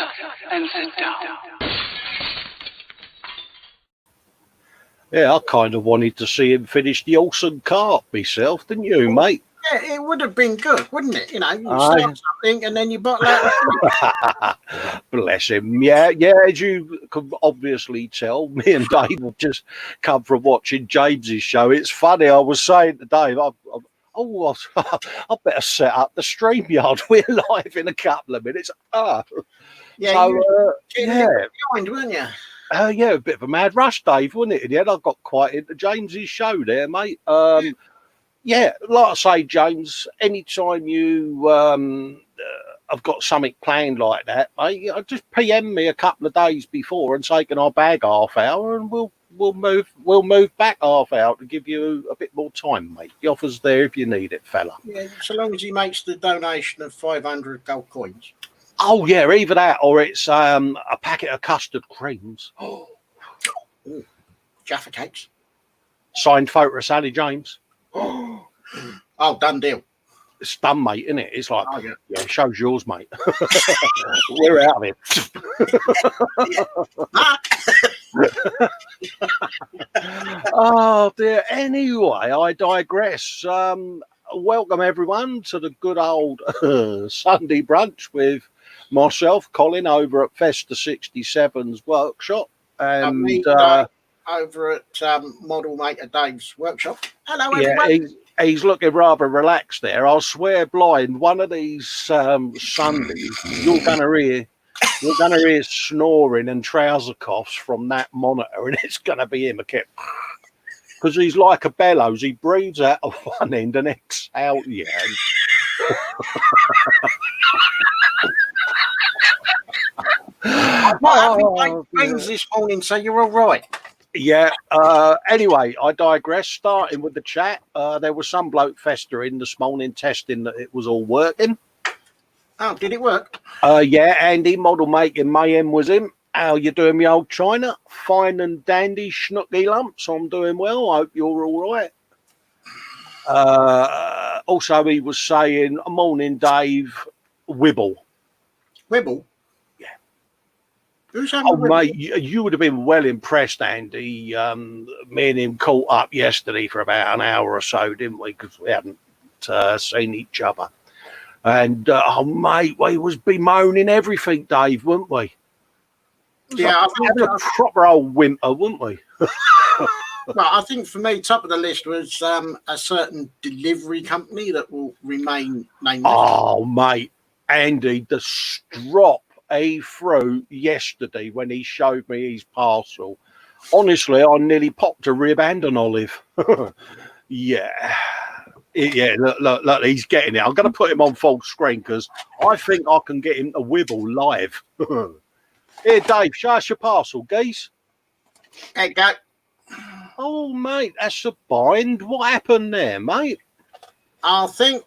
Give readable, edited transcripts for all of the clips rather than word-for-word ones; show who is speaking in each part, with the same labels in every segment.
Speaker 1: up and sit down.
Speaker 2: Yeah, I kind of wanted to see him finish the horse and cart myself, didn't you, mate?
Speaker 3: Yeah, it would have been good, wouldn't it? You know, you start something and then you bottle out.
Speaker 2: Bless him. Yeah, as you can obviously tell, me and Dave have just come from watching James's show. It's funny, I was saying to Dave, I better set up the StreamYard. We're live in a couple of minutes.
Speaker 3: Yeah,
Speaker 2: so,
Speaker 3: you were
Speaker 2: yeah.
Speaker 3: behind, weren't you?
Speaker 2: Yeah, a bit of a mad rush, Dave, wasn't it? In the end, I got quite into James's show there, mate. Yeah, like I say, James, anytime you have got something planned like that, mate, just PM me a couple of days before and say, can I bag half hour, and we'll move back half hour to give you a bit more time, mate. The offer's there if you need it, fella.
Speaker 3: Yeah, so long as he makes the donation of 500 gold coins.
Speaker 2: Oh yeah, either that or it's a packet of custard creams.
Speaker 3: Ooh, Jaffa cakes.
Speaker 2: Signed photo of Sally James.
Speaker 3: Oh, done deal.
Speaker 2: It's done, mate, isn't it? It's like,
Speaker 3: yeah,
Speaker 2: show's yours, mate. We're out of it. Oh dear. Anyway, I digress. Welcome everyone to the good old Sunday brunch with myself, Colin, over at Festa 67's workshop, and
Speaker 3: over at Model Maker Dave's workshop. Hello, everyone.
Speaker 2: Yeah, he's looking rather relaxed there. I'll swear blind, one of these Sundays, you're gonna hear snoring and trouser coughs from that monitor, and it's gonna be him again. Because he's like a bellows. He breathes out of one end and exhales the end.
Speaker 3: I'm not having brains this morning, so you're all right.
Speaker 2: Yeah. Anyway, I digress. Starting with the chat, there was some bloke festering this morning, testing that it was all working.
Speaker 3: Oh, did it work?
Speaker 2: Yeah, Andy, model making mayhem was him. How you doing, me old China? Fine and dandy, schnooky lumps. I'm doing well. I hope you're all right. Also, he was saying, morning, Dave, Wibble.
Speaker 3: Wibble?
Speaker 2: Yeah.
Speaker 3: Who's having
Speaker 2: Wibble? Mate, you would have been well impressed, Andy. Me and him caught up yesterday for about an hour or so, didn't we? Because we hadn't seen each other. And, mate, we was bemoaning everything, Dave, weren't we?
Speaker 3: Yeah,
Speaker 2: we had a proper old whimper, wouldn't we?
Speaker 3: Well, I think for me, top of the list was a certain delivery company that will remain nameless.
Speaker 2: Oh, mate, Andy, the strop he threw yesterday when he showed me his parcel. Honestly, I nearly popped a rib and an olive. Yeah. Yeah, look, he's getting it. I'm going to put him on full screen because I think I can get him to wibble live. Here, Dave, show us your parcel, geese.
Speaker 3: There you go.
Speaker 2: Oh, mate, that's a bind. What happened there, mate?
Speaker 3: I think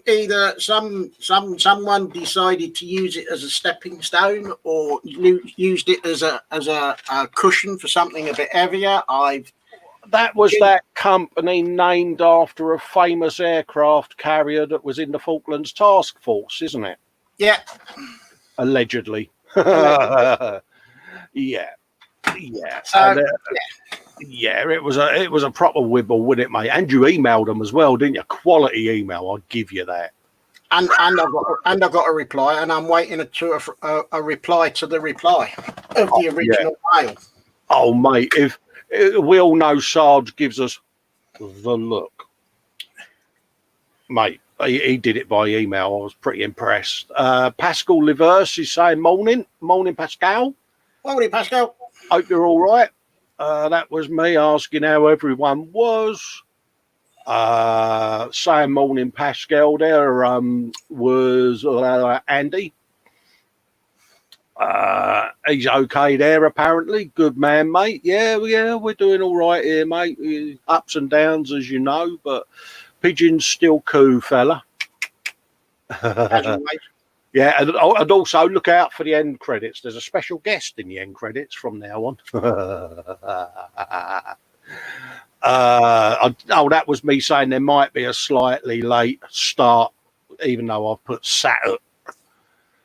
Speaker 3: either someone decided to use it as a stepping stone or used it as a cushion for something a bit heavier.
Speaker 2: That was that company named after a famous aircraft carrier that was in the Falklands Task Force, isn't it?
Speaker 3: Yeah.
Speaker 2: Allegedly. Yeah. Yeah, it was a proper wibble, wasn't it, mate? And you emailed them as well, didn't you? Quality email, I'd give you that.
Speaker 3: And I got a reply, and I'm waiting a reply to the reply of the original mail.
Speaker 2: Oh, mate, if we all know Sarge gives us the look, mate. He did it by email. I was pretty impressed. Pascal Leverse is saying morning, Pascal.
Speaker 3: Morning, Pascal.
Speaker 2: Hope you're all right. That was me asking how everyone was. Saying morning, Pascal. There was Andy. He's okay there, apparently. Good man, mate. Yeah, we're doing all right here, mate. Ups and downs, as you know, but Pigeon's still cool, fella. Yeah, and also look out for the end credits. There's a special guest in the end credits from now on. That was me saying there might be a slightly late start even though I've put Saturn,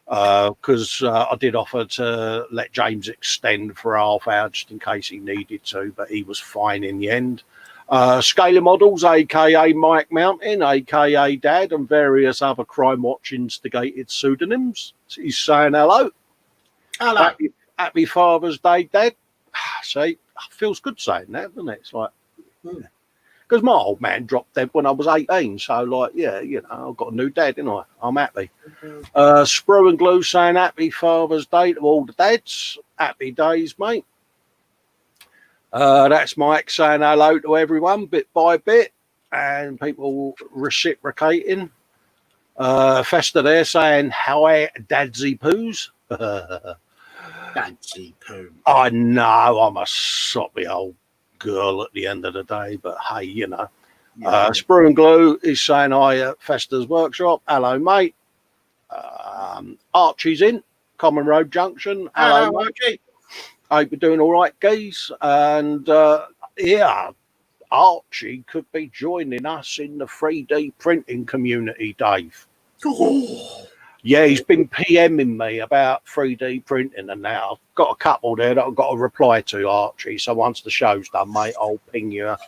Speaker 2: because I did offer to let James extend for a half hour just in case he needed to, but he was fine in the end. Scalar Models, aka Mike Mountain, aka Dad, and various other Crime Watch instigated pseudonyms. He's saying hello.
Speaker 3: Hello.
Speaker 2: Happy Father's Day, Dad. See, feels good saying that, doesn't it? It's like, because my old man dropped dead when I was 18, so like, yeah, you know, I've got a new dad, didn't I? I'm happy. Sprue and Glue saying happy Father's Day to all the dads. Happy days, mate. That's Mike saying hello to everyone bit by bit, and people reciprocating. Festa there saying how dadsy poos.
Speaker 3: Dadsy poo.
Speaker 2: I know I'm a soppy old girl at the end of the day, but hey, you know. Sprue and Glue is saying hi at Festa's workshop. Hello, mate. Archie's in Common Road Junction. Hello,
Speaker 3: Archie.
Speaker 2: Hope you're doing all right, geez. And yeah, Archie could be joining us in the 3D printing community, Dave.
Speaker 3: Oh.
Speaker 2: Yeah, he's been PMing me about 3D printing, and now I've got a couple there that I've got to reply to, Archie. So once the show's done, mate, I'll ping you a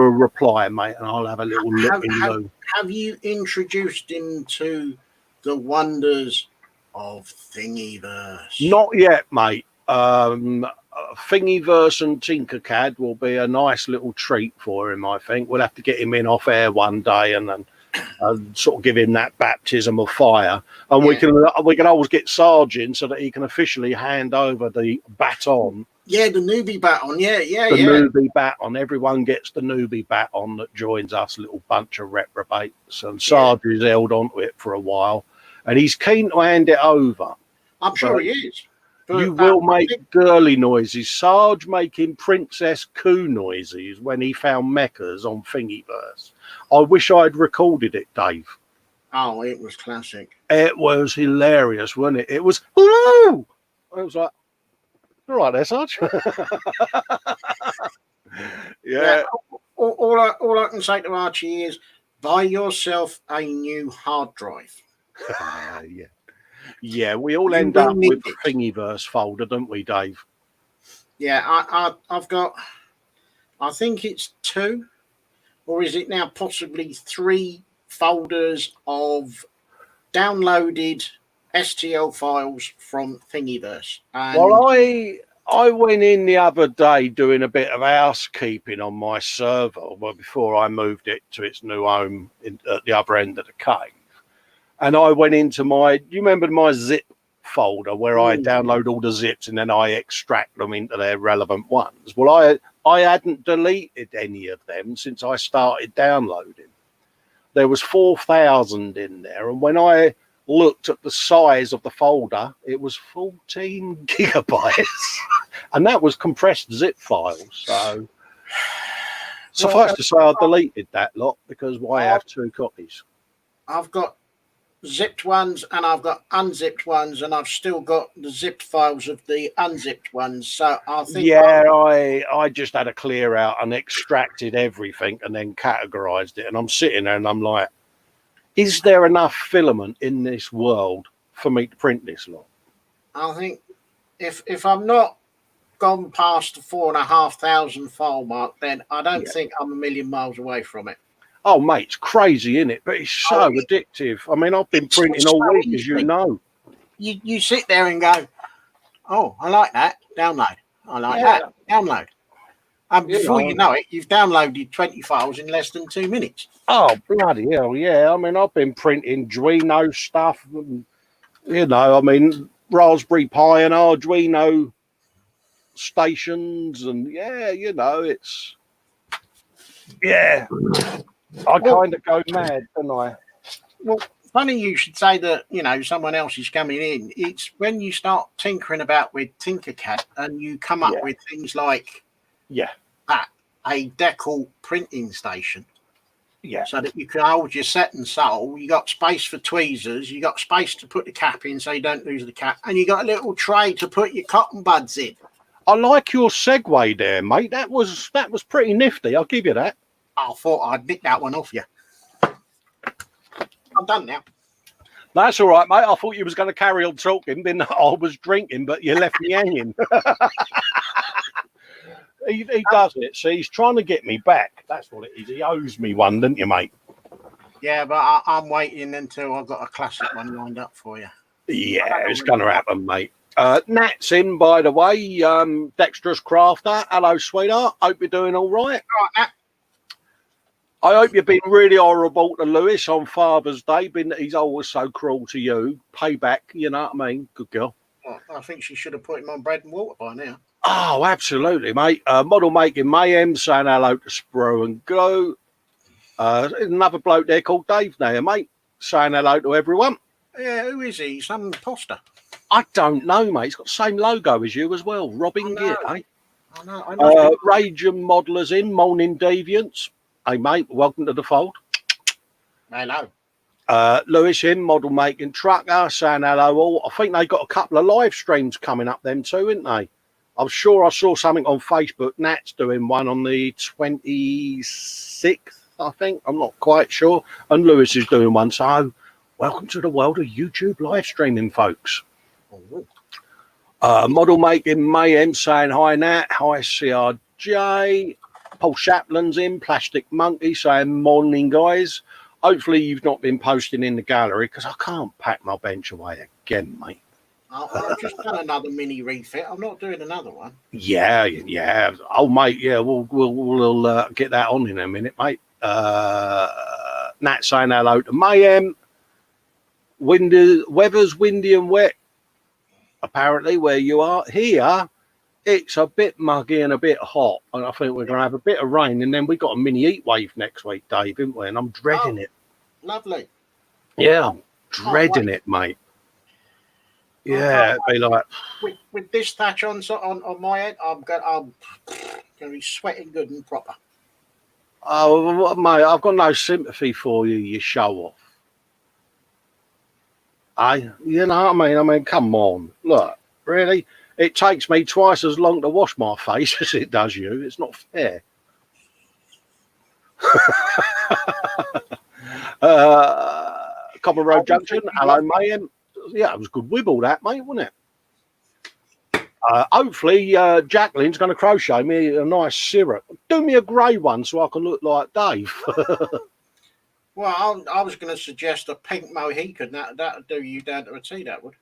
Speaker 2: reply, mate, and I'll have a little look in.
Speaker 3: Have you introduced him to the wonders of Thingiverse?
Speaker 2: Not yet, mate. Thingiverse and Tinkercad will be a nice little treat for him, I think. We'll have to get him in off air one day and sort of give him that baptism of fire. And we can always get Sarge in so that he can officially hand over the baton.
Speaker 3: Yeah, the newbie baton. Yeah.
Speaker 2: Newbie baton. Everyone gets the newbie baton that joins us, little bunch of reprobates. And Sarge has held on to it for a while. And he's keen to hand it over.
Speaker 3: I'm sure he is. But,
Speaker 2: you will make girly noises. Sarge making Princess Coo noises when he found mechas on Thingiverse. I wish I'd recorded it, Dave.
Speaker 3: Oh, it was classic.
Speaker 2: It was hilarious, wasn't it? It was, ooh! It was like, all right there, Sarge. Yeah.
Speaker 3: All I can say to Archie is buy yourself a new hard drive.
Speaker 2: Yeah, we all end up with the Thingiverse folder, don't we, Dave?
Speaker 3: Yeah, I've got, I think it's 2, or is it now possibly 3 folders of downloaded STL files from Thingiverse. And
Speaker 2: well, I went in the other day doing a bit of housekeeping on my server, well, before I moved it to its new home at the other end of the cave. And I went into you remember my zip folder where I download all the zips and then I extract them into their relevant ones. Well, I hadn't deleted any of them since I started downloading. There was 4,000 in there. And when I looked at the size of the folder, it was 14 gigabytes. And that was compressed zip files. So suffice to say, I deleted that lot because why have 2 copies?
Speaker 3: I've got zipped ones and I've got unzipped ones, and I've still got the zipped files of the unzipped ones. So I think
Speaker 2: I just had a clear out and extracted everything and then categorized it, and I'm sitting there and I'm like, is there enough filament in this world for me to print this lot?
Speaker 3: I think if I'm not gone past the 4,500 file mark, then I don't think I'm a million miles away from it.
Speaker 2: Oh, mate, it's crazy, isn't it? But it's so addictive. I mean, I've been printing all week, as you know.
Speaker 3: You sit there and go, oh, I like that. Download. I like that. Download. And before you know it, you've downloaded 20 files in less than 2 minutes.
Speaker 2: Oh, bloody hell, yeah. I mean, I've been printing Arduino stuff. And, you know, I mean, Raspberry Pi and Arduino stations. And, yeah, you know, it's... Yeah. I kind of go mad, don't I?
Speaker 3: Well, funny you should say that, you know, someone else is coming in. It's when you start tinkering about with Tinkercad and you come up with things like a decal printing station.
Speaker 2: Yeah.
Speaker 3: So that you can hold your set and sole. You got space for tweezers. You got space to put the cap in so you don't lose the cap. And you got a little tray to put your cotton buds in.
Speaker 2: I like your segue there, mate. That was pretty nifty. I'll give you that.
Speaker 3: I thought I'd nick that one off you. I'm done now.
Speaker 2: That's all right, mate. I thought you was going to carry on talking. Then I was drinking, but you left me hanging. he does it. See, he's trying to get me back. That's what it is. He owes me one, didn't you, mate?
Speaker 3: Yeah, but I'm waiting until I've got a classic one lined up for you.
Speaker 2: Yeah, it's going to happen, mate. Nat's in, by the way. Dexterous Crafter. Hello, sweetheart. Hope you're doing all right.
Speaker 3: All right, Nat.
Speaker 2: I hope you've been really horrible to Lewis on Father's Day. He's always so cruel to you. Payback, you know what I mean? Good girl.
Speaker 3: Well, I think she should have put him on bread and water by now.
Speaker 2: Oh, absolutely, mate. Model Making Mayhem saying hello to Sprue and Glow. Another bloke there called Dave now, mate, saying hello to everyone.
Speaker 3: Yeah, who is he? Some imposter.
Speaker 2: I don't know, mate. He's got the same logo as you as well. Robin Gitt, eh?
Speaker 3: I know.
Speaker 2: Rage and Modelers in. Morning Deviants. Hey, mate, welcome to the fold.
Speaker 3: Hello.
Speaker 2: Lewis in, Model Making Trucker, saying hello all. I think they got a couple of live streams coming up them too, isn't they? I'm sure I saw something on Facebook. Nat's doing one on the 26th, I think. I'm not quite sure. And Lewis is doing one. So welcome to the world of YouTube live streaming, folks. Model Making Mayhem saying hi, Nat. Hi, CRJ. Paul Shaplin's in, Plastic Monkey saying morning, guys. Hopefully you've not been posting in the gallery because I can't pack my bench away again, mate.
Speaker 3: I've just done another mini refit. I'm not doing another one.
Speaker 2: Yeah. Oh, mate, yeah, we'll get that on in a minute, mate. Nat saying hello to Mayhem. Weather's windy and wet, apparently, where you are. Here, it's a bit muggy and a bit hot, and I think we're going to have a bit of rain, and then we got a mini heat wave next week, Dave, haven't we? And I'm dreading it.
Speaker 3: Lovely.
Speaker 2: Yeah, I'm dreading it, mate. Yeah, it'd be like
Speaker 3: with this thatch on my head, I'm going to be sweating good and proper.
Speaker 2: Oh, mate, I've got no sympathy for you. You show off. You know what I mean? Come on, look, really. It takes me twice as long to wash my face as it does you. It's not fair. Common Road Junction. Hello, Mayhem. Yeah, it was good wibble, that, mate, wasn't it? Hopefully, Jacqueline's going to crochet me a nice syrup. Do me a grey one so I can look like Dave.
Speaker 3: Well, I was going to suggest a pink Mohican. That'd do you down to a T, that would.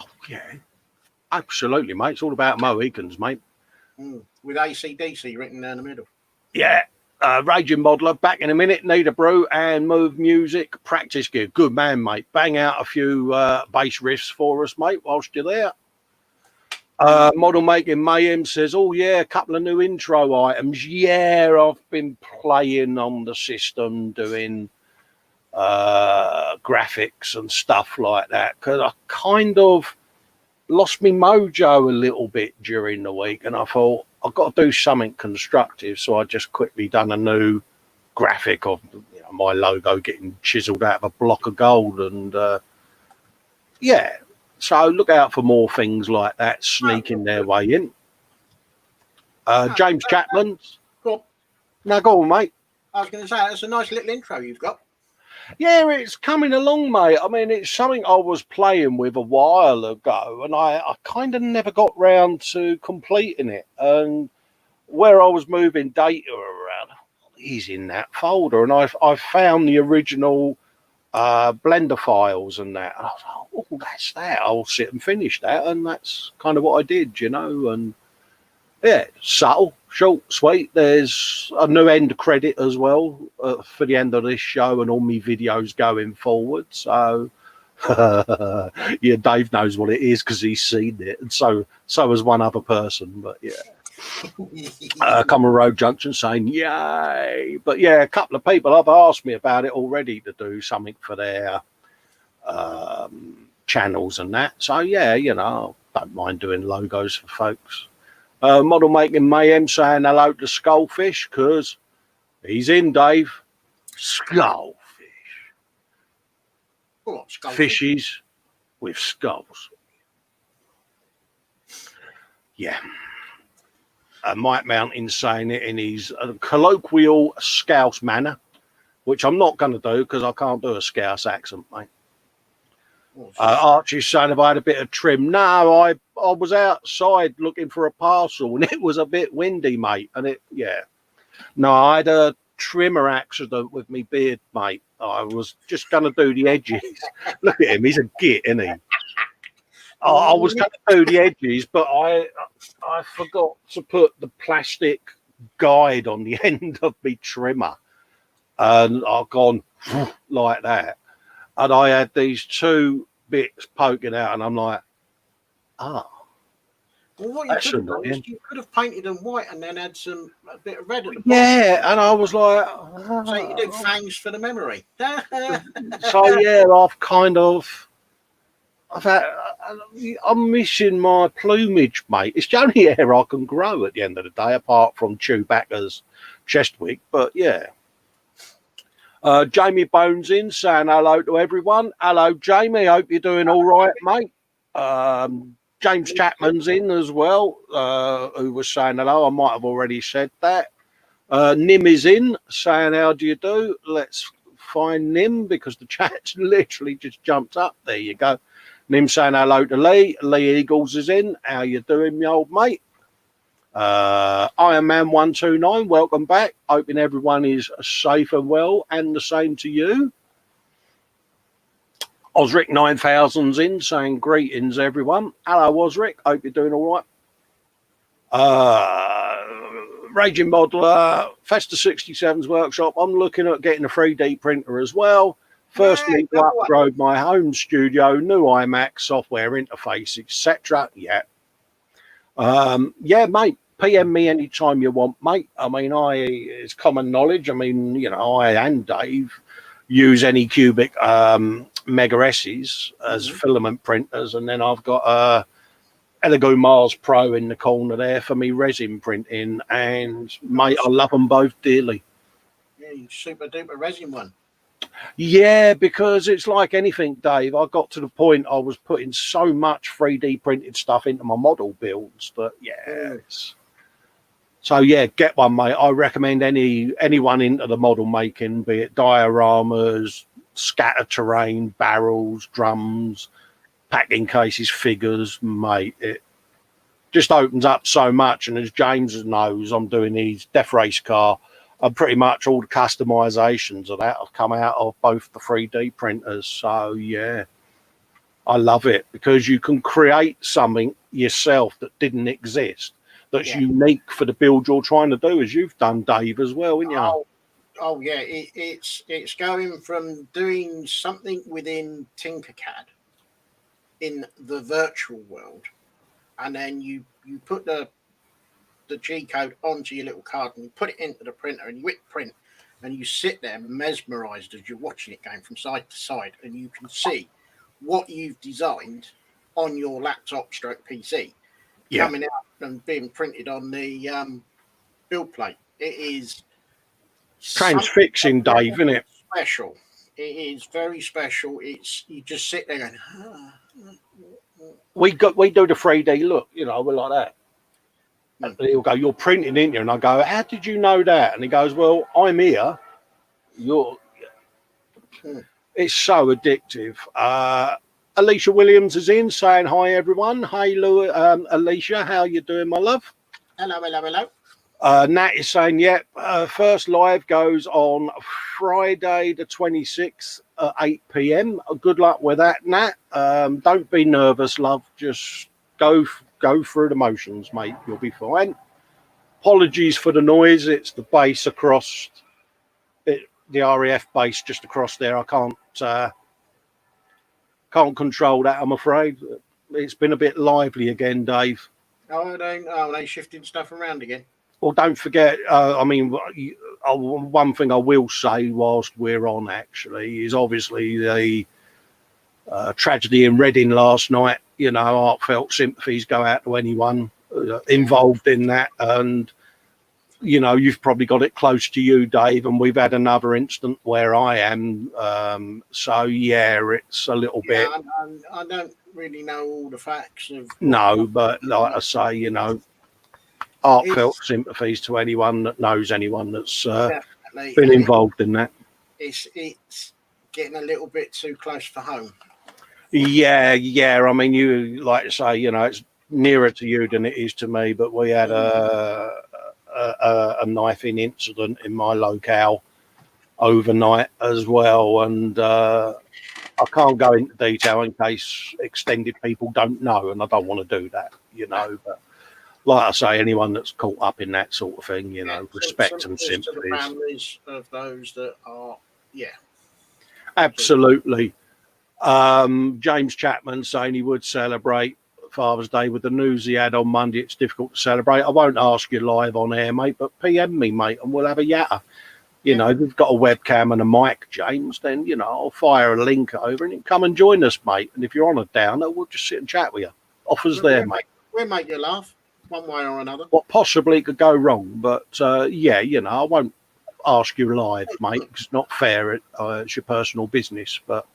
Speaker 2: Oh, yeah. Absolutely, mate. It's all about Mohicans, mate.
Speaker 3: With AC/DC written down the middle.
Speaker 2: Yeah. Raging Modeler, back in a minute. Need a brew and move music. Practice gear. Good man, mate. Bang out a few bass riffs for us, mate, whilst you're there. Model Making Mayhem says, oh, yeah, a couple of new intro items. Yeah, I've been playing on the system, doing graphics and stuff like that, because I kind of lost me mojo a little bit during the week, and I thought I've got to do something constructive, so I just quickly done a new graphic of my logo getting chiseled out of a block of gold, and yeah, so look out for more things like that sneaking their way in. James Chapman's.
Speaker 3: Go on.
Speaker 2: Now go on, mate.
Speaker 3: I was going to say, that's a nice little intro you've got.
Speaker 2: Yeah, it's coming along, mate. I mean, it's something I was playing with a while ago, and I kind of never got round to completing it. And where I was moving data around, is in that folder, and I found the original Blender files and that. And I was like, oh, that's that. I'll sit and finish that, and that's kind of what I did, you know. And yeah, subtle, short, sweet. There's a new end credit as well for the end of this show and all my videos going forward. So, yeah, Dave knows what it is because he's seen it, and so has one other person. But yeah, Common Road Junction saying yay. But yeah, a couple of people have asked me about it already to do something for their channels and that. So yeah, you know, I don't mind doing logos for folks. Model Making Mayhem saying hello to Skullfish because he's in, Dave. Skullfish.
Speaker 3: What, skullfish?
Speaker 2: Fishies with skulls. Yeah. Mike Mountain saying it in his colloquial Scouse manner, which I'm not going to do because I can't do a Scouse accent, mate. Archie's saying if I had a bit of trim. No, I was outside looking for a parcel and it was a bit windy, mate. And no, I had a trimmer accident with me beard, mate. I was just going to do the edges. Look at him, he's a git, isn't he? I was going to do the edges, but I forgot to put the plastic guide on the end of my trimmer, and I've gone like that, and I had these two bits poking out, and I'm like,
Speaker 3: Well, what you could have done is you could have painted them white and then had a bit of red at the bottom.
Speaker 2: Yeah, and I was like,
Speaker 3: so you do fangs for the memory.
Speaker 2: So yeah, I'm missing my plumage, mate. It's the only hair I can grow at the end of the day, apart from Chewbacca's chest wig. But yeah. Jamie Bones in saying hello to everyone. Hello, Jamie. Hope you're doing all right, mate. James Chapman's in as well, who was saying hello. I might have already said that. Nim is in saying, how do you do? Let's find Nim because the chat's literally just jumped up. There you go. Nim saying hello to Lee. Lee Eagles is in. How you doing, my old mate? Iron Man 129, welcome back. Hoping everyone is safe and well, and the same to you. Osric 9000's in saying greetings, everyone. Hello, Osric. Hope you're doing all right. Raging Modeler, Festa 67's workshop. I'm looking at getting a 3D printer as well. First need to upgrade my home studio, new iMac software interface, etc. Yeah, mate. PM me anytime you want, mate. I mean, it's common knowledge. I mean, you know, I and Dave use Anycubic Mega S's as filament printers, and then I've got a Elegoo Mars Pro in the corner there for me resin printing, and mate, I love them both dearly.
Speaker 3: Yeah, you super duper resin one.
Speaker 2: Yeah, because it's like anything, Dave. I got to the point I was putting so much 3D printed stuff into my model builds that So yeah, get one, mate. I recommend anyone into the model making, be it dioramas, scatter terrain, barrels, drums, packing cases, figures, mate. It just opens up so much. And as James knows, I'm doing his Death Race car. And pretty much all the customizations of that have come out of both the 3D printers. So yeah, I love it because you can create something yourself that didn't exist. That's unique for the build you're trying to do, as you've done, Dave, as well, isn't you?
Speaker 3: Oh yeah, it's going from doing something within Tinkercad in the virtual world, and then you put the G code onto your little card and you put it into the printer and you hit print, and you sit there mesmerized as you're watching it going from side to side, and you can see what you've designed on your laptop stroke PC coming out and being printed on the build plate. It is
Speaker 2: transfixing, Dave, isn't it?
Speaker 3: Special. It is very special. It's you just sit there going,
Speaker 2: we do the 3D look, you know, we're like that. And he'll go, you're printing, ain't you? And I go, how did you know that? And he goes, well, I'm here. It's so addictive. Alicia Williams is in saying hi, everyone. Hey, Alicia, how you doing, my love?
Speaker 3: Hello.
Speaker 2: Nat is saying, first live goes on Friday the 26th at 8 p.m. Good luck with that, Nat. Don't be nervous, love. Just go through the motions, mate. You'll be fine. Apologies for the noise. It's the bass across it, the RAF bass just across there. I can't control that, I'm afraid. It's been a bit lively again, Dave.
Speaker 3: They shifting stuff around again.
Speaker 2: Well, don't forget, one thing I will say whilst we're on, actually, is obviously the tragedy in Reading last night. You know, heartfelt sympathies go out to anyone involved in that. And, you know, you've probably got it close to you, Dave, and we've had another incident where I am. So, yeah, it's a little bit.
Speaker 3: I don't really know all the facts of.
Speaker 2: No, but like I say, you know, heartfelt sympathies to anyone that knows anyone that's been involved in that.
Speaker 3: it's getting a little bit too close for home.
Speaker 2: Yeah. I mean, you like to say, it's nearer to you than it is to me, but we had a knifing incident in my locale overnight as well, and I can't go into detail in case extended people don't know, and I don't want to do that, but like I say, anyone that's caught up in that sort of thing, respect and sympathies.
Speaker 3: To the families of those that are,
Speaker 2: absolutely. James Chapman saying he would celebrate Father's Day with the news he had on Monday. It's difficult to celebrate. I won't ask you live on air, mate, but PM me, mate, and we'll have a yatter. If you've got a webcam and a mic, James, then, I'll fire a link over and you can come and join us, mate. And if you're on a downer, we'll just sit and chat with you. Offers there, mate.
Speaker 3: We'll make you laugh one way or another.
Speaker 2: What possibly could go wrong, but, I won't ask you live, mate, because it's not fair. It's your personal business, but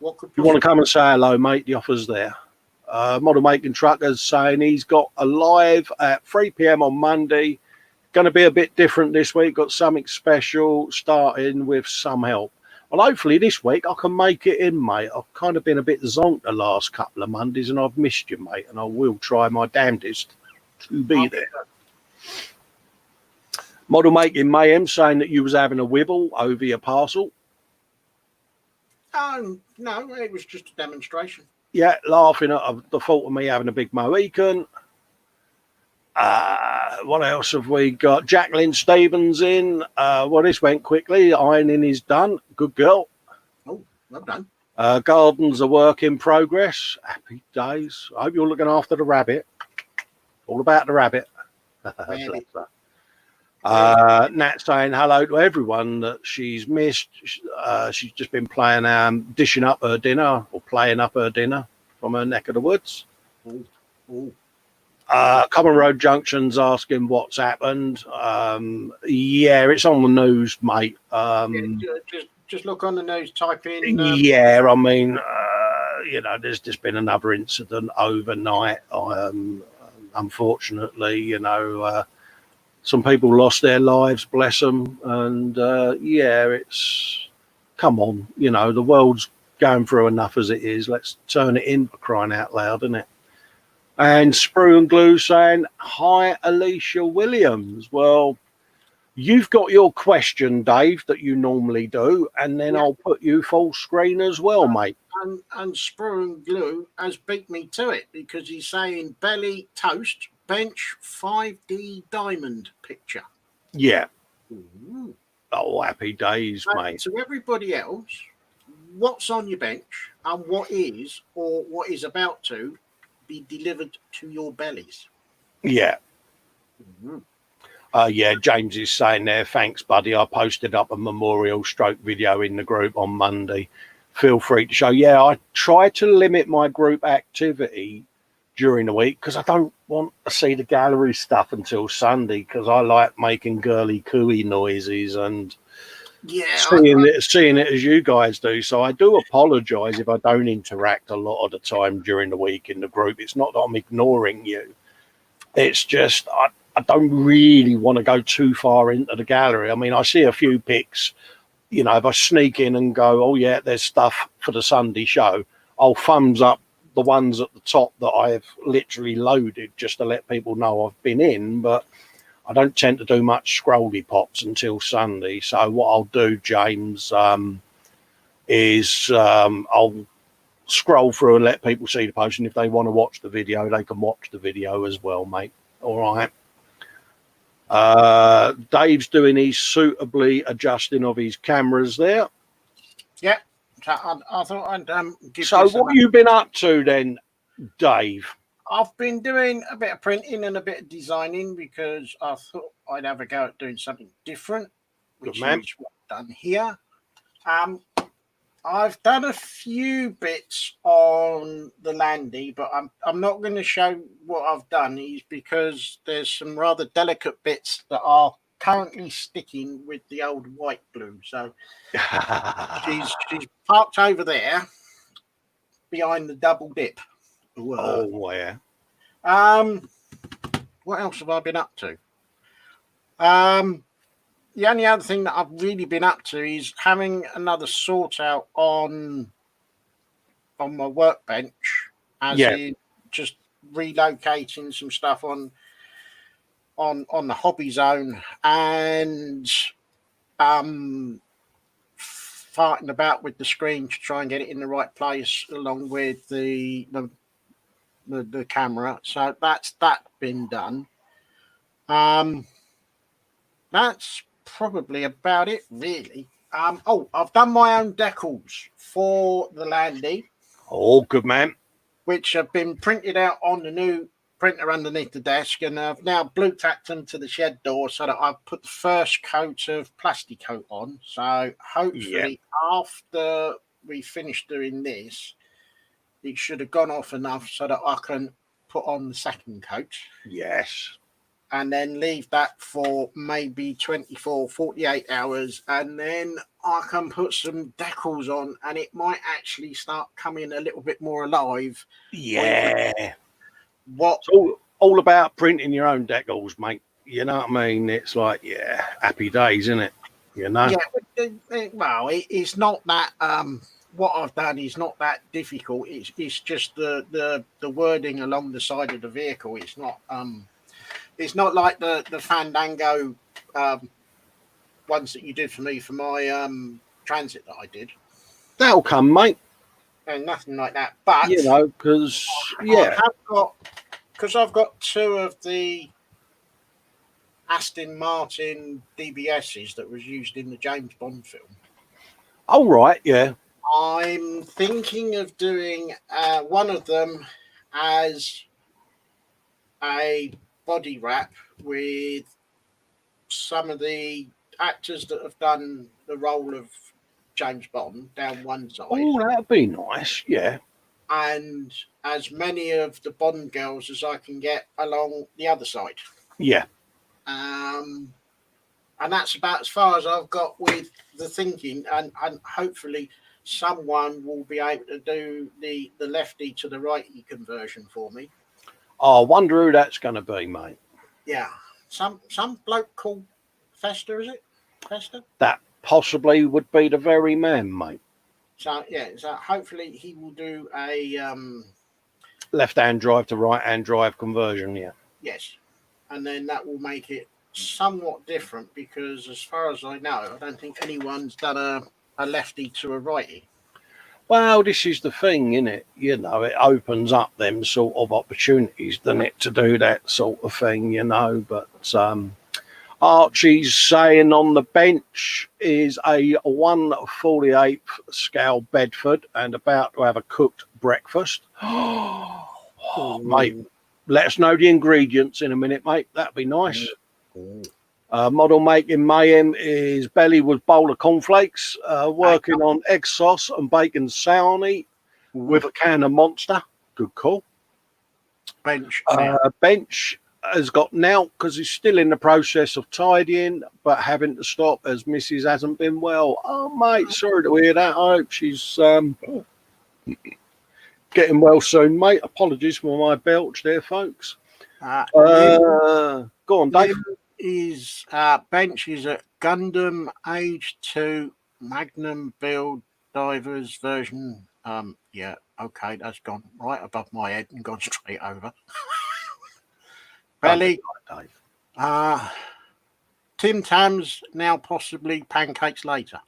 Speaker 2: if you want to come and say hello, mate, the offer's there. Model Making Truckers saying he's got a live at 3 p.m. on Monday. Going to be a bit different this week. Got something special starting with some help. Well, hopefully this week I can make it in, mate. I've kind of been a bit zonked the last couple of Mondays and I've missed you, mate. And I will try my damnedest to be there. Model Making Mayhem saying that you was having a wibble over your parcel.
Speaker 3: No, it was just a demonstration.
Speaker 2: Yeah, laughing at the thought of me having a big Mohican. What else have we got? Jacqueline Stevens in. Well, this went quickly. Ironing is done. Good girl.
Speaker 3: Oh, well done.
Speaker 2: Garden's a work in progress. Happy days. I hope you're looking after the rabbit. All about the rabbit. Nat saying hello to everyone that she's missed. She's just been playing, dishing up her dinner or playing up her dinner from her neck of the woods.
Speaker 3: Ooh.
Speaker 2: Common Road Junction's asking what's happened. It's on the news, mate.
Speaker 3: Just look on the news, type in.
Speaker 2: I mean, there's just been another incident overnight. Unfortunately, some people lost their lives, bless them. And it's come on, the world's going through enough as it is. Let's turn it in, for crying out loud, isn't it? And Sprue and Glue saying, hi, Alicia Williams. Well, you've got your question, Dave, that you normally do, and then I'll put you full screen as well, mate.
Speaker 3: And Sprue and Glue has beat me to it because he's saying belly toast, bench 5D diamond picture.
Speaker 2: Yeah.
Speaker 3: Ooh.
Speaker 2: Oh, happy days, mate.
Speaker 3: To everybody else, what's on your bench and what is about to be delivered to your bellies.
Speaker 2: Yeah.
Speaker 3: Mm-hmm.
Speaker 2: James is saying there, thanks, buddy. I posted up a memorial stroke video in the group on Monday. Feel free to show. Yeah, I try to limit my group activity during the week because I don't want to see the gallery stuff until Sunday because I like making girly cooey noises and seeing it as you guys do. So I do apologize if I don't interact a lot of the time during the week in the group. It's not that I'm ignoring you. It's just I don't really want to go too far into the gallery. I mean, I see a few pics, if I sneak in and go, oh yeah, there's stuff for the Sunday show, I'll thumbs up the ones at the top that I've literally loaded just to let people know I've been in, but I don't tend to do much scrolly pops until Sunday. So what I'll do, James, is I'll scroll through and let people see the post. And if they want to watch the video, they can watch the video as well, mate. All right. Dave's doing his suitably adjusting of his cameras there.
Speaker 3: Yeah. So I thought I'd give
Speaker 2: So what have you been up to then, Dave?
Speaker 3: I've been doing a bit of printing and a bit of designing because I thought I'd have a go at doing something different, which is what I've done here. I've done a few bits on the Landy, but I'm not going to show what I've done is because there's some rather delicate bits that are currently sticking with the old white glue. So she's parked over there behind the double dip.
Speaker 2: Oh, yeah.
Speaker 3: What else have I been up to? the only other thing that I've really been up to is having another sort out on my workbench, as in just relocating some stuff on the hobby zone, and farting about with the screen to try and get it in the right place along with the camera. So that's been done. That's probably about it, really. I've done my own decals for the Landy.
Speaker 2: Oh, good man.
Speaker 3: Which have been printed out on the new printer underneath the desk, and I've now blue tacked them to the shed door so that I've put the first coat of plastic coat on. So hopefully after we finish doing this, it should have gone off enough so that I can put on the second coat.
Speaker 2: Yes.
Speaker 3: And then leave that for maybe 24, 48 hours. And then I can put some decals on, and it might actually start coming a little bit more alive.
Speaker 2: Yeah.
Speaker 3: What?
Speaker 2: It's all about printing your own decals, mate. You know what I mean? It's like, happy days, isn't it? You know?
Speaker 3: Yeah, well, it's not that... what I've done is not that difficult. It's just the wording along the side of the vehicle. It's not like the Fandango ones that you did for me for my transit that I did.
Speaker 2: That'll come, mate.
Speaker 3: And nothing like that. But
Speaker 2: you know, because
Speaker 3: I've got two of the Aston Martin DBSs that was used in the James Bond film.
Speaker 2: Oh right, yeah.
Speaker 3: I'm thinking of doing one of them as a body wrap with some of the actors that have done the role of James Bond down one side.
Speaker 2: Oh, that'd be nice, yeah.
Speaker 3: And as many of the Bond girls as I can get along the other side.
Speaker 2: Yeah.
Speaker 3: And that's about as far as I've got with the thinking, and hopefully someone will be able to do the lefty to the righty conversion for me.
Speaker 2: Oh, I wonder who that's going to be, mate.
Speaker 3: Yeah, some bloke called Festa, is it? Festa?
Speaker 2: That possibly would be the very man, mate.
Speaker 3: So hopefully he will do a
Speaker 2: left-hand drive to right-hand drive conversion. Yeah.
Speaker 3: Yes, and then that will make it somewhat different, because as far as I know, I don't think anyone's done a lefty to a righty.
Speaker 2: Well, this is the thing, isn't it? You know, it opens up them sort of opportunities, doesn't it, to do that sort of thing, you know. But Archie's saying on the bench is a 1/48 scale Bedford and about to have a cooked breakfast. Oh, mate, let us know the ingredients in a minute, mate. That'd be nice. Model making mayhem is belly with bowl of cornflakes, working on egg sauce and bacon salmi with a can of Monster. Good call.
Speaker 3: Bench
Speaker 2: has got now because he's still in the process of tidying, but having to stop as Mrs. hasn't been well. Oh, mate, sorry to hear that. I hope she's getting well soon, mate. Apologies for my belch there, folks. Go on, Dave.
Speaker 3: His bench is at Gundam Age 2 Magnum Build Divers version. Yeah, okay, that's gone right above my head and gone straight over. Belly. Tim Tams, now possibly pancakes later.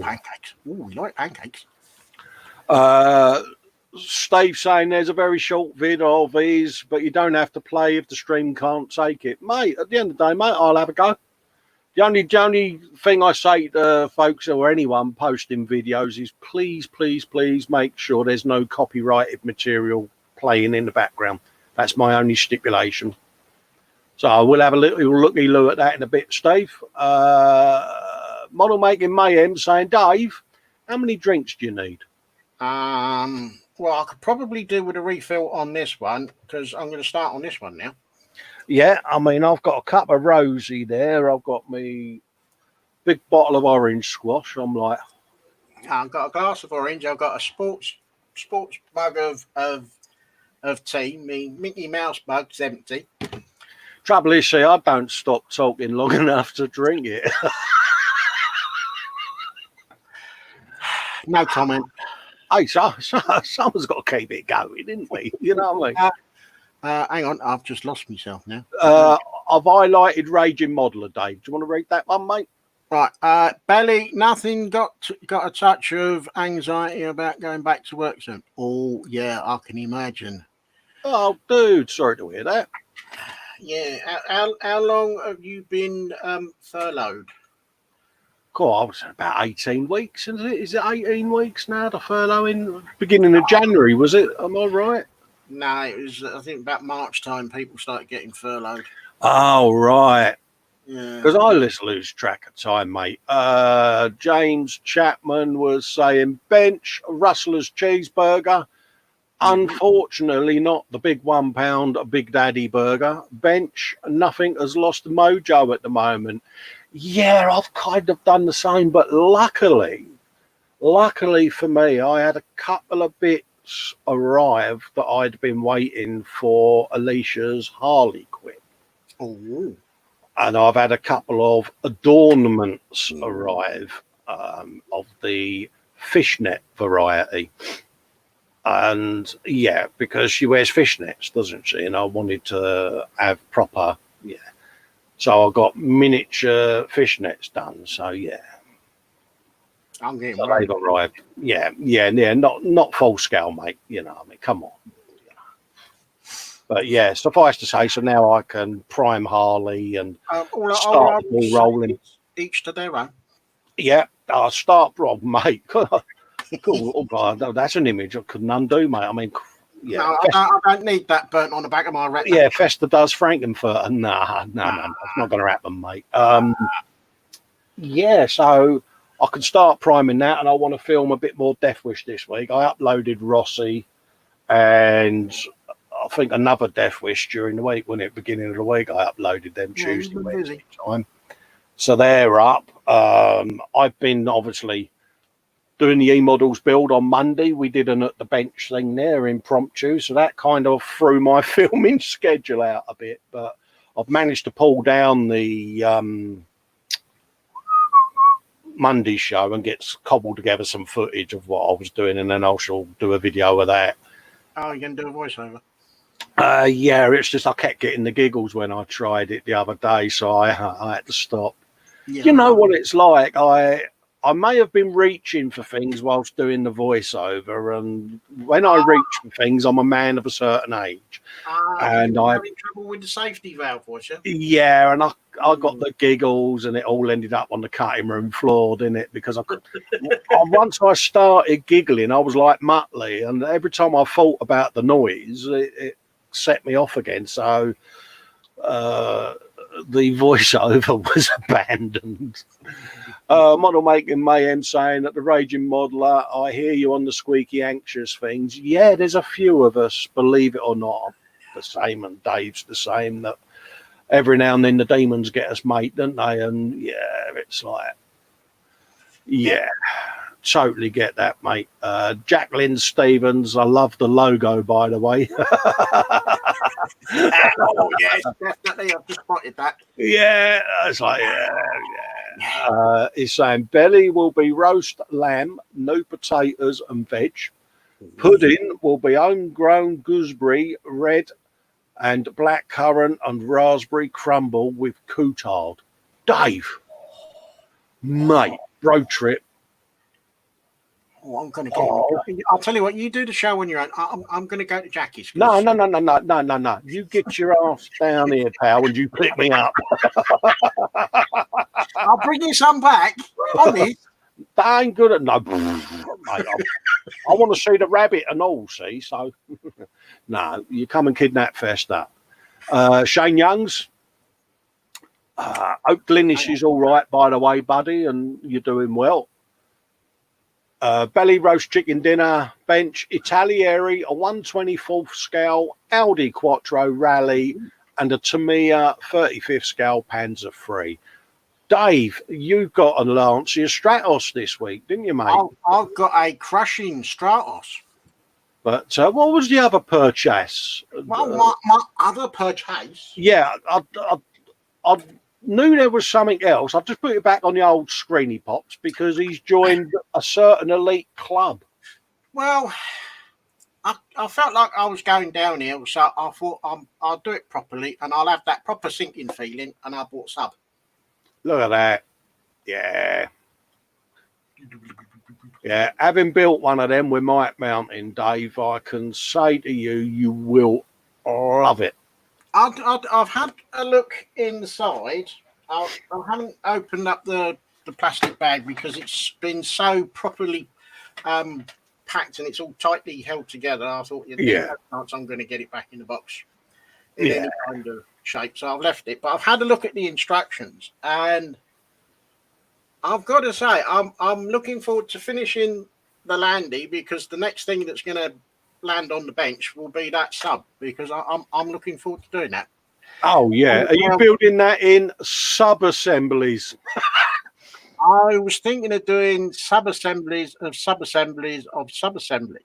Speaker 3: Pancakes. We like pancakes.
Speaker 2: Steve saying there's a very short vid of these, but you don't have to play if the stream can't take it. Mate, at the end of the day, mate, I'll have a go. The only thing I say to folks or anyone posting videos is please, please, please make sure there's no copyrighted material playing in the background. That's my only stipulation. So I will have a little looky-loo at that in a bit, Steve. Model making mayhem saying, Dave, how many drinks do you need?
Speaker 3: Well, I could probably do with a refill on this one, because I'm going to start on this one now.
Speaker 2: Yeah, I mean, I've got a cup of rosy there. I've got me big bottle of orange squash. I'm like,
Speaker 3: I've got a glass of orange. I've got a sports mug of tea. Me Mickey Mouse mug's empty.
Speaker 2: Trouble is, see, I don't stop talking long enough to drink it.
Speaker 3: No comment.
Speaker 2: Hey, someone's got to keep it going, didn't we? You know what I mean?
Speaker 3: Hang on, I've just lost myself now.
Speaker 2: I've highlighted Raging Modeler, Dave. Do you want to read that one, mate?
Speaker 3: Right, Belly, nothing got a touch of anxiety about going back to work soon. Oh, yeah, I can imagine.
Speaker 2: Oh, dude, sorry to hear that.
Speaker 3: Yeah, how long have you been furloughed?
Speaker 2: Cool, I was about 18 weeks, isn't it? Is it 18 weeks now, the furlough in beginning of January, was it? Am I right?
Speaker 3: No, it was, I think, about March time people started getting furloughed.
Speaker 2: Oh, right.
Speaker 3: Yeah.
Speaker 2: Because I just lose track of time, mate. James Chapman was saying bench, Rustler's cheeseburger. Unfortunately, not the big £1 Big Daddy burger. Bench, nothing has lost mojo at the moment. Yeah, I've kind of done the same, but luckily for me, I had a couple of bits arrive that I'd been waiting for Alicia's Harley Quinn.
Speaker 3: Oh.
Speaker 2: And I've had a couple of adornments arrive of the fishnet variety. And yeah, because she wears fishnets, doesn't she? And I wanted to have proper, yeah. So I got miniature fishnets done. So yeah.
Speaker 3: I'm getting
Speaker 2: so they've arrived. Yeah, not full scale, mate. You know, I mean, come on. But yeah, suffice to say, so now I can prime Harley and start the ball rolling.
Speaker 3: Each to their own.
Speaker 2: Yeah, I'll start Rob, mate. Cool. Oh, God, that's an image I couldn't undo, mate. I mean, yeah.
Speaker 3: No, I don't need that burnt on the back of my retina.
Speaker 2: Yeah, Festa does Frankenfurter. No, it's not going to happen, mate. Yeah, so I can start priming that, and I want to film a bit more Death Wish this week. I uploaded Rossi and I think another Death Wish during the week, when at the beginning of the week I uploaded them Tuesday, Wednesday time. So they're up. I've been obviously doing the E-Models build on Monday. We did an at the bench thing there, impromptu. So that kind of threw my filming schedule out a bit. But I've managed to pull down the Monday show and get cobbled together some footage of what I was doing. And then I shall do a video of that.
Speaker 3: Oh, you're going to do a voiceover?
Speaker 2: Yeah, it's just I kept getting the giggles when I tried it the other day, so I had to stop. Yeah. You know what it's like. I may have been reaching for things whilst doing the voiceover, and when I reach for things, I'm a man of a certain age.
Speaker 3: And I had trouble with the safety valve, was you?
Speaker 2: Yeah, and I got the giggles, and it all ended up on the cutting room floor, didn't it? Because once I started giggling, I was like Muttley, and every time I thought about the noise, it set me off again. So the voiceover was abandoned. Model Making Mayhem saying that the Raging Modeler, I hear you on the squeaky anxious things. Yeah, there's a few of us, believe it or not, the same, and Dave's the same, that every now and then the demons get us, mate, don't they? And yeah, it's like, yeah, totally get that, mate. Jacqueline Stevens, I love the logo, by the way.
Speaker 3: Oh, yes, definitely. I've just spotted that.
Speaker 2: Yeah, it's like, yeah. He's saying belly will be roast lamb, no potatoes and veg. Pudding will be homegrown gooseberry, red and black currant and raspberry crumble with coutard. Dave, mate, road trip.
Speaker 3: Oh, I'm going to get. I'll tell you what. You do the show when you're on. I'm going to go to Jackie's.
Speaker 2: No. You get your ass down here, pal, and you pick me up.
Speaker 3: I'll bring you some back. Honest.
Speaker 2: That ain't good at no. Mate, I want to see the rabbit and all. See, so no, you come and kidnap Festa. Shane Youngs. Oak Glenish is all right, by the way, buddy, and you're doing well. Belly roast chicken dinner, bench, Italieri, a 1/24th scale Audi Quattro Rally, and a Tamiya 35th scale Panzer III. Dave, you got a Lancia Stratos this week, didn't you, mate?
Speaker 3: I've got a crushing Stratos.
Speaker 2: But what was the other purchase?
Speaker 3: Well, my other purchase.
Speaker 2: Yeah, I knew there was something else. I just put it back on the old screeny pops because he's joined a certain elite club.
Speaker 3: Well, I felt like I was going downhill, so I thought I'll do it properly and I'll have that proper sinking feeling, and I bought sub.
Speaker 2: Look at that. Yeah. Yeah, having built one of them with Mike Mountain, Dave, I can say to you, you will love it.
Speaker 3: I've had a look inside. I haven't opened up the plastic bag because it's been so properly packed and it's all tightly held together. I thought, no chance I'm going to get it back in the box in any kind of shape. So I've left it. But I've had a look at the instructions, and I've got to say, I'm looking forward to finishing the landy, because the next thing that's going to land on the bench will be that sub, because I'm looking forward to doing that.
Speaker 2: Oh, yeah. Are you building that in sub-assemblies?
Speaker 3: I was thinking of doing sub-assemblies of sub-assemblies of sub-assemblies.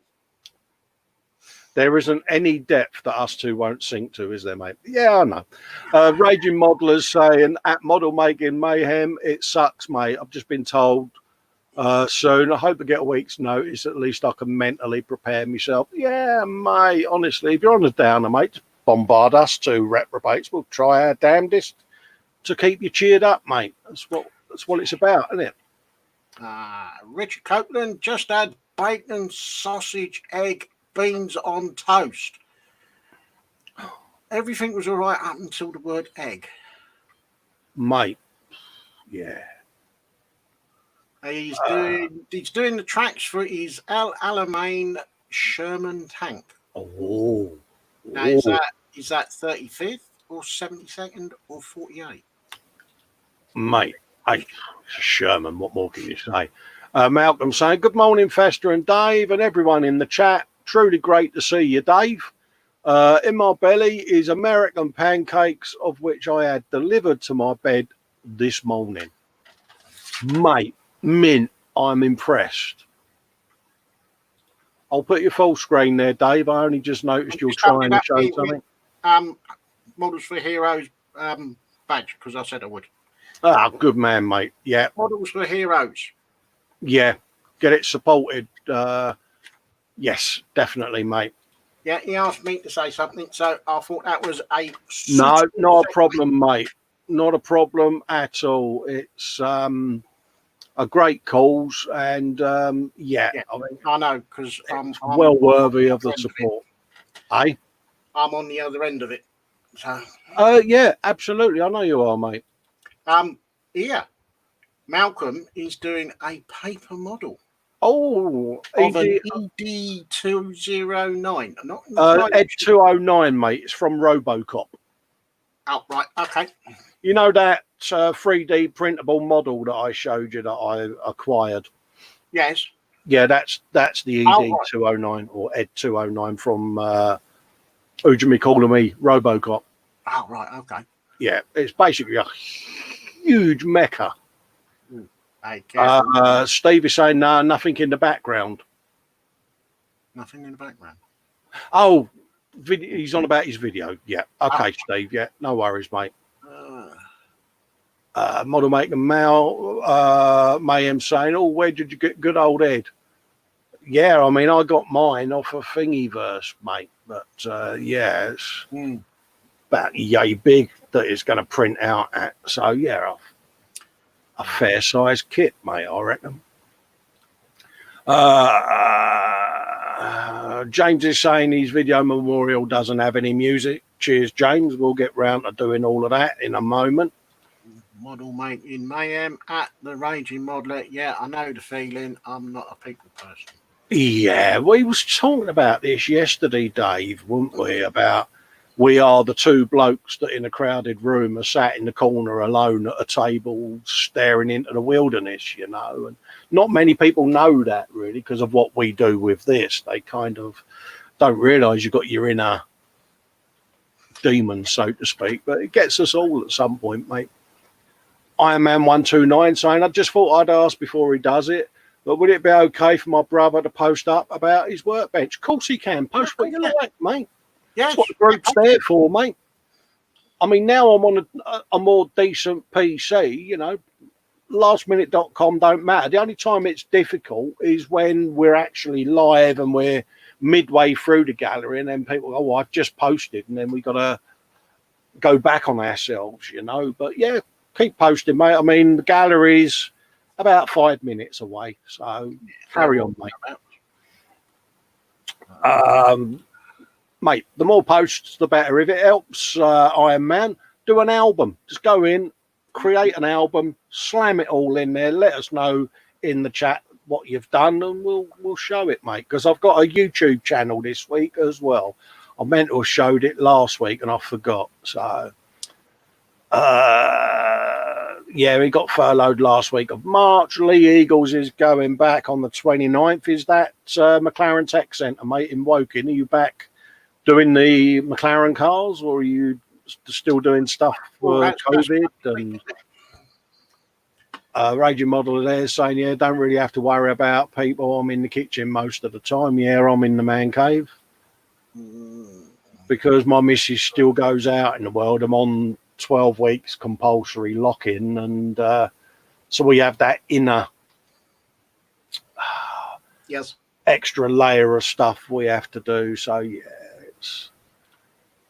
Speaker 2: There isn't any depth that us two won't sink to, is there, mate? Yeah, I know. Raging Modelers saying, at Model Making Mayhem, it sucks, mate. I've just been told soon. I hope to get a week's notice. At least I can mentally prepare myself. Yeah, mate, honestly, if you're on the downer, mate, bombard us two reprobates. We'll try our damnedest to keep you cheered up, mate. That's what it's about, isn't it?
Speaker 3: Richard Copeland just had bacon, sausage, egg, beans on toast. Everything was all right up until the word egg.
Speaker 2: Mate, yeah.
Speaker 3: He's doing the tracks for his Al Alamein Sherman tank.
Speaker 2: Oh.
Speaker 3: Now, is that 35th or 72nd or 48?
Speaker 2: Mate, Sherman, what more can you say? Malcolm saying, good morning, Festa and Dave and everyone in the chat. Truly great to see you, Dave. In my belly is American pancakes, of which I had delivered to my bed this morning. Mate, mint, I'm impressed. I'll put your full screen there, Dave. I only just noticed you're trying to show something.
Speaker 3: Models for Heroes badge, because I said I would.
Speaker 2: Ah, good man, mate. Yeah.
Speaker 3: Models for Heroes.
Speaker 2: Yeah. Get it supported. Yes, definitely, mate.
Speaker 3: Yeah, he asked me to say something, so I thought that was a...
Speaker 2: No, not a problem, mate. Not a problem at all. It's a great cause, and yeah.
Speaker 3: I know, because I'm
Speaker 2: well worthy of the support. Eh?
Speaker 3: I'm on the other end of it. So.
Speaker 2: Yeah, absolutely. I know you are, mate.
Speaker 3: Yeah. Malcolm is doing a paper model.
Speaker 2: Oh,
Speaker 3: of an ED209.
Speaker 2: Ed 209, mate. It's from RoboCop.
Speaker 3: Oh, right. Okay.
Speaker 2: You know that 3D printable model that I showed you that I acquired?
Speaker 3: Yes.
Speaker 2: Yeah, that's the ED 209 or Ed 209 from Ujimi Calling Me RoboCop.
Speaker 3: Oh, right. Okay.
Speaker 2: Yeah, it's basically a huge mecha. Steve is saying, no, nothing in the background.
Speaker 3: Nothing in the background.
Speaker 2: Oh, he's on about his video. Yeah. Okay, Steve. Yeah, no worries, mate. Model Maker Mayhem saying, oh, where did you get good old Ed? Yeah, I mean, I got mine off of Thingiverse, mate. But yeah, it's about yay big that it's going to print out at. So, yeah, a fair sized kit, mate, I reckon. James is saying his video memorial doesn't have any music. Cheers, James. We'll get round to doing all of that in a moment.
Speaker 3: Model Making Mayhem at the Raging Modeler. Yeah, I know the feeling. I'm not a people person.
Speaker 2: Yeah, we was talking about this yesterday, Dave, weren't we? About we are the two blokes that in a crowded room are sat in the corner alone at a table staring into the wilderness, you know. And not many people know that, really, because of what we do with this. They kind of don't realise you've got your inner demon, so to speak. But it gets us all at some point, mate. Iron Man 129 saying, I just thought I'd ask before he does it. But would it be okay for my brother to post up about his workbench? Of course he can. Post what you like, mate.
Speaker 3: Yes,
Speaker 2: that's what the group's there for, mate. I mean, now I'm on a more decent PC, you know. Lastminute.com don't matter. The only time it's difficult is when we're actually live and we're midway through the gallery, and then people go, "Oh, I've just posted," and then we got to go back on ourselves, you know. But yeah, keep posting, mate. I mean, the gallery's about 5 minutes away, so carry on, mate. Mate, the more posts, the better. If it helps Iron Man, do an album. Just go in, create an album, slam it all in there. Let us know in the chat what you've done, and we'll show it, mate. Because I've got a YouTube channel this week as well. I meant to have showed it last week and I forgot. So, yeah, he got furloughed last week of March. Lee Eagles is going back on the 29th. Is that McLaren Tech Centre, mate, in Woking? Are you back doing the McLaren cars, or are you still doing stuff for COVID? And Raging Model there saying, yeah, don't really have to worry about people. I'm in the kitchen most of the time. Yeah, I'm in the man cave. Because my missus still goes out in the world. I'm on 12 weeks compulsory lock-in, and so we have that inner extra layer of stuff we have to do. So yeah, it's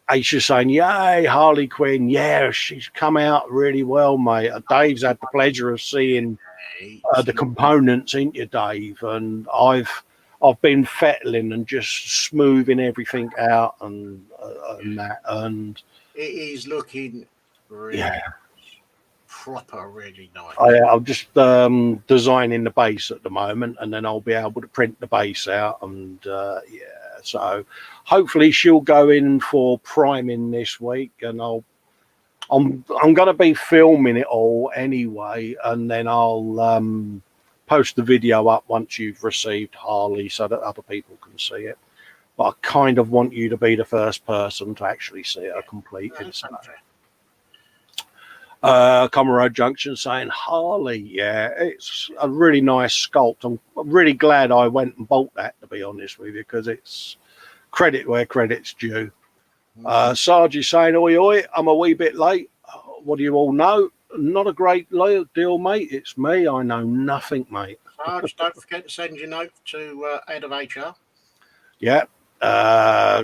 Speaker 2: Aisha saying, yay, Harley Quinn. Yeah, she's come out really well, mate. Dave's had the pleasure of seeing the components, ain't you, Dave? And I've been fettling and just smoothing everything out and that. And
Speaker 3: it is looking really proper, really nice.
Speaker 2: I'm just designing the base at the moment, and then I'll be able to print the base out. And so hopefully she'll go in for priming this week, and I'm going to be filming it all anyway, and then I'll post the video up once you've received Harley so that other people can see it. But I kind of want you to be the first person to actually see it completed. Comrade Junction saying, Harley, yeah, it's a really nice sculpt. I'm really glad I went and bought that, to be honest with you, because it's credit where credit's due. Sarge is saying, oi, oi, I'm a wee bit late. What do you all know? Not a great deal, mate. It's me. I know nothing, mate.
Speaker 3: Sarge, don't forget to send your note to head of HR.
Speaker 2: Yeah.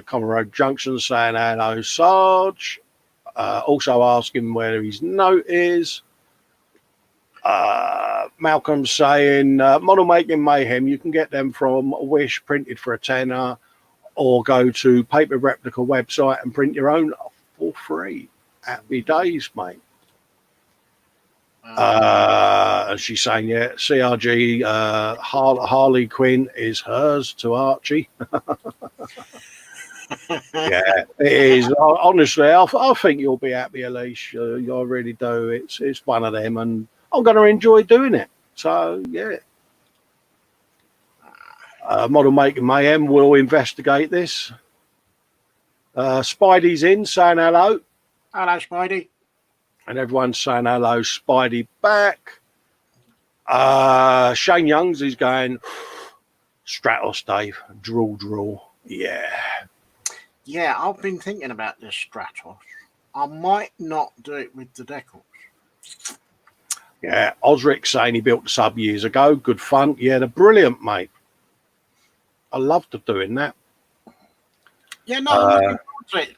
Speaker 2: Comrade Junction saying, hello, Sarge. Also asking where his note is. Malcolm saying, model making mayhem, you can get them from Wish, printed for a tenner, or go to Paper Replica website and print your own for free. Happy days, mate. She's saying, yeah, CRG, Harley Quinn is hers to Archie. Yeah, it is. Honestly, I think you'll be happy, Elise. I really do. It's one of them, and I'm going to enjoy doing it. So, yeah. Model Making Mayhem will investigate this. Spidey's in, saying hello.
Speaker 3: Hello, Spidey.
Speaker 2: And everyone's saying hello, Spidey back. Shane Youngs is going, Stratos, Dave. Drool. Yeah.
Speaker 3: Yeah, I've been thinking about this Stratos. I might not do it with the decals.
Speaker 2: Yeah, Osric saying he built the sub years ago. Good fun. Yeah, they're brilliant, mate. I loved doing that.
Speaker 3: Yeah, no, I'm looking forward to it.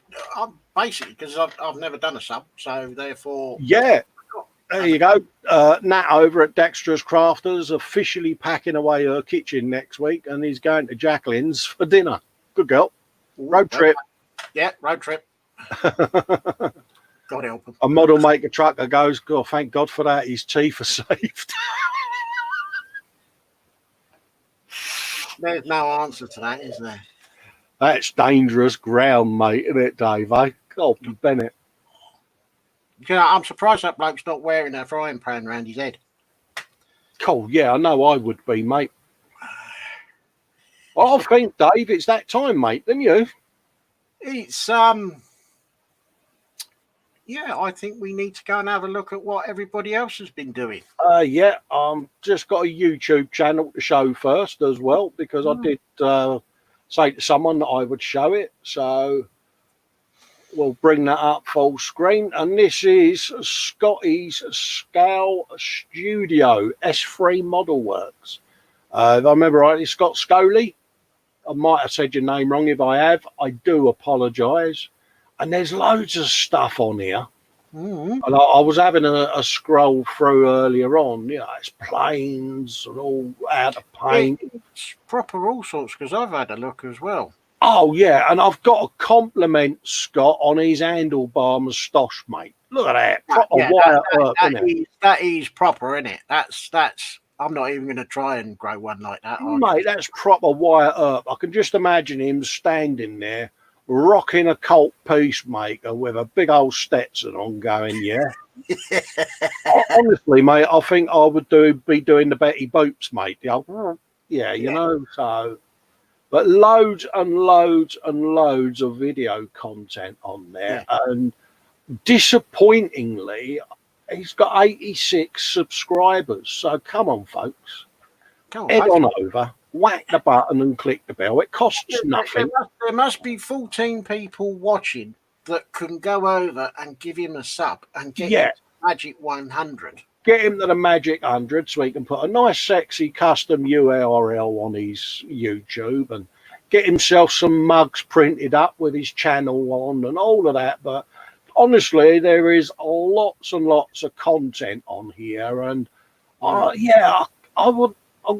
Speaker 3: Basically, because I've never done a sub, so therefore...
Speaker 2: Yeah, there you go. Nat over at Dexter's Crafters officially packing away her kitchen next week, and he's going to Jacqueline's for dinner. Good girl. Road trip.
Speaker 3: Yeah, road trip. God help him.
Speaker 2: A model maker trucker goes, God, thank God for that. His teeth are saved.
Speaker 3: There's no answer to that, is there?
Speaker 2: That's dangerous ground, mate, isn't it, Dave? Eh? God, Bennett.
Speaker 3: You know, I'm surprised that bloke's not wearing a frying pan around his head.
Speaker 2: Cool, yeah, I know I would be, mate. I think, Dave, it's that time, mate, didn't you?
Speaker 3: It's yeah, I think we need to go and have a look at what everybody else has been doing.
Speaker 2: Yeah, just got a YouTube channel to show first as well, because I did say to someone that I would show it. So we'll bring that up full screen. And this is Scotty's Scale Studio S3 Model Works. If I remember rightly, Scott Scoley. I might have said your name wrong. If I have, I do apologise. And there's loads of stuff on here. And I was having a scroll through earlier on. You know, it's planes and all out of paint.
Speaker 3: It's proper all sorts, because I've had a look as well.
Speaker 2: Oh, yeah, and I've got to compliment Scott on his handlebar moustache, mate. Look at that. Proper
Speaker 3: that is proper, isn't it? That's I'm not even going to try and grow one like that.
Speaker 2: Mate, that's proper wire up. I can just imagine him standing there, rocking a Colt Peacemaker with a big old Stetson on going, yeah. Honestly, mate, I think I would be doing the Betty Boops, mate. Yeah, you know, so... But loads and loads and loads of video content on there. Yeah. And disappointingly, he's got 86 subscribers. So come on, folks. Head on over, whack the button and click the bell. It costs nothing.
Speaker 3: There must be 14 people watching that can go over and give him a sub and get Magic 100.
Speaker 2: Get him to the Magic 100 so he can put a nice, sexy custom URL on his YouTube and get himself some mugs printed up with his channel on and all of that. But honestly, there is lots and lots of content on here. And I'm going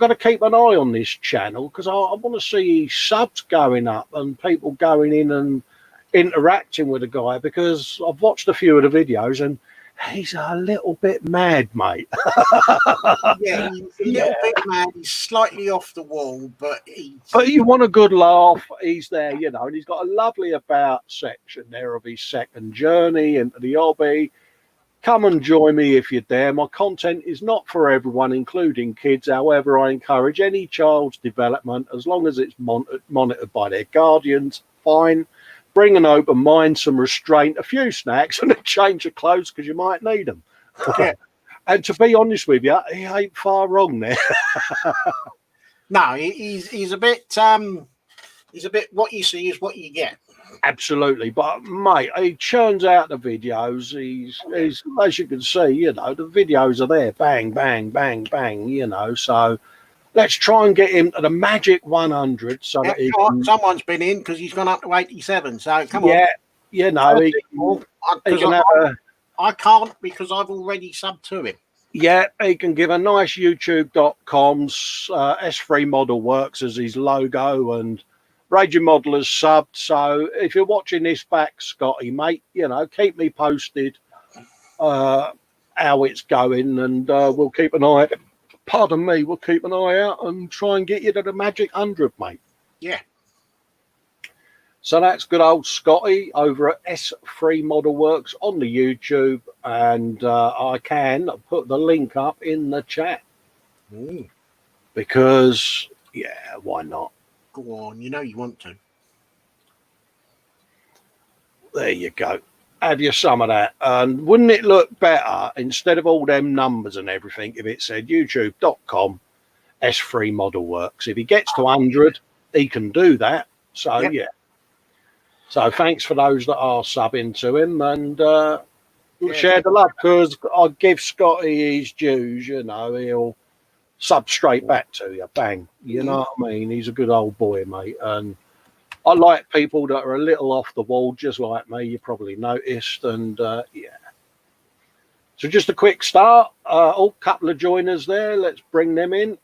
Speaker 2: to keep an eye on this channel because I want to see subs going up and people going in and interacting with the guy, because I've watched a few of the videos and he's a little bit mad, mate.
Speaker 3: Yeah, he's a little bit mad. He's slightly off the wall, but
Speaker 2: you want a good laugh, he's there, you know, and he's got a lovely about section there of his second journey into the hobby. Come and join me if you're there. My content is not for everyone, including kids. However, I encourage any child's development as long as it's monitored by their guardians. Fine. Bring an open mind, some restraint, a few snacks, and a change of clothes because you might need them. Yeah. And to be honest with you, he ain't far wrong there.
Speaker 3: No, he's a bit what you see is what you get.
Speaker 2: Absolutely, but mate, he churns out the videos. He's as you can see, you know, the videos are there, bang, bang, bang, bang, you know. So let's try and get him to the Magic 100 so that
Speaker 3: someone's been in because he's gone up to 87. So come on.
Speaker 2: Yeah, you know,
Speaker 3: I can't because I've already subbed to him.
Speaker 2: Yeah, he can give a nice youtube.com's S3 Model Works as his logo, and Raging Modelers subbed. So if you're watching this back, Scotty, mate, you know, keep me posted how it's going, and we'll keep an eye. Pardon me, we'll keep an eye out and try and get you to the Magic 100, mate.
Speaker 3: Yeah.
Speaker 2: So that's good old Scotty over at S3 Model Works on the YouTube, and I can put the link up in the chat because, yeah, why not?
Speaker 3: Go on, you know you want to.
Speaker 2: There you go. Have you some of that? And wouldn't it look better instead of all them numbers and everything if it said youtube.com S3 Model Works? If he gets to 100, he can do that. So, yeah. So thanks for those that are subbing to him, and share the love, because I give Scotty his dues, you know, he'll sub straight back to you, bang, you know what I mean? He's a good old boy, mate, and I like people that are a little off the wall, just like me, you probably noticed, and yeah. So just a quick start, couple of joiners there, let's bring them in.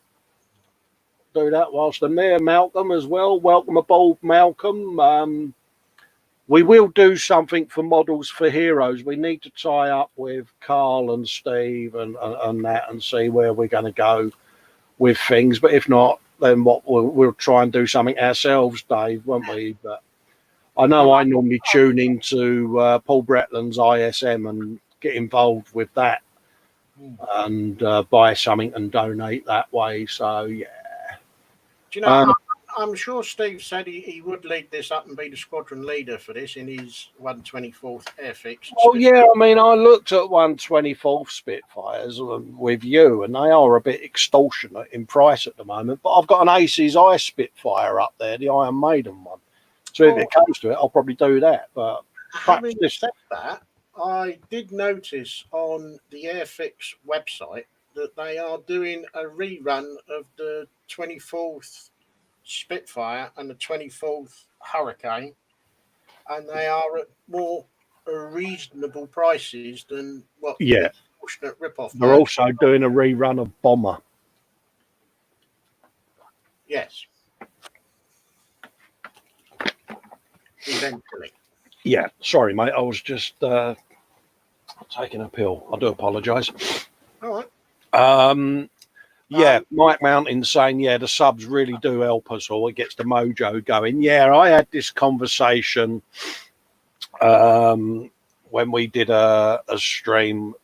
Speaker 2: Do that whilst I'm there. Malcolm as well, welcome aboard, Malcolm. We will do something for Models for Heroes. We need to tie up with Carl and Steve and that and see where we're going to go with things. But if not, then we'll try and do something ourselves, Dave, won't we? But I know I normally tune into Paul Bretland's ISM and get involved with that and buy something and donate that way. So, yeah.
Speaker 3: Do you know, I'm sure Steve said he would lead this up and be the squadron leader for this in his 124th Airfix.
Speaker 2: Oh yeah, I mean, I looked at 124th Spitfires with you, and they are a bit extortionate in price at the moment. But I've got an Aces Eye Spitfire up there, the Iron Maiden one. So if it comes to it, I'll probably do that. But
Speaker 3: having said that, I did notice on the Airfix website that they are doing a rerun of the 24th Spitfire and the 24th Hurricane, and they are at more reasonable prices than what the fortunate rip-off.
Speaker 2: They're also doing a rerun of Bomber.
Speaker 3: Yes. Eventually.
Speaker 2: Yeah, sorry, mate. I was just taking a pill. I do apologise.
Speaker 3: All right.
Speaker 2: Yeah, Mike Mountain saying, yeah, the subs really do help us, or it gets the mojo going. Yeah, I had this conversation when we did a stream,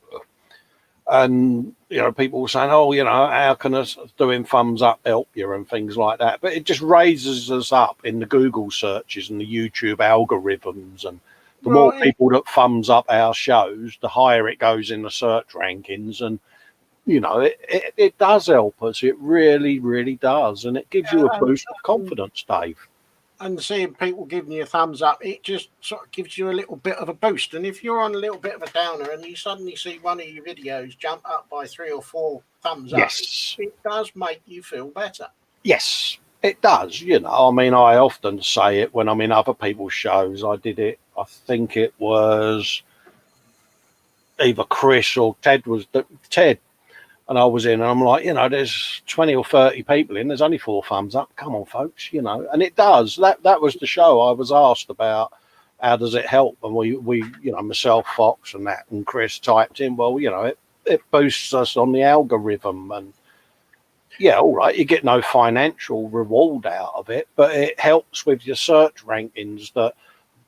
Speaker 2: and people were saying, oh, how can us doing thumbs up help you and things like that? But it just raises us up in the Google searches and the YouTube algorithms, and the more people that thumbs up our shows, the higher it goes in the search rankings. And it does help us. It really, really does. And it gives you a boost of confidence, Dave.
Speaker 3: And seeing people giving you a thumbs up, it just sort of gives you a little bit of a boost. And if you're on a little bit of a downer and you suddenly see one of your videos jump up by 3 or 4 thumbs up, it does make you feel better.
Speaker 2: Yes, it does. I mean, I often say it when I'm in other people's shows. I did it, I think it was either Chris or Ted and I was in, and I'm like, there's 20 or 30 people in. There's only 4 thumbs up. Come on, folks, And it does. That was the show. I was asked about how does it help, and we myself, Fox, and that, and Chris typed in, well, it boosts us on the algorithm, and all right, you get no financial reward out of it, but it helps with your search rankings that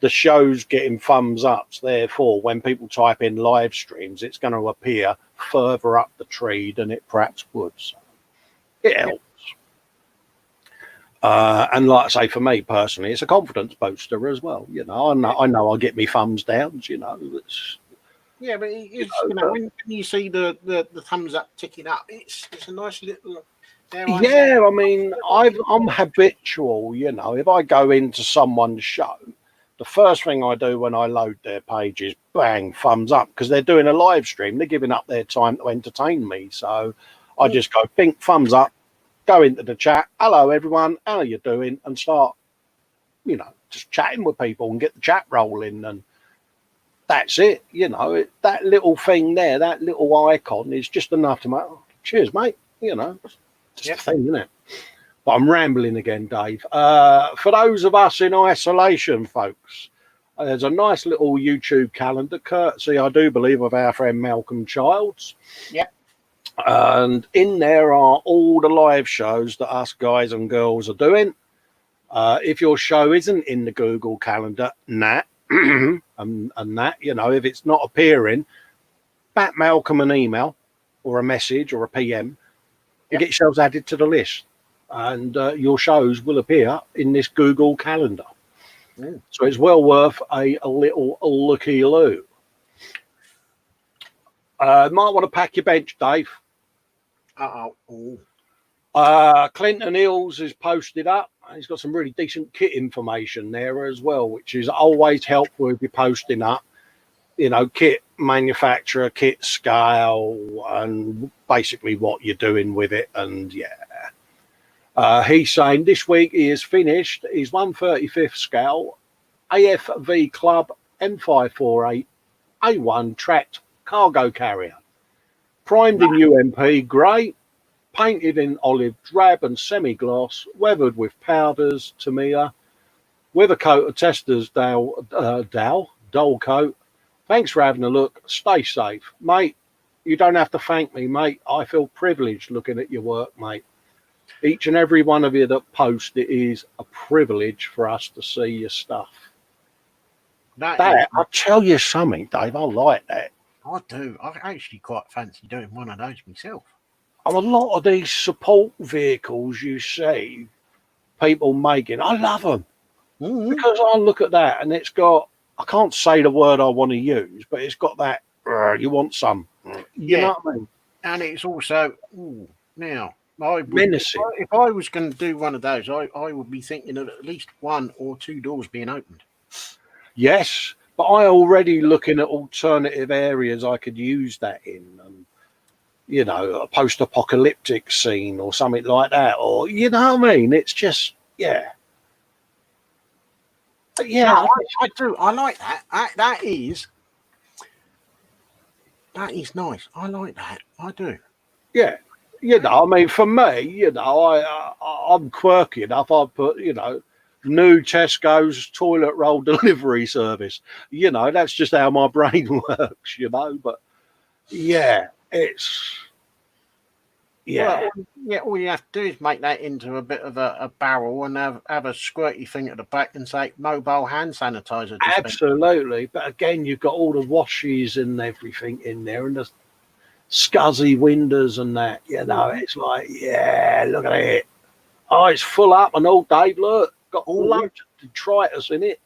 Speaker 2: the show's getting thumbs ups. Therefore, when people type in live streams, it's going to appear further up the tree than it perhaps would. So it helps. And like I say, for me personally, it's a confidence booster as well. I know I'll get me thumbs downs. It's,
Speaker 3: yeah, but when you see the thumbs up ticking up, it's a nice little.
Speaker 2: Yeah, I mean, I'm habitual. If I go into someone's show, the first thing I do when I load their page is bang, thumbs up, because they're doing a live stream. They're giving up their time to entertain me. So I just go, think, thumbs up, go into the chat. Hello, everyone. How are you doing? And start, just chatting with people and get the chat rolling. And that's it. That little thing there, that little icon is just enough to make, cheers, mate. Just a thing, isn't it? But I'm rambling again, Dave. For those of us in isolation, folks, there's a nice little YouTube calendar, courtesy, I do believe, of our friend Malcolm Childs.
Speaker 3: Yeah.
Speaker 2: And in there are all the live shows that us guys and girls are doing. If your show isn't in the Google calendar, and that, if it's not appearing, bat Malcolm an email or a message or a PM and get yourselves added to the list. And your shows will appear in this Google calendar. So it's well worth a little looky-loo. Might want to pack your bench, Dave. Clinton Hills is posted up. He's got some really decent kit information there as well, which is always helpful if you're posting up. Kit manufacturer, kit scale, and basically what you're doing with it. And he's saying this week he has finished his 135th scale AFV Club M548 A1 tracked cargo carrier, primed in UMP grey, painted in olive drab and semi-gloss, weathered with powders, Tamiya, with a coat of Tester's dull coat. Thanks for having a look. Stay safe, mate. You don't have to thank me, mate. I feel privileged looking at your work, mate. Each and every one of you that post, it is a privilege for us to see your stuff. I'll tell you something, Dave. I like that.
Speaker 3: I do. I actually quite fancy doing one of those myself.
Speaker 2: On a lot of these support vehicles you see, people making. I love them because I look at that and it's got. I can't say the word I want to use, but it's got that. You want some? You know what I mean?
Speaker 3: And it's also now.
Speaker 2: Menacing.
Speaker 3: If I was going to do one of those, I would be thinking of at least 1 or 2 doors being opened.
Speaker 2: Yes, but I already looking at alternative areas I could use that in, and a post-apocalyptic scene or something like that, or you know what I mean. It's just But yeah,
Speaker 3: no, I do. I like that. That is nice. I like that. I do.
Speaker 2: Yeah. I mean, for me, I'm quirky enough. I put, new Tesco's toilet roll delivery service. That's just how my brain works, But yeah, it's
Speaker 3: Well, all you have to do is make that into a bit of a barrel and have a squirty thing at the back and say mobile hand sanitizer.
Speaker 2: Absolutely. But again, you've got all the washes and everything in there, and the scuzzy windows and that. It's like, look at it. Oh, it's full up and all, Dave. Look, got loads of detritus in it.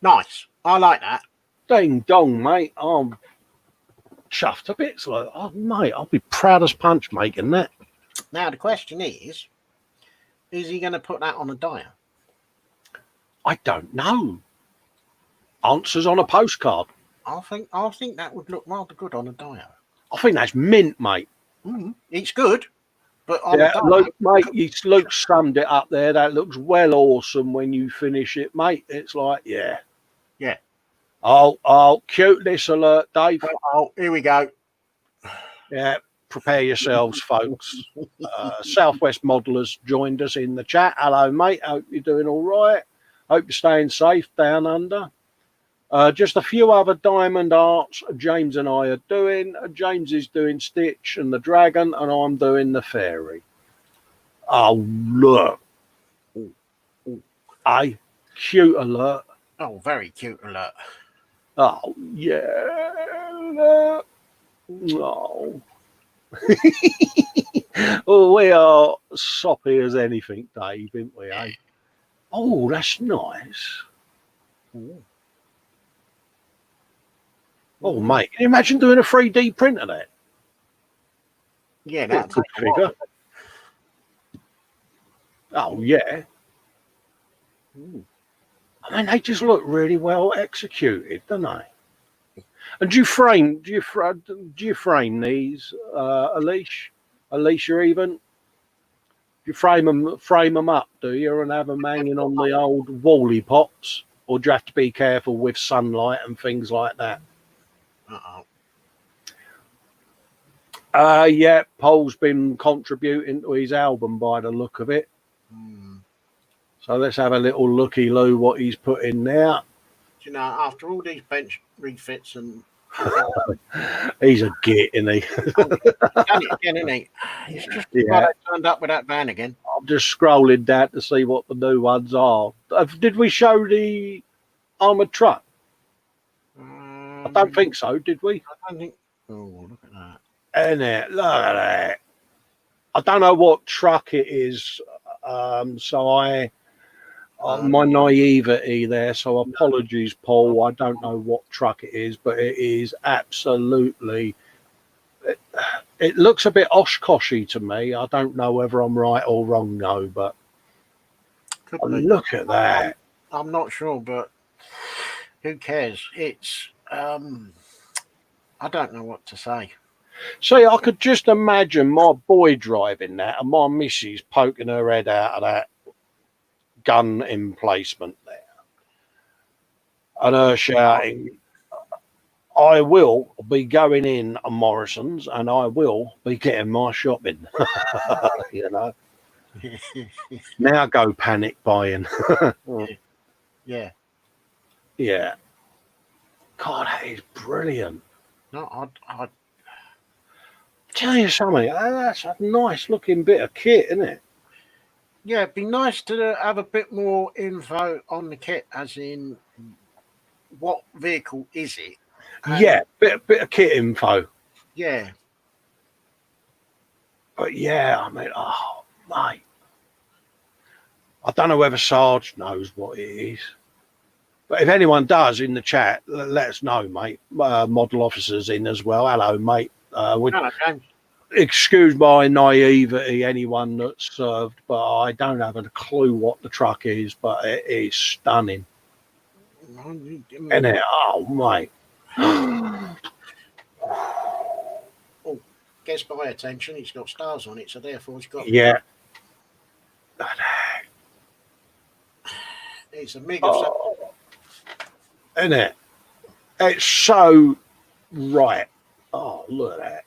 Speaker 3: Nice. I like that.
Speaker 2: Ding dong, mate. I'm chuffed to bits. Like, oh, mate, I'll be proud as punch making that.
Speaker 3: Now, the question is he going to put that on a diet?
Speaker 2: I don't know. Answers on a postcard.
Speaker 3: I think that would look rather good on a diet.
Speaker 2: I think that's mint, mate.
Speaker 3: It's good. But
Speaker 2: Luke summed it up there. That looks well awesome when you finish it, mate. It's like, yeah. Oh, cute this alert, Dave.
Speaker 3: Oh, here we go.
Speaker 2: Yeah, prepare yourselves, folks. Southwest Modelers joined us in the chat. Hello, mate. Hope you're doing all right. Hope you're staying safe down under. Just a few other diamond arts James and I are doing. James is doing Stitch and the Dragon, and I'm doing the Fairy. Oh, look. Cute alert.
Speaker 3: Oh, very cute alert.
Speaker 2: Oh, yeah. Oh. Oh, we are soppy as anything, Dave, aren't we, eh? Oh, that's nice. Oh, mate, can you imagine doing a 3D print of that?
Speaker 3: Yeah, that's
Speaker 2: a good figure. Oh, yeah. I mean, they just look really well executed, don't they? And do you frame these, Alicia, even? Do you frame them up, do you, and have them hanging on the old wally pops? Or do you have to be careful with sunlight and things like that? Yeah, Paul's been contributing to his album by the look of it. So let's have a little looky-loo what he's put in there.
Speaker 3: You know, after all these bench refits and...
Speaker 2: He's a git, isn't he?
Speaker 3: Done it again, isn't he? It's just I turned up with that van again.
Speaker 2: I'm just scrolling down to see what the new ones are. Did we show the armoured truck? I don't think so, did we?
Speaker 3: I don't think... Oh, look at that.
Speaker 2: Isn't it? Look at that. I don't know what truck it is, so my naivety there, so apologies, Paul. I don't know what truck it is, but it is absolutely... It looks a bit Oshkoshy to me. I don't know whether I'm right or wrong, though, but look at that.
Speaker 3: I'm not sure, but who cares? It's... I don't know what to say.
Speaker 2: See, I could just imagine my boy driving that and my missus poking her head out of that gun emplacement there. And her shouting, I will be going in on Morrison's and I will be getting my shopping. You know. Now go panic buying.
Speaker 3: Yeah.
Speaker 2: Yeah. God, that is brilliant.
Speaker 3: No, I'd
Speaker 2: tell you something, that's a nice looking bit of kit, isn't it?
Speaker 3: Yeah, it'd be nice to have a bit more info on the kit, as in what vehicle is it?
Speaker 2: Yeah, bit of kit info.
Speaker 3: Yeah.
Speaker 2: But yeah, I mean, oh, mate. I don't know whether Sarge knows what it is. But if anyone does in the chat, let us know, mate. Model officers in as well. Hello, mate.
Speaker 3: Hello, James.
Speaker 2: Excuse my naivety, anyone that's served, but I don't have a clue what the truck is, but it is stunning. And it, oh, mate.
Speaker 3: Oh, gets my attention. It's got stars on it, so therefore it's got.
Speaker 2: Yeah.
Speaker 3: It's a MiG of some.
Speaker 2: Isn't it? It's so right. Oh, look at that.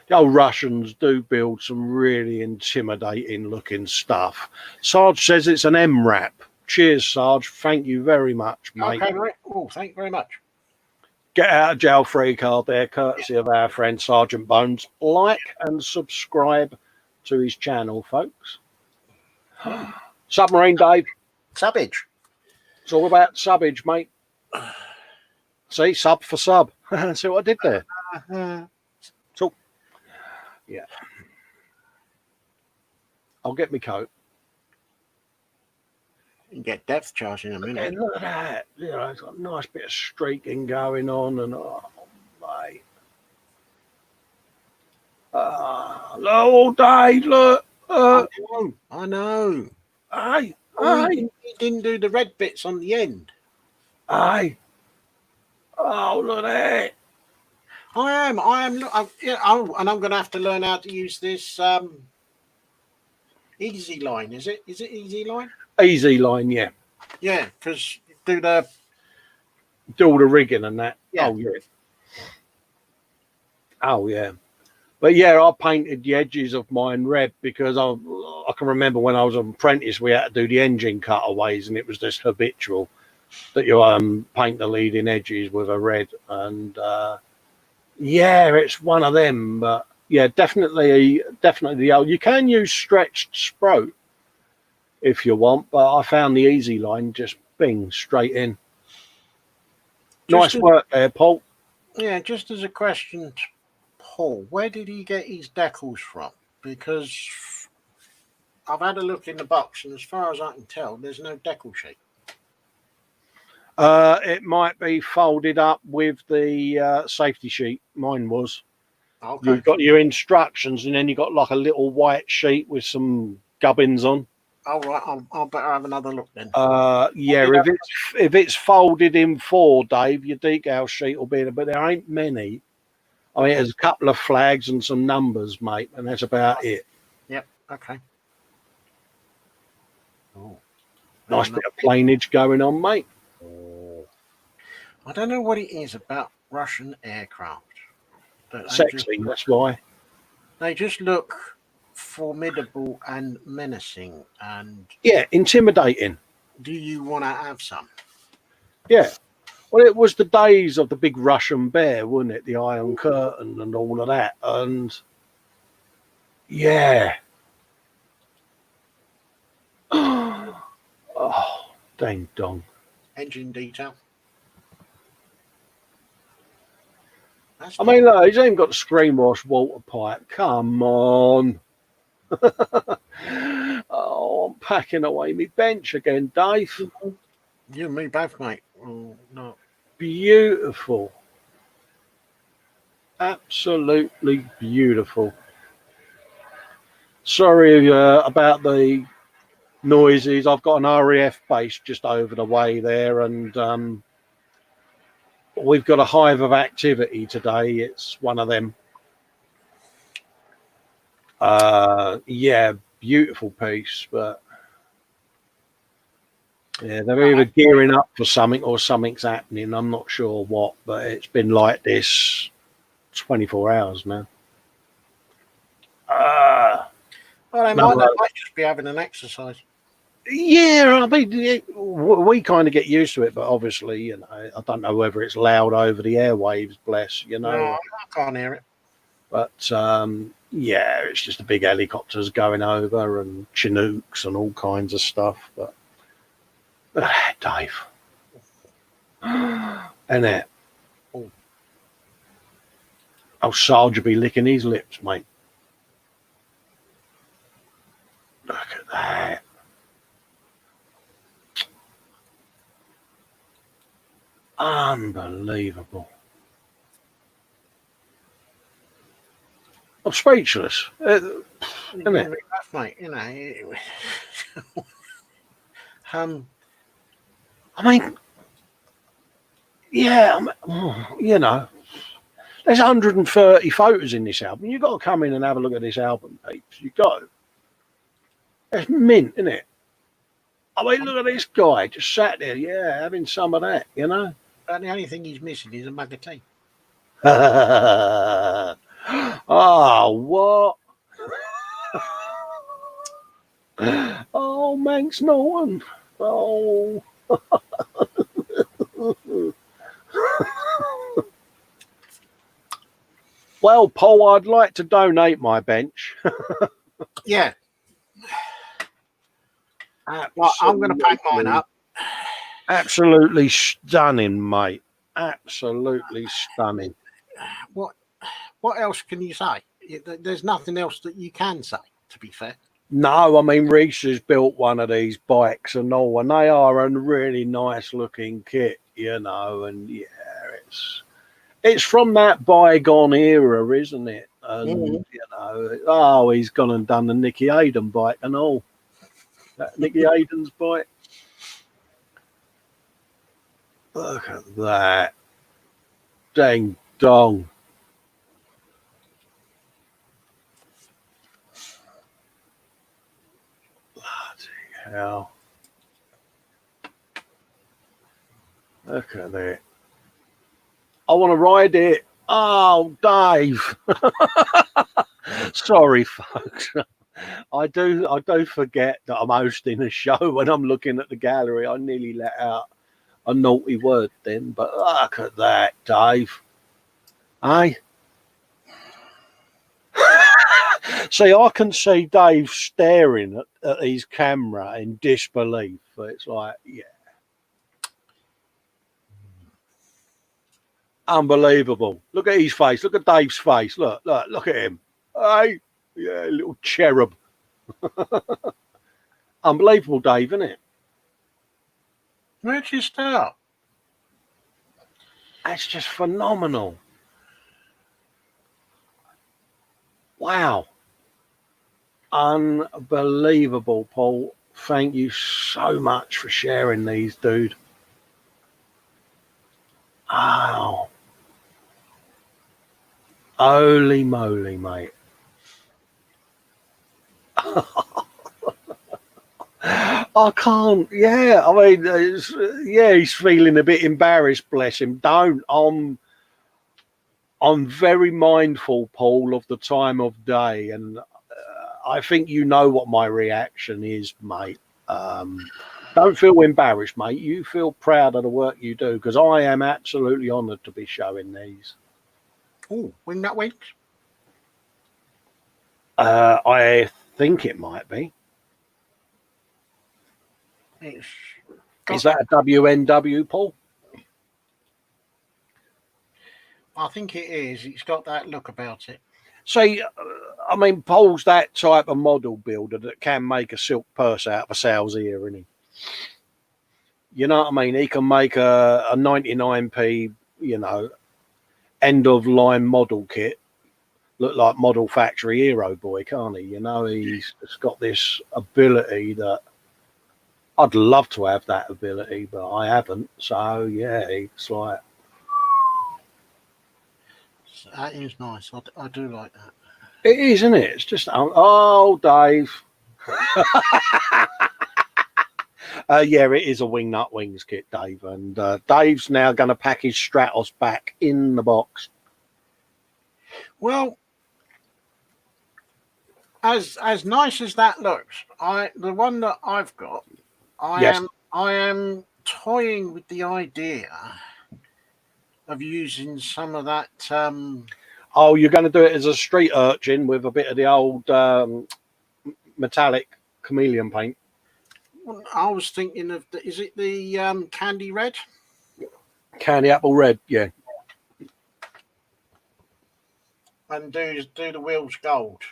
Speaker 2: The old Russians do build some really intimidating looking stuff. Sarge says it's an MRAP. Cheers, Sarge. Thank you very much, mate.
Speaker 3: Okay, right. Oh, thank you very much.
Speaker 2: Get out of jail free card there, courtesy of our friend Sergeant Bones. Like and subscribe to his channel, folks. Submarine Dave.
Speaker 3: Subbage.
Speaker 2: It's all about subbage, mate. See, sub for sub. See what I did there? So, yeah. I'll get my coat.
Speaker 3: You can get depth charge in a minute.
Speaker 2: And look at that. You know, it's got a nice bit of streaking going on, and oh, mate. Hello, Dave. Look.
Speaker 3: I know.
Speaker 2: Aye.
Speaker 3: He didn't do the red bits on the end.
Speaker 2: Aye. Oh, look at that.
Speaker 3: I am. And I'm going to have to learn how to use this easy line. Is it easy line?
Speaker 2: Easy line, yeah.
Speaker 3: Yeah, because do
Speaker 2: all the rigging and that.
Speaker 3: Yeah.
Speaker 2: Oh, yeah. Oh, yeah. But yeah, I painted the edges of mine red because I can remember when I was an apprentice, we had to do the engine cutaways, and it was just habitual that you paint the leading edges with a red. And yeah, it's one of them. But yeah, definitely the old. You can use stretched sprout if you want, but I found the easy line just bing straight in. Nice work there, Paul.
Speaker 3: Yeah, just as a question. Paul, where did he get his decals from? Because I've had a look in the box, and as far as I can tell, there's no decal sheet.
Speaker 2: It might be folded up with the safety sheet. Mine was.
Speaker 3: Okay.
Speaker 2: You've got your instructions, and then you got like a little white sheet with some gubbins on.
Speaker 3: All right, I'll better have another look then.
Speaker 2: Yeah, if it's folded in four, Dave, your decal sheet will be there, but there ain't many. I mean, there's a couple of flags and some numbers, mate, and that's about it.
Speaker 3: Yep. Okay. Oh,
Speaker 2: nice bit of planeage going on, mate.
Speaker 3: I don't know what it is about Russian aircraft.
Speaker 2: Sexy, that's why.
Speaker 3: They just look formidable and menacing. And
Speaker 2: yeah, intimidating.
Speaker 3: Do you want to have some?
Speaker 2: Yeah. Well, it was the days of the big Russian bear, wasn't it? The Iron Curtain and all of that. And yeah. Oh, dang dong.
Speaker 3: Engine detail.
Speaker 2: I mean, look, he's even got the screen wash water pipe. Come on. Oh, I'm packing away my bench again, Dave.
Speaker 3: You and me both, mate. Oh, no.
Speaker 2: Beautiful. Absolutely beautiful. Sorry about the noises. I've got an RAF base just over the way there, and we've got a hive of activity today. It's one of them. Yeah, beautiful piece, but yeah, they're either gearing up for something or something's happening. I'm not sure what, but it's been like this 24 hours now.
Speaker 3: Well, they might just be having an exercise.
Speaker 2: Yeah, I mean, we kind of get used to it, but obviously, you know, I don't know whether it's loud over the airwaves, bless, you know.
Speaker 3: No, I can't hear it.
Speaker 2: But, yeah, it's just the big helicopters going over and Chinooks and all kinds of stuff. But Dave. And that. Oh, Sarge will be licking his lips, mate. Unbelievable. I'm speechless. Isn't it?
Speaker 3: Mate, you know.
Speaker 2: I mean, yeah, you know, there's 130 photos in this album. You've got to come in and have a look at this album, peeps. You've got to. It's mint, isn't it? I mean, look at this guy just sat there, yeah, having some of that, you know?
Speaker 3: And the only thing he's missing is a mug of tea.
Speaker 2: Oh, what? Oh, Manx Norton. Oh. Well, Paul, I'd like to donate my bench.
Speaker 3: Yeah. Well, I'm going to pack mine up.
Speaker 2: Absolutely stunning, mate. Absolutely stunning.
Speaker 3: What else can you say? There's nothing else that you can say, to be fair.
Speaker 2: No, I mean, Reese has built one of these bikes and all, and they are a really nice looking kit, you know, and yeah, it's from that bygone era, isn't it? And, you know, oh, he's gone and done the Nicky Hayden bike and all. That Nicky Hayden's bike. Look at that. Dang dong. Bloody hell. Look at that. I want to ride it. Oh, Dave. Sorry, folks. I do forget that I'm hosting a show when I'm looking at the gallery. I nearly let out a naughty word then, but look at that, Dave. Hey? See, I can see Dave staring at his camera in disbelief. It's like, yeah. Unbelievable. Look at his face. Look at Dave's face. Look at him. Hey, yeah, little cherub. Unbelievable, Dave, isn't it?
Speaker 3: Where'd you start?
Speaker 2: That's just phenomenal. Wow. Unbelievable, Paul. Thank you so much for sharing these, dude. Wow. Holy moly, mate. I can't. Yeah, I mean, yeah, he's feeling a bit embarrassed. Bless him. Don't. I'm very mindful, Paul, of the time of day, and I think you know what my reaction is, mate. Don't feel embarrassed, mate. You feel proud of the work you do, because I am absolutely honoured to be showing these.
Speaker 3: Oh, Wingnut Wings?
Speaker 2: I think it might be. Is that a WNW, Paul?
Speaker 3: I think it is. It's got that look about it.
Speaker 2: See, I mean, Paul's that type of model builder that can make a silk purse out of a sow's ear, isn't he? You know what I mean? He can make a 99p, you know, end of line model kit look like Model Factory Hero Boy, can't he? You know, he's got this ability that I'd love to have that ability, but I haven't. So yeah, it's like
Speaker 3: that is nice. I do like that.
Speaker 2: It is, isn't it? It's just oh, Dave. Yeah, it is a Wingnut Wings kit, Dave, and Dave's now going to pack his Stratos back in the box.
Speaker 3: Well, as nice as that looks, the one that I've got, I am toying with the idea of using some of that.
Speaker 2: Oh, you're going to do it as a street urchin with a bit of the old metallic chameleon paint.
Speaker 3: I was thinking of is it the candy red?
Speaker 2: Candy apple red, yeah.
Speaker 3: And do the wheels gold.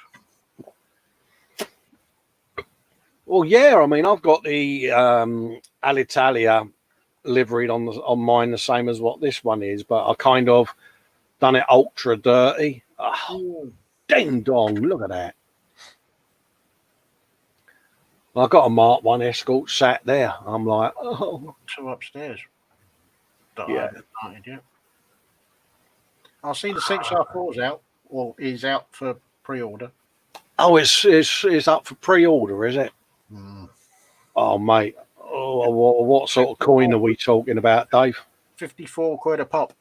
Speaker 2: Well, yeah, I mean, I've got the Alitalia liveried on mine the same as what this one is, but I kind of done it ultra dirty. Oh, ding dong! Look at that. I got a Mark 1 Escort sat there. I'm like, oh.
Speaker 3: 2 upstairs. That I
Speaker 2: Yeah.
Speaker 3: haven't started yet. I'll see the 6R4's out, or is out for pre-order.
Speaker 2: Oh, it's up for pre-order, is it? Oh, mate. Oh, what sort of coin are we talking about, Dave?
Speaker 3: 54 quid a pop.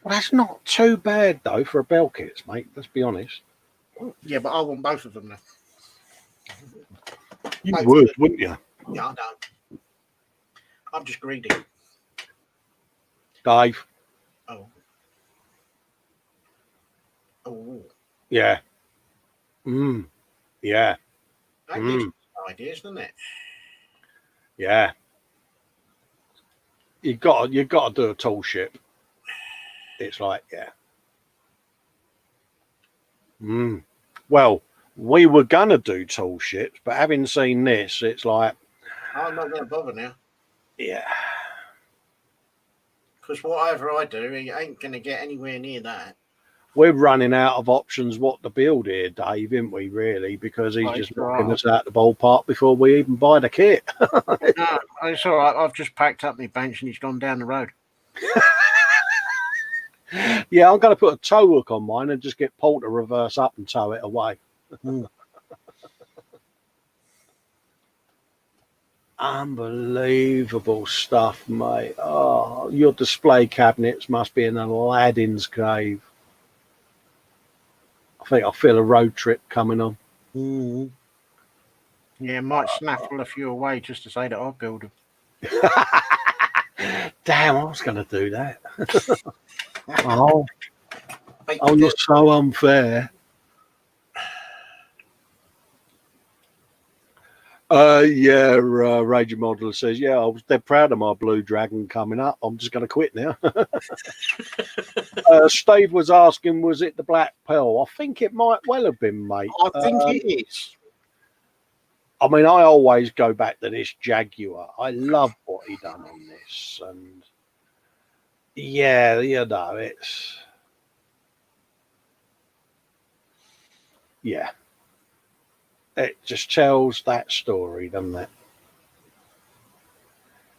Speaker 2: Well, that's not too bad, though, for a bell kit, mate. Let's be honest.
Speaker 3: Yeah, but I want both of them now.
Speaker 2: You would, wouldn't you?
Speaker 3: Yeah, I don't. I'm just greedy.
Speaker 2: Dave?
Speaker 3: Oh. Oh.
Speaker 2: Yeah. Yeah.
Speaker 3: That gives me ideas, doesn't it?
Speaker 2: Yeah. You got to do a tool ship. It's like, yeah. Well, we were gonna do tool ships, but having seen this, it's like
Speaker 3: I'm not going to bother now.
Speaker 2: Yeah.
Speaker 3: Because whatever I do, he ain't going to get anywhere near that.
Speaker 2: We're running out of options what to build here, Dave, isn't we, really? Because he's just knocking us out the ballpark before we even buy the kit.
Speaker 3: No, it's all right. I've just packed up my bench and he's gone down the road.
Speaker 2: Yeah, I'm going to put a tow hook on mine and just get Paul to reverse up and tow it away. Unbelievable stuff, mate. Oh, your display cabinets must be in Aladdin's cave. I think I feel a road trip coming on.
Speaker 3: Yeah, might snaffle a few away just to say that I'll build them.
Speaker 2: Damn, I was going to do that. Oh, you're so unfair. Ranger Modeler says, yeah, I was dead proud of my Blue Dragon coming up. I'm just going to quit now. Steve was asking, was it the Black Pearl? I think it might well have been, mate.
Speaker 3: I think it is.
Speaker 2: I mean, I always go back to this Jaguar. I love what he done on this. And yeah, you know, it's... Yeah. It just tells that story, doesn't it?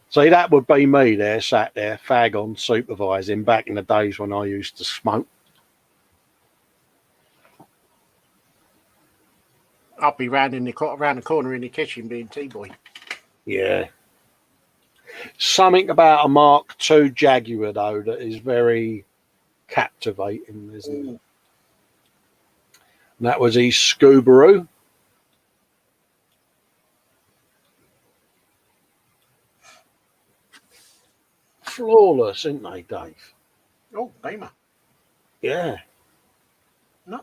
Speaker 2: See, that would be me there, sat there, fag on, supervising back in the days when I used to smoke.
Speaker 3: I'll be around the corner in the kitchen being T-boy.
Speaker 2: Yeah. Something about a Mark II Jaguar, though, that is very captivating, isn't it? And that was his Subaru. Flawless, isn't they, Dave?
Speaker 3: Oh, Beamer.
Speaker 2: Yeah.
Speaker 3: Nice.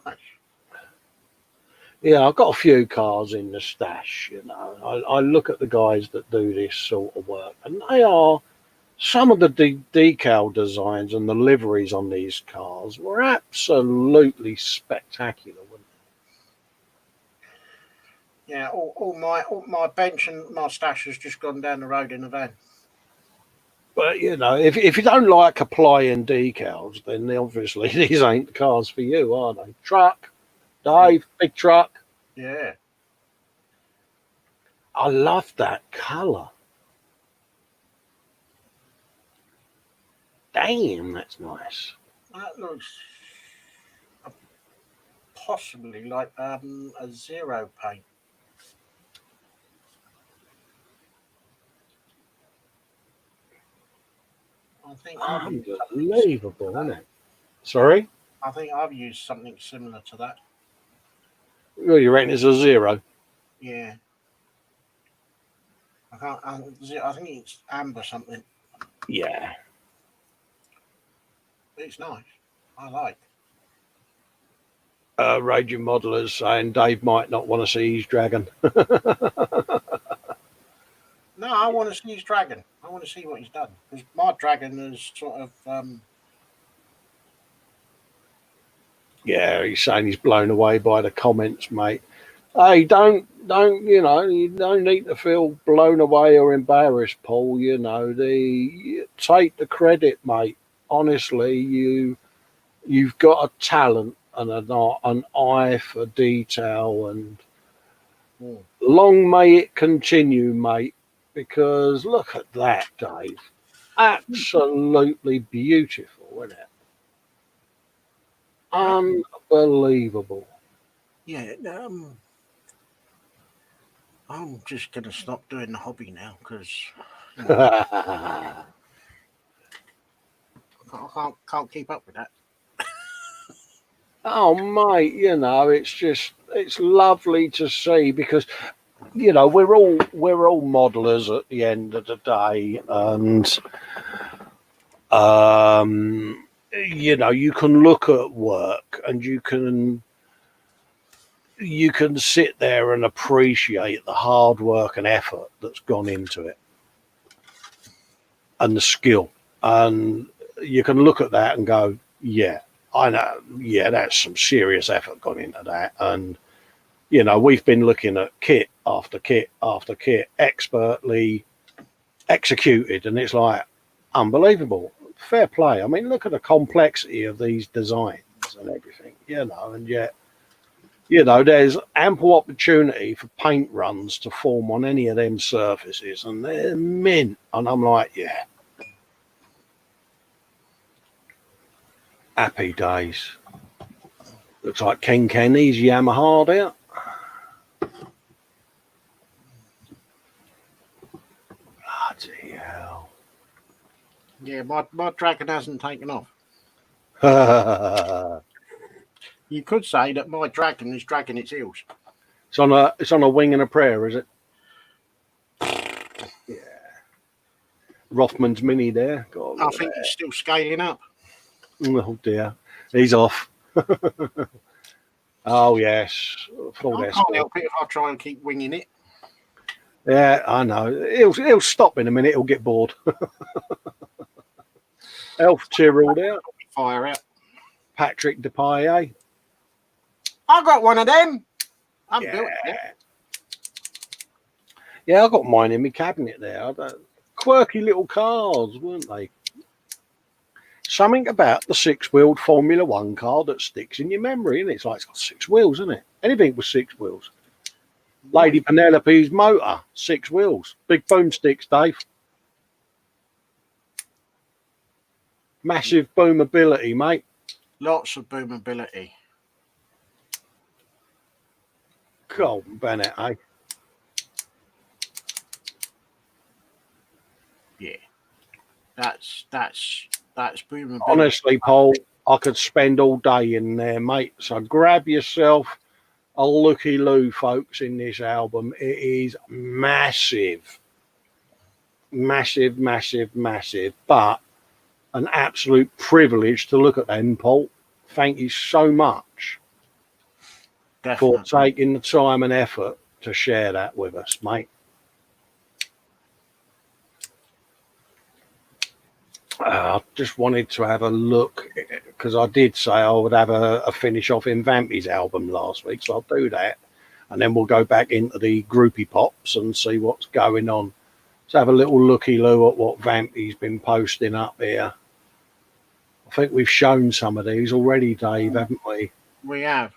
Speaker 2: Yeah, I've got a few cars in the stash, you know. I look at the guys that do this sort of work, and they are, some of the decal designs and the liveries on these cars were absolutely spectacular, weren't
Speaker 3: they? Yeah, all my bench and my stash has just gone down the road in a van.
Speaker 2: But, you know, if you don't like applying decals, then obviously these ain't the cars for you, are they? Truck, Dave, big truck.
Speaker 3: Yeah.
Speaker 2: I love that colour. Damn, that's nice.
Speaker 3: That looks possibly like a zero paint. I think
Speaker 2: unbelievable, isn't it? Sorry?
Speaker 3: I think I've used something similar to that.
Speaker 2: Well, you reckon it's a zero?
Speaker 3: Yeah. I think it's amber something.
Speaker 2: Yeah.
Speaker 3: It's nice. I like.
Speaker 2: Raging Modelers saying Dave might not want to see his dragon.
Speaker 3: No, I want to see his dragon. I want to see what he's done. Because my dragon is sort of...
Speaker 2: Yeah, he's saying he's blown away by the comments, mate. Hey, you don't need to feel blown away or embarrassed, Paul. Take the credit, mate. Honestly, you've got a talent and an eye for detail, and long may it continue, mate. Because look at that, Dave. Absolutely beautiful, isn't it? Unbelievable.
Speaker 3: Yeah, I'm just going to stop doing the hobby now because I can't keep up with that.
Speaker 2: Oh, mate, it's lovely to see because we're all modelers at the end of the day, and you can look at work and you can sit there and appreciate the hard work and effort that's gone into it and the skill, and you can look at that and go, yeah, I know, yeah, that's some serious effort gone into that. And we've been looking at kit after kit after kit, expertly executed, and it's like unbelievable. Fair play. I mean, look at the complexity of these designs and everything, and yet, there's ample opportunity for paint runs to form on any of them surfaces, and they're mint. And I'm like, yeah, happy days. Looks like Ken Kenny's Yamaha out. Bloody hell.
Speaker 3: Yeah, my dragon hasn't taken off. You could say that my dragon is dragging its heels.
Speaker 2: It's on a wing and a prayer, is it? Yeah. Rothman's Mini there. God,
Speaker 3: I think he's still scaling up.
Speaker 2: Oh dear, he's off. Oh yes,
Speaker 3: I can't help it if I try and keep winging it.
Speaker 2: Yeah, I know. He'll stop in a minute. He'll get bored. Elf Tyrrell there.
Speaker 3: Fire out.
Speaker 2: Patrick Depaye.
Speaker 3: I got one of them. I'm built it.
Speaker 2: Yeah, I got mine in my cabinet there. Quirky little cars, weren't they? Something about the six-wheeled Formula One car that sticks in your memory, and it's like it's got six wheels, isn't it? Anything with six wheels. Lady Penelope's motor, 6 wheels. Big boomsticks, Dave. Massive boomability, mate.
Speaker 3: Lots of boomability.
Speaker 2: God, Bennett, eh?
Speaker 3: Yeah. That's boomability.
Speaker 2: Honestly, Paul, I could spend all day in there, mate. So grab yourself a looky-loo, folks, in this album. It is massive. Massive, massive, massive. But an absolute privilege to look at them, Paul. Thank you so much for taking the time and effort to share that with us, mate. I just wanted to have a look because I did say I would have a finish off in Vampy's album last week, so I'll do that, and then we'll go back into the groupie pops and see what's going on. Let's have a little looky-loo at what Vampy's been posting up here. I think we've shown some of these already, Dave, haven't we?
Speaker 3: We have.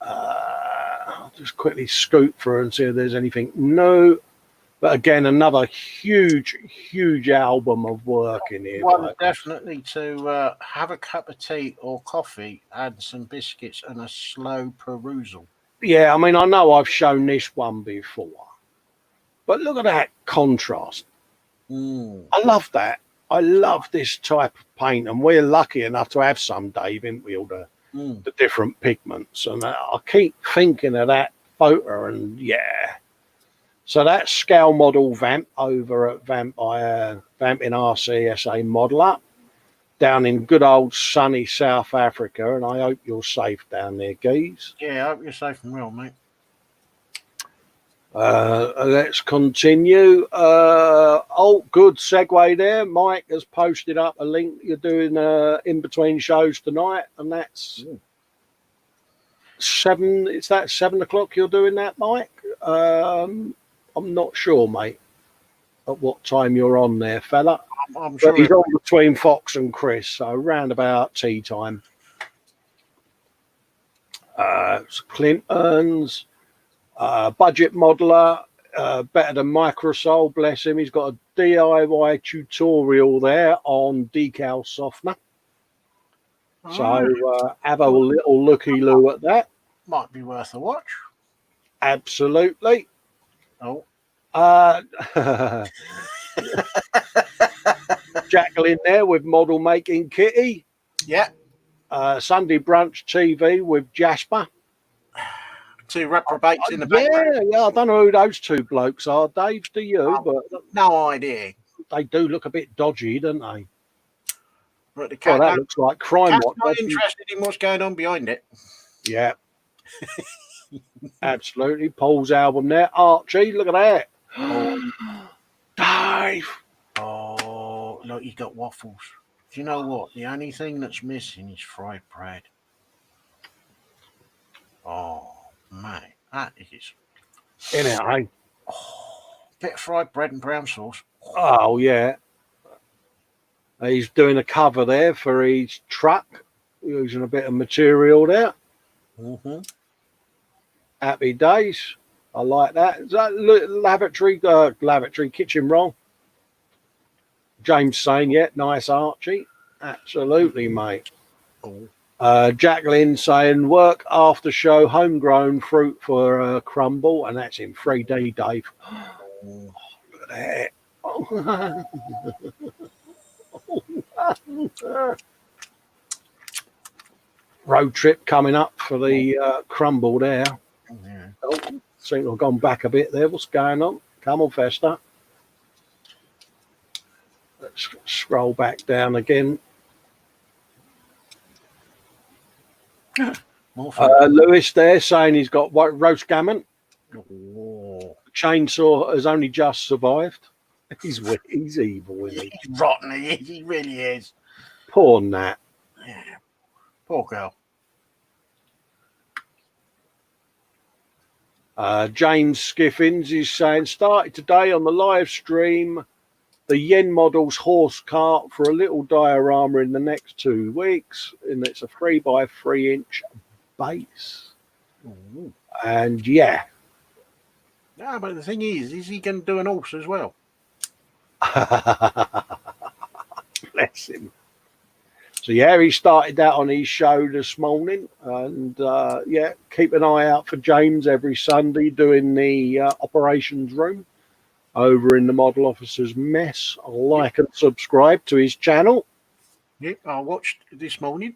Speaker 2: I'll just quickly scoot through and see if there's anything. No. But again, another huge, huge album of work in here.
Speaker 3: One definitely to have a cup of tea or coffee and some biscuits and a slow perusal.
Speaker 2: Yeah, I mean, I know I've shown this one before, but look at that contrast. I love that. I love this type of paint, and we're lucky enough to have some, Dave, ain't we, all the different pigments. And I keep thinking of that photo, and yeah. So that's scale model Vamp over at Vamping RCSA Modeler down in good old sunny South Africa, and I hope you're safe down there, Geese.
Speaker 3: Yeah, I hope you're safe and well, mate.
Speaker 2: Let's continue. Good segue there. Mike has posted up a link. You're doing in between shows tonight, and that's 7, is that 7 o'clock you're doing that, Mike? I'm not sure, mate, at what time you're on there, fella.
Speaker 3: I'm sure
Speaker 2: he's on between Fox and Chris, so around about tea time. Clinton's budget modeler, better than Microsol, bless him. He's got a DIY tutorial there on decal softener. So have a little looky-loo at that.
Speaker 3: Might be worth a watch.
Speaker 2: Absolutely.
Speaker 3: Oh.
Speaker 2: Jacqueline there with model making Kitty.
Speaker 3: Yeah.
Speaker 2: Sunday Brunch TV with Jasper.
Speaker 3: 2 reprobates in the background.
Speaker 2: Yeah, I don't know who those 2 blokes are, Dave, do you? But
Speaker 3: no idea.
Speaker 2: They do look a bit dodgy, don't they?
Speaker 3: But the cat,
Speaker 2: that looks like crime.
Speaker 3: Not interested in what's going on behind it.
Speaker 2: Yeah. Absolutely. Paul's album there. Archie, look at that.
Speaker 3: Oh.
Speaker 2: Dave.
Speaker 3: Oh, look, he's got waffles. Do you know what? The only thing that's missing is fried bread. Oh, mate, that is.
Speaker 2: In it, eh?
Speaker 3: Oh, bit of fried bread and brown sauce.
Speaker 2: Oh, yeah. He's doing a cover there for his truck, using a bit of material there.
Speaker 3: Mm-hmm.
Speaker 2: Happy days. I like that. Is that lavatory kitchen roll? James saying, yeah, nice, Archie. Absolutely, mate.
Speaker 3: Oh.
Speaker 2: Jacqueline saying, work after show, homegrown fruit for crumble, and that's in 3D, Dave. Oh, look at that. Road trip coming up for the crumble there.
Speaker 3: Yeah.
Speaker 2: Oh, seem to have gone back a bit there. What's going on? Come on, Festa. Let's scroll back down again. Lewis there saying he's got roast gammon.
Speaker 3: Oh.
Speaker 2: Chainsaw has only just survived. He's evil, isn't he?
Speaker 3: He's rotten, he really is.
Speaker 2: Poor Nat.
Speaker 3: Yeah. Poor girl.
Speaker 2: James Skiffins is saying, started today on the live stream, the Yen Models horse cart for a little diorama in the next 2 weeks, and it's a 3x3 inch base.
Speaker 3: Ooh.
Speaker 2: And yeah.
Speaker 3: No, but the thing is he going to do an horse as well?
Speaker 2: Bless him. So yeah, he started that on his show this morning, and yeah, keep an eye out for James every Sunday doing the operations room over in the Model Officer's Mess. Like and subscribe to his channel.
Speaker 3: Yep, I watched this morning.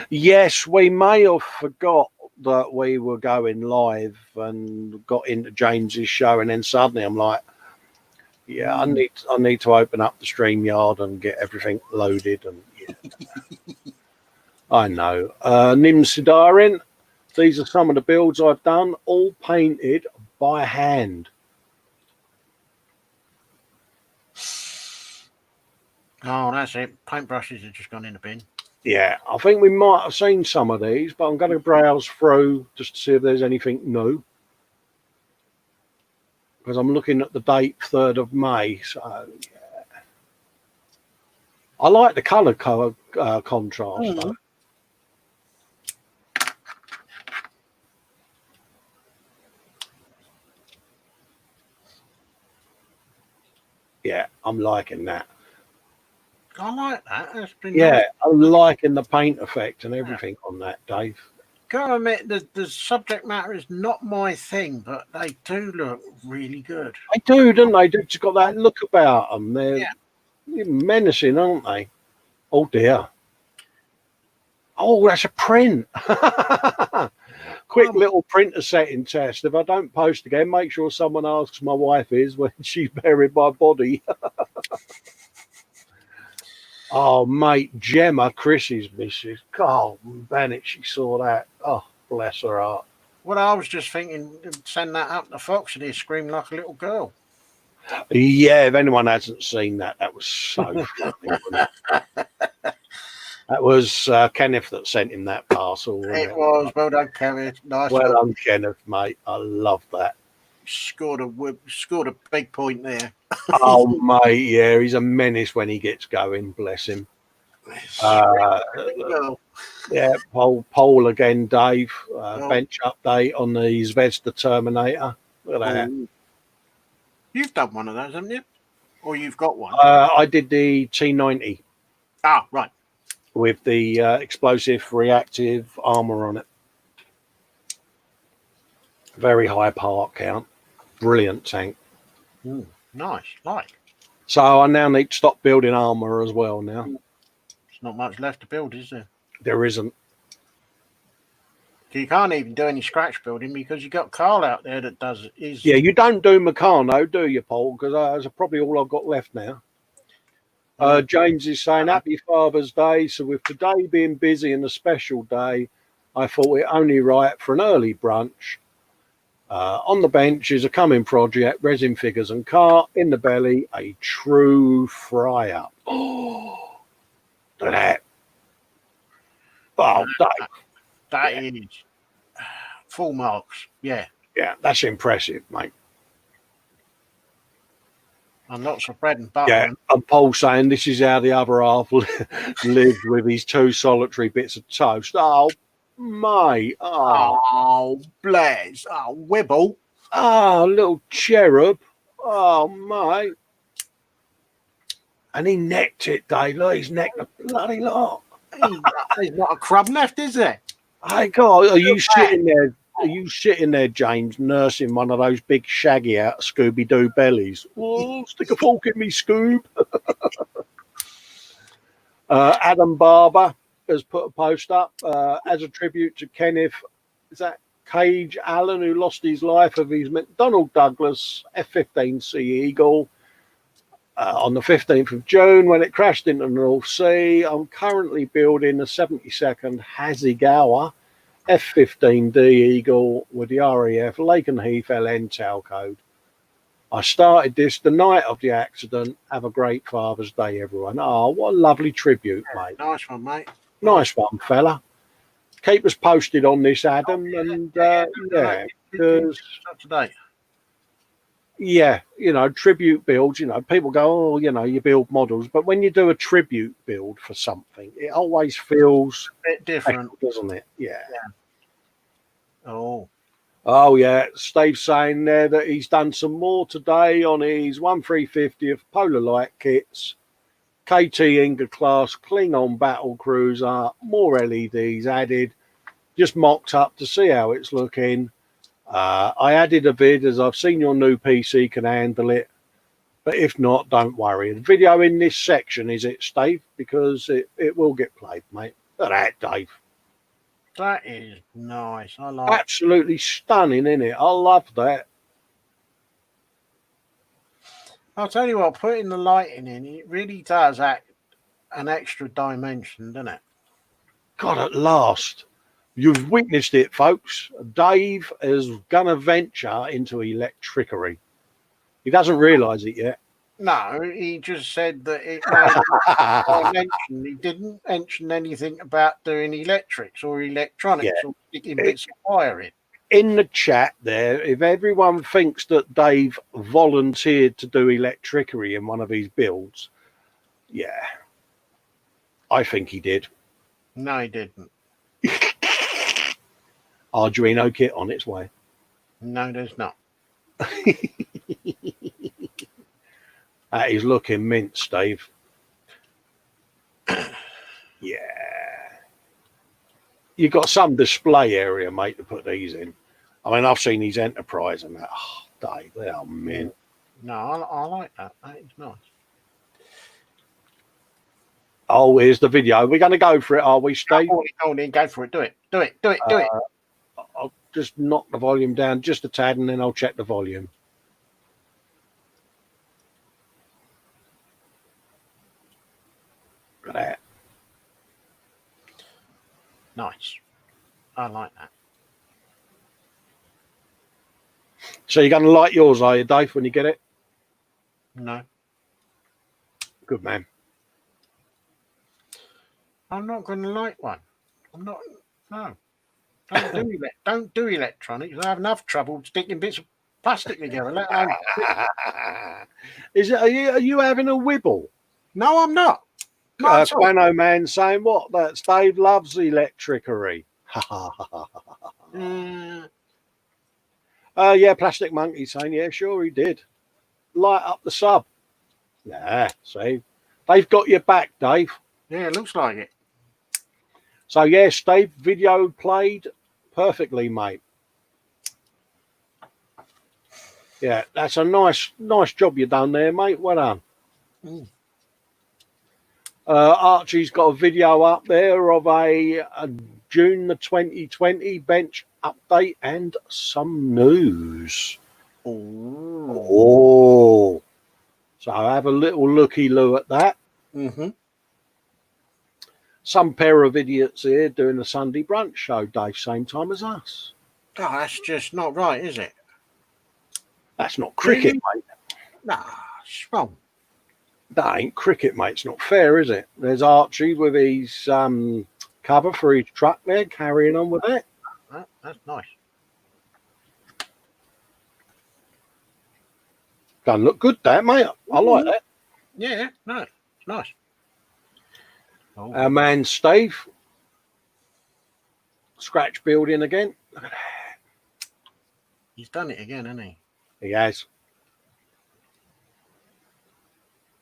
Speaker 2: Yes, we may have forgot that we were going live and got into James's show, and then suddenly I'm like, yeah, I need to open up the StreamYard and get everything loaded. And yeah. I know. Nim Sidarin, these are some of the builds I've done, all painted by hand.
Speaker 3: Oh, that's it. Paintbrushes have just gone in the bin.
Speaker 2: Yeah, I think we might have seen some of these, but I'm going to browse through just to see if there's anything new. Because I'm looking at the date, 3rd of May. So, yeah. I like the colour contrast, though. Yeah, I'm liking that.
Speaker 3: I like that. That's been
Speaker 2: yeah,
Speaker 3: nice.
Speaker 2: I'm liking the paint effect and everything on that, Dave.
Speaker 3: Gotta admit, the subject matter is not my thing, but they do look really good.
Speaker 2: They do, don't they? They've just got that look about them. They're menacing, aren't they? Oh, dear. Oh, that's a print. Quick little printer setting test. If I don't post again, make sure someone asks my wife is when she's buried my body. Oh, mate, Gemma, Chrissy's missus. God, Bennett, she saw that. Oh, bless her heart.
Speaker 3: Well, I was just thinking, send that up to Fox and he'd scream like a little girl.
Speaker 2: Yeah, if anyone hasn't seen that, that was so funny, wasn't it? That was Kenneth that sent him that parcel.
Speaker 3: It was. Well done, Kenneth. Nice
Speaker 2: well
Speaker 3: one.
Speaker 2: done, Kenneth, mate. I love that.
Speaker 3: Scored a big point there.
Speaker 2: Oh, mate, yeah, he's a menace when he gets going. Bless him. Yeah, Paul again, Dave. Bench update on the Zvezda Terminator. Look at that.
Speaker 3: You've done one of those, haven't you? Or you've got one?
Speaker 2: I did the T90.
Speaker 3: Ah, right.
Speaker 2: With the explosive reactive armor on it. Very high part count. Brilliant tank.
Speaker 3: Nice. Like.
Speaker 2: So I now need to stop building armor as well now.
Speaker 3: There's not much left to build, is there?
Speaker 2: There isn't.
Speaker 3: You can't even do any scratch building because you got Carl out there that does it.
Speaker 2: Yeah, you don't do Meccano, do you, Paul? Because that's probably all I've got left now. James is saying, happy Father's Day. So with today being busy and a special day, I thought it only right for an early brunch. On the bench is a coming project, resin figures and cart. In the belly, a true fry-up. Oh, look at that. Oh,
Speaker 3: that is full marks. Yeah.
Speaker 2: Yeah, that's impressive, mate.
Speaker 3: And lots of bread and butter.
Speaker 2: Yeah, and Paul saying this is how the other half lived with his 2 solitary bits of toast. Oh, mate.
Speaker 3: Oh, bless. Oh, Wibble.
Speaker 2: Oh, little cherub. Oh, mate. And he necked it, Dave. Look, he's necked a bloody lot.
Speaker 3: There's not a crumb left, is there?
Speaker 2: Hey, God, are you sitting there? Are you sitting there, James, nursing one of those big shaggy out Scooby-Doo bellies? Oh, stick a fork in me, Scoob. Adam Barber has put a post up as a tribute to Kenneth. Is that Cage Allen, who lost his life of his McDonnell Douglas F-15C Eagle on the 15th of June when it crashed into the North Sea. I'm currently building a 72nd Hasegawa F-15D Eagle with the RAF Lake and Heath LN tail code. I started this the night of the accident. Have a great Father's Day, everyone. Oh, what a lovely tribute, mate.
Speaker 3: Nice one, mate.
Speaker 2: Nice one, fella. Keep us posted on this, Adam. And yeah, because
Speaker 3: today.
Speaker 2: Yeah, you know, tribute builds, you know, people go, oh, you know, you build models, but when you do a tribute build for something, it always feels
Speaker 3: a bit different,
Speaker 2: doesn't it? Yeah.
Speaker 3: Oh,
Speaker 2: yeah. Steve's saying there that he's done some more today on his 1350 of Polar Light kits, KT Inga class Klingon battle cruiser, more LEDs added, just mocked up to see how it's looking. I added a vid as I've seen your new PC can handle it, but if not, don't worry. The video in this section is it, Steve, because it will get played, mate. Look at that, Dave.
Speaker 3: That is nice. I like.
Speaker 2: Absolutely stunning, isn't it? I love that.
Speaker 3: I'll tell you what, putting the lighting in, it really does add an extra dimension, doesn't it?
Speaker 2: God, at last. You've witnessed it, folks. Dave is going to venture into electricery. He doesn't realise it yet.
Speaker 3: No, he just said that it made dimension. He didn't mention anything about doing electrics or electronics or sticking bits of wire in.
Speaker 2: In the chat there, if everyone thinks that Dave volunteered to do electricery in one of his builds, yeah, I think he did.
Speaker 3: No, he didn't.
Speaker 2: Arduino kit on its way.
Speaker 3: No, there's not.
Speaker 2: That is looking mint, Steve. Yeah. You've got some display area, mate, to put these in. I mean, I've seen these Enterprise and that. Oh, Dave, they are mint.
Speaker 3: No, I like that. That is nice.
Speaker 2: Oh, here's the video. We're going to go for it, are we, Steve?
Speaker 3: Go on, go for it. Do it.
Speaker 2: I'll just knock the volume down just a tad and then I'll check the volume. Look at that.
Speaker 3: Nice. I like that.
Speaker 2: So you're going to like yours, are you, Dave, when you get it?
Speaker 3: No.
Speaker 2: Good man.
Speaker 3: I'm not going to like one. I'm not. No. Don't do electronics. I have enough trouble sticking bits of plastic together. Let alone.
Speaker 2: Is it? Are you having a wibble?
Speaker 3: No, I'm not. Not at all.
Speaker 2: Quano Man saying what? That's Dave loves electricity. Yeah, Plastic Monkey saying, yeah, sure he did. Light up the sub. Yeah, see, they've got your back, Dave.
Speaker 3: Yeah, it looks like it.
Speaker 2: So yes, Dave, video played perfectly, mate. Yeah, that's a nice job you done there, mate. Well done. Archie's got a video up there of a June the 2020 bench update and some news. Oh. So have a little looky-loo at that. Some pair of idiots here doing a Sunday brunch show, Dave, same time as us.
Speaker 3: Oh, that's just not right, is it?
Speaker 2: That's not cricket, mate.
Speaker 3: Nah, it's wrong.
Speaker 2: That ain't cricket, mate. It's not fair, is it? There's Archie with his cover for his truck there, carrying on with it.
Speaker 3: That's nice.
Speaker 2: Doesn't look good, that, mate. I like that.
Speaker 3: Yeah, no, it's nice. Oh.
Speaker 2: Our man Steve, scratch building again. Look at that.
Speaker 3: He's done it again, hasn't he?
Speaker 2: He has.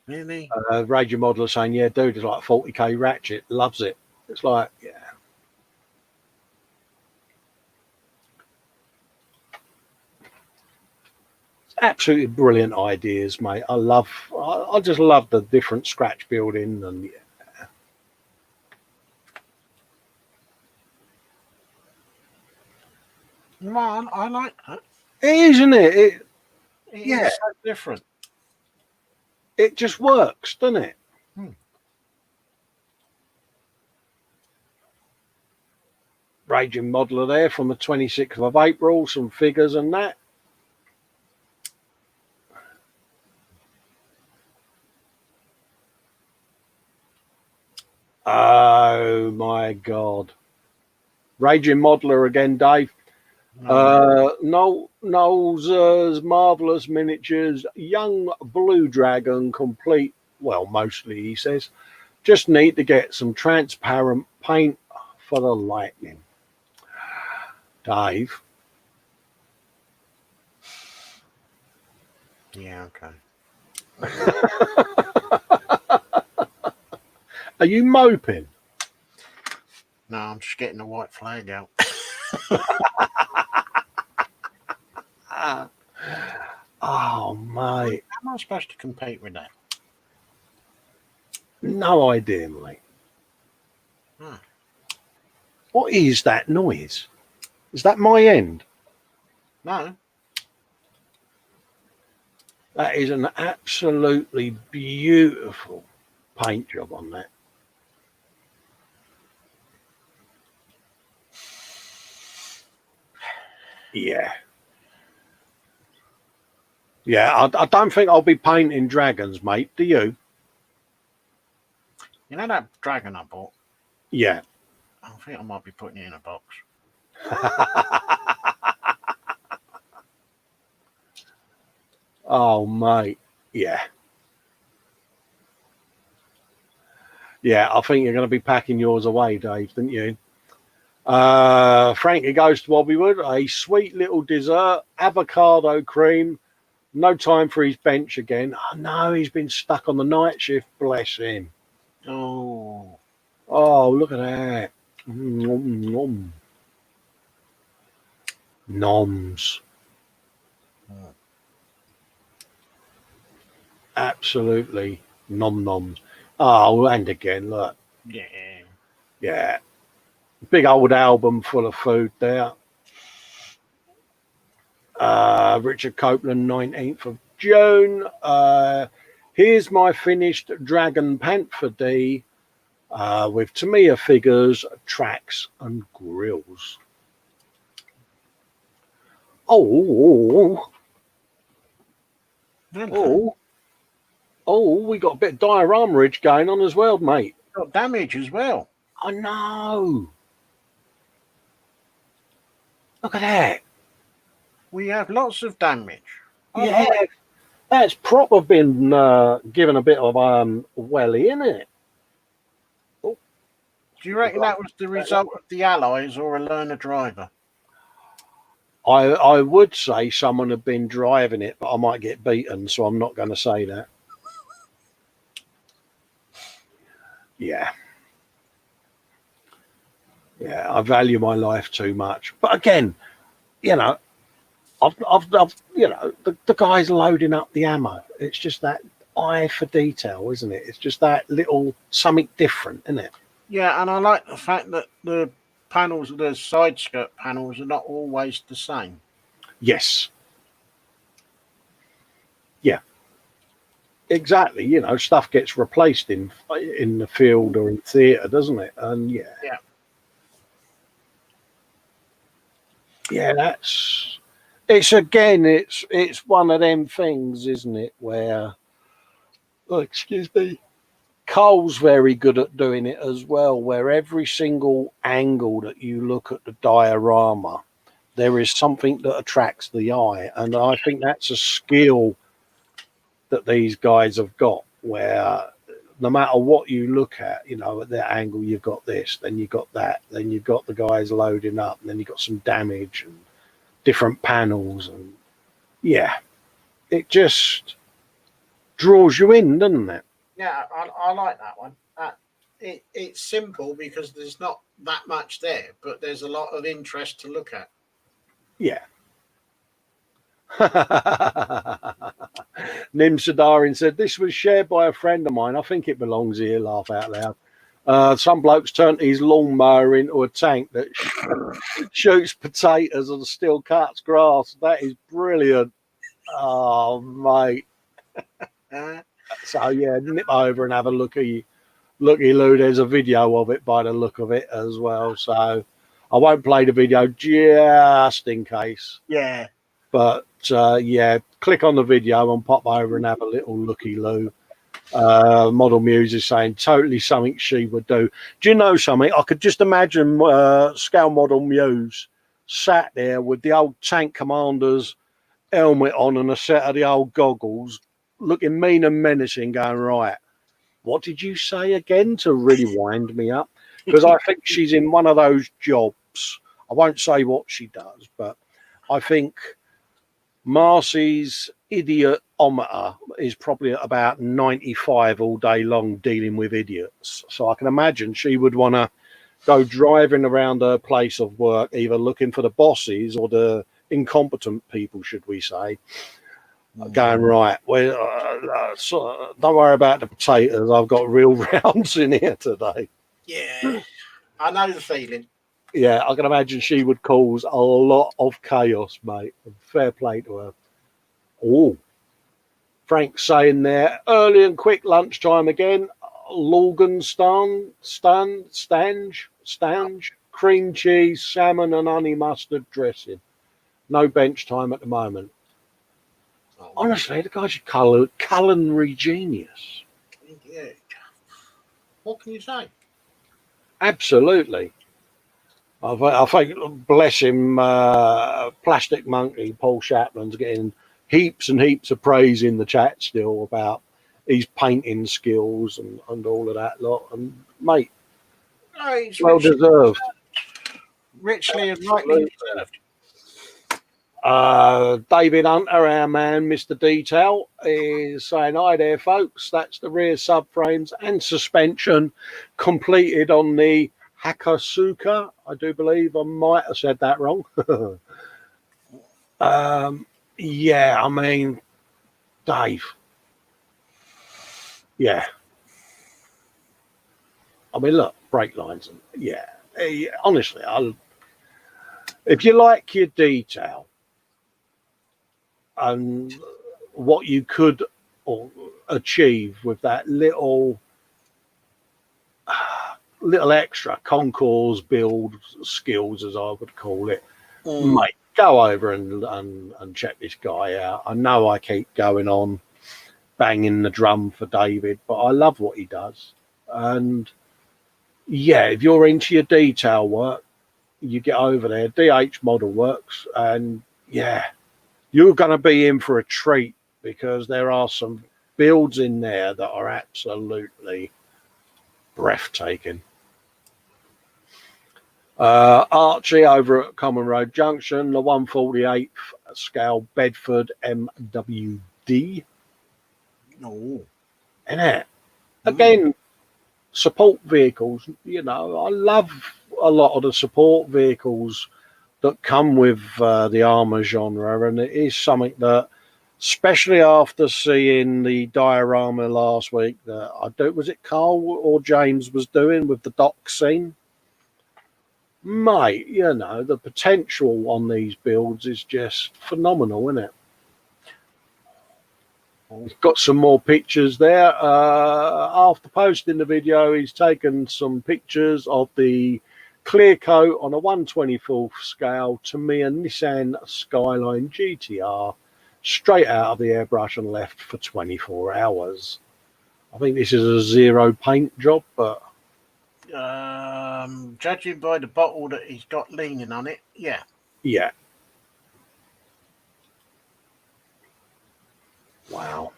Speaker 3: Really?
Speaker 2: Raging Modeler saying, yeah, dude, it's like a 40k ratchet. Loves it. It's like, yeah. Absolutely brilliant ideas, mate. I just love the different scratch building and yeah.
Speaker 3: Man, I like that.
Speaker 2: Isn't it? Yeah,
Speaker 3: so different.
Speaker 2: It just works, doesn't it? Raging Modeler there from the 26th of April, some figures and that. Oh my God. Raging Modeler again, Dave. Knowles' Marvelous Miniatures, Young Blue Dragon complete. Well, mostly, he says. Just need to get some transparent paint for the lightning. Dave.
Speaker 3: Yeah, okay.
Speaker 2: Are you moping?
Speaker 3: No, I'm just getting the white flag out.
Speaker 2: Oh, mate.
Speaker 3: How am I supposed to compete with that?
Speaker 2: No idea, mate. What is that noise? Is that my end?
Speaker 3: No.
Speaker 2: That is an absolutely beautiful paint job on that. Yeah. Yeah, I don't think I'll be painting dragons, mate. Do you?
Speaker 3: You know that dragon I bought?
Speaker 2: Yeah.
Speaker 3: I think I might be putting it in a box.
Speaker 2: Oh, mate. Yeah. Yeah, I think you're going to be packing yours away, Dave, didn't you? Frankie goes to Wobbywood. A sweet little dessert, avocado cream. No time for his bench again. Oh, no, he's been stuck on the night shift. Bless him.
Speaker 3: Oh,
Speaker 2: look at that. Nom, nom. Noms. Absolutely nom noms. Oh, and again, look.
Speaker 3: yeah.
Speaker 2: Yeah. Big old album full of food there. Richard Copeland, 19th of June. Here's my finished Dragon Panther D with Tamiya figures, tracks, and grills. Oh, we got a bit of dioramerage going on as well, mate.
Speaker 3: Got damage as well.
Speaker 2: I know. Look at that.
Speaker 3: We have lots of damage.
Speaker 2: Yeah, that's proper been given a bit of welly, isn't it?
Speaker 3: Do you reckon that was the result of the Allies or a learner driver?
Speaker 2: I would say someone had been driving it, but I might get beaten, so I'm not going to say that. Yeah. Yeah, I value my life too much. But again, you know, I've you know, the guy's loading up the ammo. It's just that eye for detail, isn't it? It's just that little something different, isn't it?
Speaker 3: Yeah, and I like the fact that the panels, the side skirt panels, are not always the same.
Speaker 2: Yes. Yeah. Exactly. You know, stuff gets replaced in the field or in theatre, doesn't it? And yeah. It's one of them things, isn't it, where excuse me, Cole's very good at doing it as well, where every single angle that you look at the diorama, there is something that attracts the eye. And I think that's a skill that these guys have got, where no matter what you look at, you know, at that angle, you've got this, then you've got that, then you've got the guys loading up, and then you've got some damage and different panels. And yeah, it just draws you in, doesn't it?
Speaker 3: Yeah, I like that one. It's simple because there's not that much there, but there's a lot of interest to look at.
Speaker 2: Yeah. Nim Sadarin said, this was shared by a friend of mine. I think it belongs here, laugh out loud. Some blokes turned his lawnmower into a tank that shoots potatoes and still cuts grass. That is brilliant. Oh, mate. So, yeah, nip over and have a looky loo. There's a video of it by the look of it as well. So I won't play the video just in case.
Speaker 3: Yeah.
Speaker 2: But yeah, click on the video and pop over and have a little looky loo. Model Muse is saying totally something she would do. Do you know something? I could just imagine Scale Model Muse sat there with the old tank commander's helmet on and a set of the old goggles, looking mean and menacing, going, right, what did you say again, to really wind me up? Because I think she's in one of those jobs. I won't say what she does, but I think Marcy's idiotometer is probably at about 95 all day long, dealing with idiots. So I can imagine she would want to go driving around her place of work, either looking for the bosses or the incompetent people, should we say, going, right, well, don't worry about the potatoes. I've got real rounds in here today.
Speaker 3: Yeah, I know the feeling.
Speaker 2: Yeah, I can imagine she would cause a lot of chaos, mate. Fair play to her. Oh, Frank's saying there, early and quick lunchtime again. Logan stange, cream cheese, salmon and honey mustard dressing. No bench time at the moment. Honestly, the guy's a culinary genius.
Speaker 3: Yeah. What can you say?
Speaker 2: Absolutely. I think, bless him, Plastic Monkey, Paul Shapland's getting heaps and heaps of praise in the chat still about his painting skills and all of that lot. And, mate, well deserved.
Speaker 3: Richly and rightly deserved.
Speaker 2: David Hunter, our man, Mr. Detail, is saying, hi there, folks. That's the rear subframes and suspension completed on the Hakasuka. I do believe I might have said that wrong. Yeah, I mean, Dave. Yeah. I mean, look, brake lines. Yeah. Honestly, if you like your detail and what you could achieve with that little extra concours build skills, as I would call it, mate, go over and check this guy out. I know I keep going on banging the drum for David, but I love what he does. And Yeah, if you're into your detail work, you get over there. DH Model Works, and yeah, you're going to be in for a treat because there are some builds in there that are absolutely breathtaking. Archie over at Common Road Junction, the 148th scale Bedford MWD.
Speaker 3: Oh,
Speaker 2: And it again, support vehicles. You know, I love a lot of the support vehicles that come with the armour genre, and it is something that, especially after seeing the diorama last week, that was it Carl or James was doing with the dock scene. Mate, you know, the potential on these builds is just phenomenal, isn't it? He's got some more pictures there. After posting the video, he's taken some pictures of the clear coat on a 1/24th scale Tamiya Nissan Skyline GTR, straight out of the airbrush and left for 24 hours. I think this is a zero paint job, but
Speaker 3: judging by the bottle that he's got leaning on it, yeah.
Speaker 2: Yeah. Wow.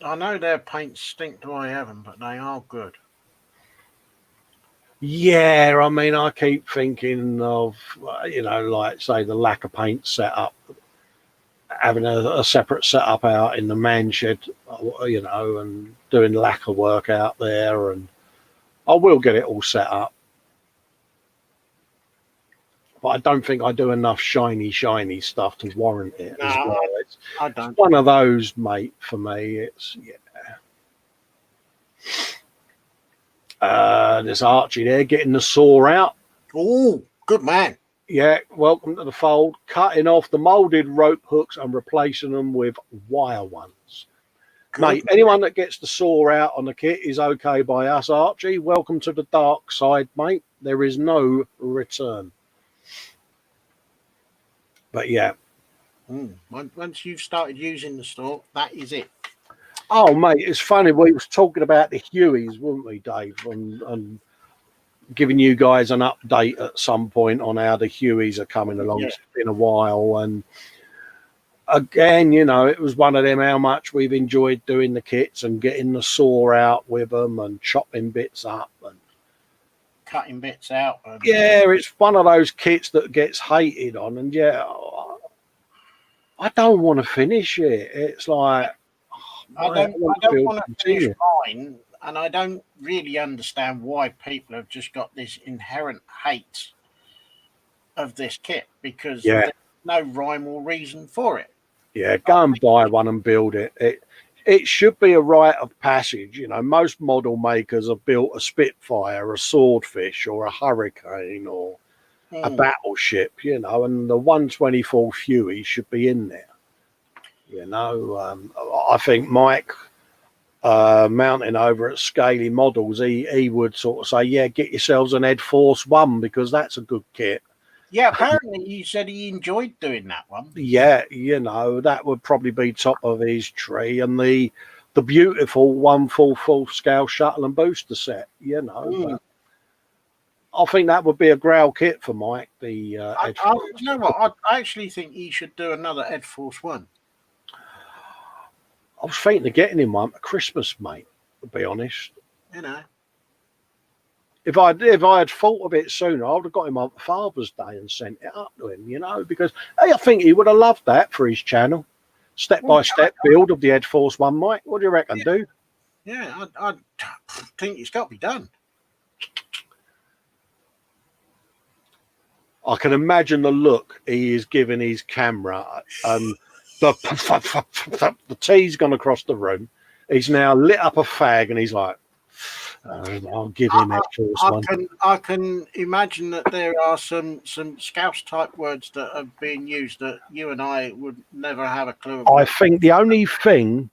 Speaker 3: I know their paints stink to high heaven, but they are good.
Speaker 2: Yeah, I mean, I keep thinking of, you know, like, say, the lacquer paint setup, having a separate setup out in the man shed, you know, and doing lacquer work out there, and I will get it all set up. But I don't think I do enough shiny stuff to warrant it as well.
Speaker 3: I don't.
Speaker 2: It's one of those, mate, for me. It's, yeah. There's Archie there getting the saw out.
Speaker 3: Oh, good man.
Speaker 2: Yeah, welcome to the fold. Cutting off the moulded rope hooks and replacing them with wire ones. Good. Mate, anyone that gets the saw out on the kit is okay by us, Archie. Welcome to the dark side, mate. There is no return. But yeah.
Speaker 3: Once you've started using the saw, that is it.
Speaker 2: Oh, mate, it's funny. We was talking about the Hueys, weren't we, Dave? And giving you guys an update at some point on how the Hueys are coming along. Yeah. It's been a while. And again, you know, it was one of them how much we've enjoyed doing the kits and getting the saw out with them and chopping bits up and
Speaker 3: cutting bits out.
Speaker 2: Yeah, it's one of those kits that gets hated on. And yeah, I don't want to finish it. It's like,
Speaker 3: I don't want to finish mine, and I don't really understand why people have just got this inherent hate of this kit, because there's no rhyme or reason for it.
Speaker 2: Yeah, go and buy one and build it. It should be a rite of passage. You know, most model makers have built a Spitfire, a Swordfish, or a Hurricane, or a battleship, you know, and the 1/24 Huey should be in there. You know, I think Mike, mounting over at Scaly Models, he would sort of say, yeah, get yourselves an Ed Force 1 because that's a good kit.
Speaker 3: Yeah, apparently he said he enjoyed doing that one.
Speaker 2: Yeah, you know, that would probably be top of his tree. And the beautiful 1/4 scale shuttle and booster set, you know. I think that would be a growl kit for Mike. The Ed Force.
Speaker 3: You know what? I actually think he should do another Ed Force 1.
Speaker 2: I was thinking of getting him one for Christmas, mate, to be honest.
Speaker 3: You know.
Speaker 2: If I had thought of it sooner, I would have got him on Father's Day and sent it up to him, you know, because I think he would have loved that for his channel. Step-by-step build of the Ed Force 1, Mike. What do you reckon, dude?
Speaker 3: Yeah, I think it's got to be done.
Speaker 2: I can imagine the look he is giving his camera. The tea's gone across the room. He's now lit up a fag and he's like, I'll give him Ed Force 1.
Speaker 3: I can imagine that there are some Scouse type words that are being used that you and I would never have a clue about.
Speaker 2: I think the only thing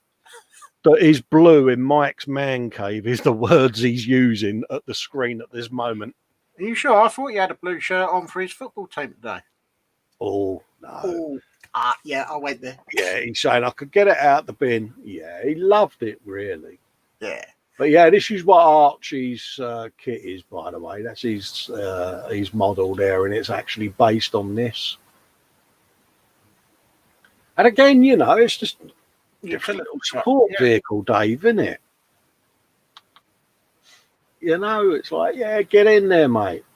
Speaker 2: that is blue in Mike's man cave is the words he's using at the screen at this moment.
Speaker 3: Are you sure? I thought he had a blue shirt on for his football team today.
Speaker 2: Oh, no.
Speaker 3: Yeah, I went there.
Speaker 2: Yeah, he's saying I could get it out the bin. Yeah, he loved it, really.
Speaker 3: Yeah.
Speaker 2: But yeah, this is what Archie's kit is, by the way. That's his model there, and it's actually based on this. And again, you know, it's just a little support vehicle, Dave, isn't it? You know, it's like, yeah, get in there, mate.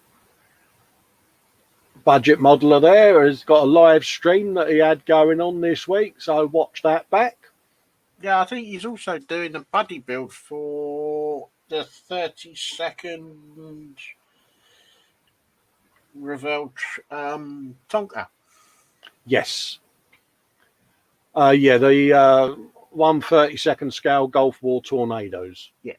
Speaker 2: Budget modeler there has got a live stream that he had going on this week, so watch that back.
Speaker 3: Yeah, I think he's also doing a buddy build for the 32nd Revell Tonka.
Speaker 2: Yes. Yeah, the 1/32 scale Gulf War Tornadoes.
Speaker 3: Yeah.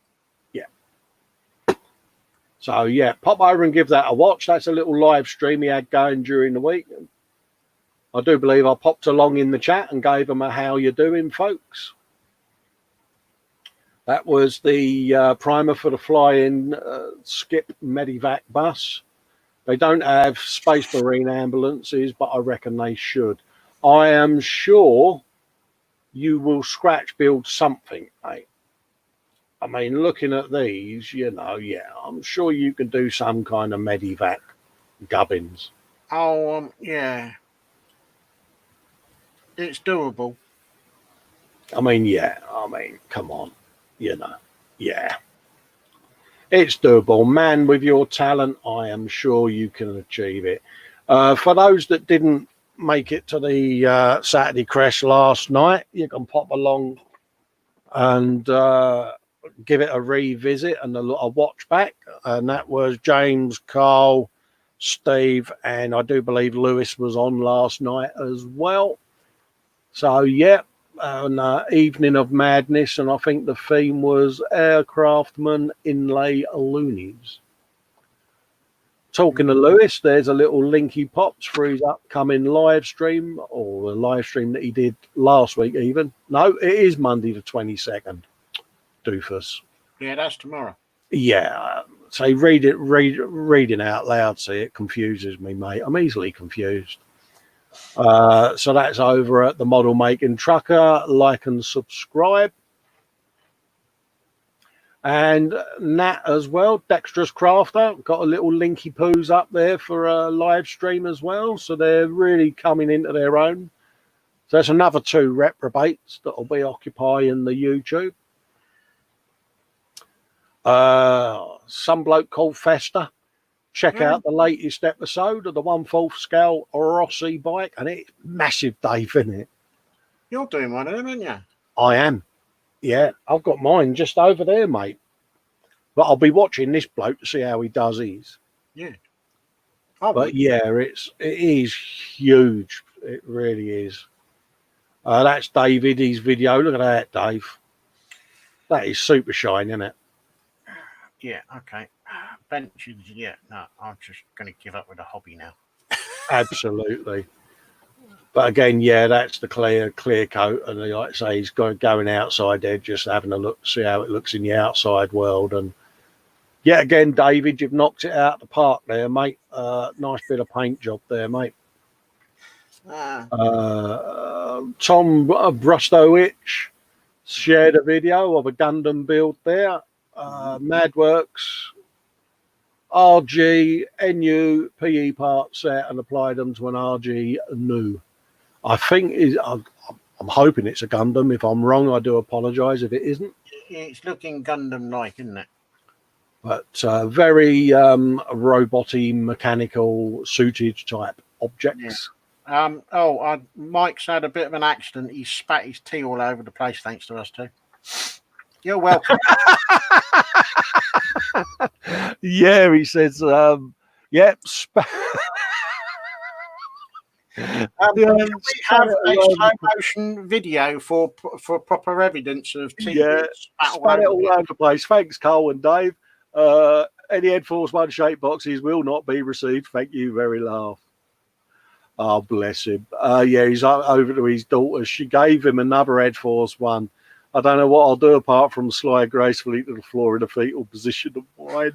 Speaker 2: So, yeah, pop over and give that a watch. That's a little live stream he had going during the week. I do believe I popped along in the chat and gave him a how you doing, folks. That was the primer for the flying Skip Medivac bus. They don't have Space Marine ambulances, but I reckon they should. I am sure you will scratch build something, mate. I mean, looking at these, you know, yeah, I'm sure you can do some kind of Medivac gubbins.
Speaker 3: Oh, yeah. It's doable.
Speaker 2: I mean, yeah, come on, you know, yeah. It's doable. Man, with your talent, I am sure you can achieve it. For those that didn't make it to the Saturday crash last night, you can pop along and give it a revisit and a watch back. And that was James, Carl, Steve, and I do believe Lewis was on last night as well. So, yeah, an evening of madness. And I think the theme was Aircraftman Inlay Loonies. Talking to Lewis, there's a little link he pops for his upcoming live stream, or a live stream that he did last week even. No, it is Monday the 22nd. Doofus.
Speaker 3: Yeah, that's tomorrow.
Speaker 2: Yeah. So reading out loud, see, it confuses me, mate. I'm easily confused. So that's over at the Model Making Trucker. Like and subscribe. And Nat as well, Dexterous Crafter, got a little linky poos up there for a live stream as well. So they're really coming into their own. So there's another 2 reprobates that will be occupying the YouTube. Some bloke called Festa. Check out the latest episode of the 1/4 scale Rossi bike, and it's massive, Dave, isn't it?
Speaker 3: You're doing one of them, aren't you?
Speaker 2: I am. Yeah, I've got mine just over there, mate. But I'll be watching this bloke to see how he does his.
Speaker 3: Yeah.
Speaker 2: But yeah, it is huge. It really is. That's David, his video. Look at that, Dave. That is super shine, isn't it?
Speaker 3: Yeah, okay. Benches, yeah. No, I'm just going to give up with a hobby now.
Speaker 2: Absolutely. But again, yeah, that's the clear coat. And like I say, he's going outside there, just having a look, see how it looks in the outside world. And yeah, again, David, you've knocked it out of the park there, mate. Nice bit of paint job there, mate. Tom Brustowicz shared a video of a Gundam build there. Madworks, RG, NU, PE part set and applied them to an RG new. I think I'm hoping it's a Gundam. If I'm wrong, I do apologise if it isn't.
Speaker 3: It's looking Gundam-like, isn't it?
Speaker 2: But very roboty, mechanical, suitage type objects.
Speaker 3: Yeah. Mike's had a bit of an accident. He spat his tea all over the place, thanks to us too. You're welcome.
Speaker 2: Yeah, he says, yep.
Speaker 3: We have a slow motion video for proper evidence of tea.
Speaker 2: Yeah, spat it all over the place. Thanks, Colin Dave. Any Ed Force One shape boxes will not be received. Thank you, very laugh. Oh, bless him. Yeah, he's over to his daughter. She gave him another Ed Force One. I don't know what I'll do apart from slide gracefully to the floor in a fetal position of wine.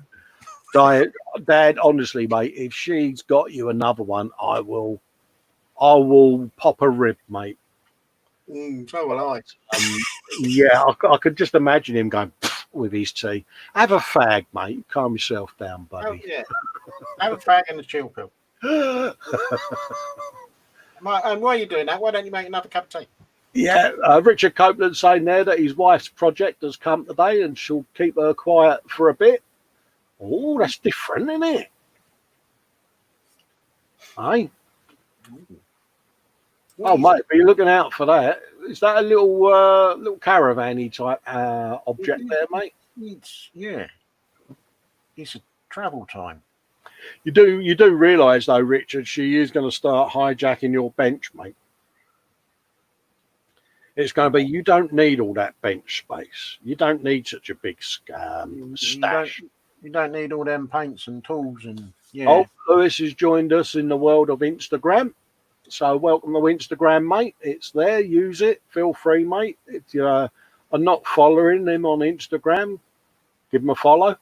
Speaker 2: Dad, honestly, mate, if she's got you another one, I will pop a rib, mate.
Speaker 3: So will I.
Speaker 2: Yeah, I could just imagine him going, with his tea. Have a fag, mate. Calm yourself down, buddy.
Speaker 3: Oh, yeah. Have a fag and a chill pill. And while you're doing that, why don't you make another cup of tea?
Speaker 2: Yeah, Richard Copeland saying there that his wife's project has come today and she'll keep her quiet for a bit. Oh, that's different, isn't it? Aye. Oh, mate, be looking out for that. Is that a little caravan-y type object there, mate?
Speaker 3: Yeah. It's a travel time.
Speaker 2: You do realise though, Richard, she is going to start hijacking your bench, mate. It's going to be, you don't need all that bench space. You don't need such a big stash.
Speaker 3: You don't need all them paints and tools and yeah.
Speaker 2: Oh, Lewis has joined us in the world of Instagram. So welcome to Instagram, mate. It's there. Use it. Feel free, mate. If you are not following him on Instagram, give him a follow.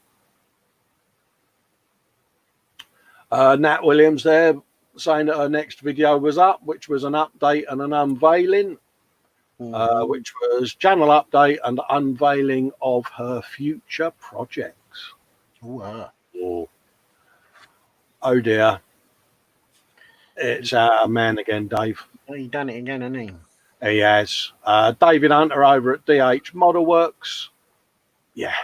Speaker 2: Nat Williams there saying that her next video was up, which was an update and an unveiling, which was channel update and unveiling of her future projects. Oh dear. It's our man again, Dave.
Speaker 3: He done it again, hasn't he?
Speaker 2: He has. David Hunter over at DH Model Works. Yeah.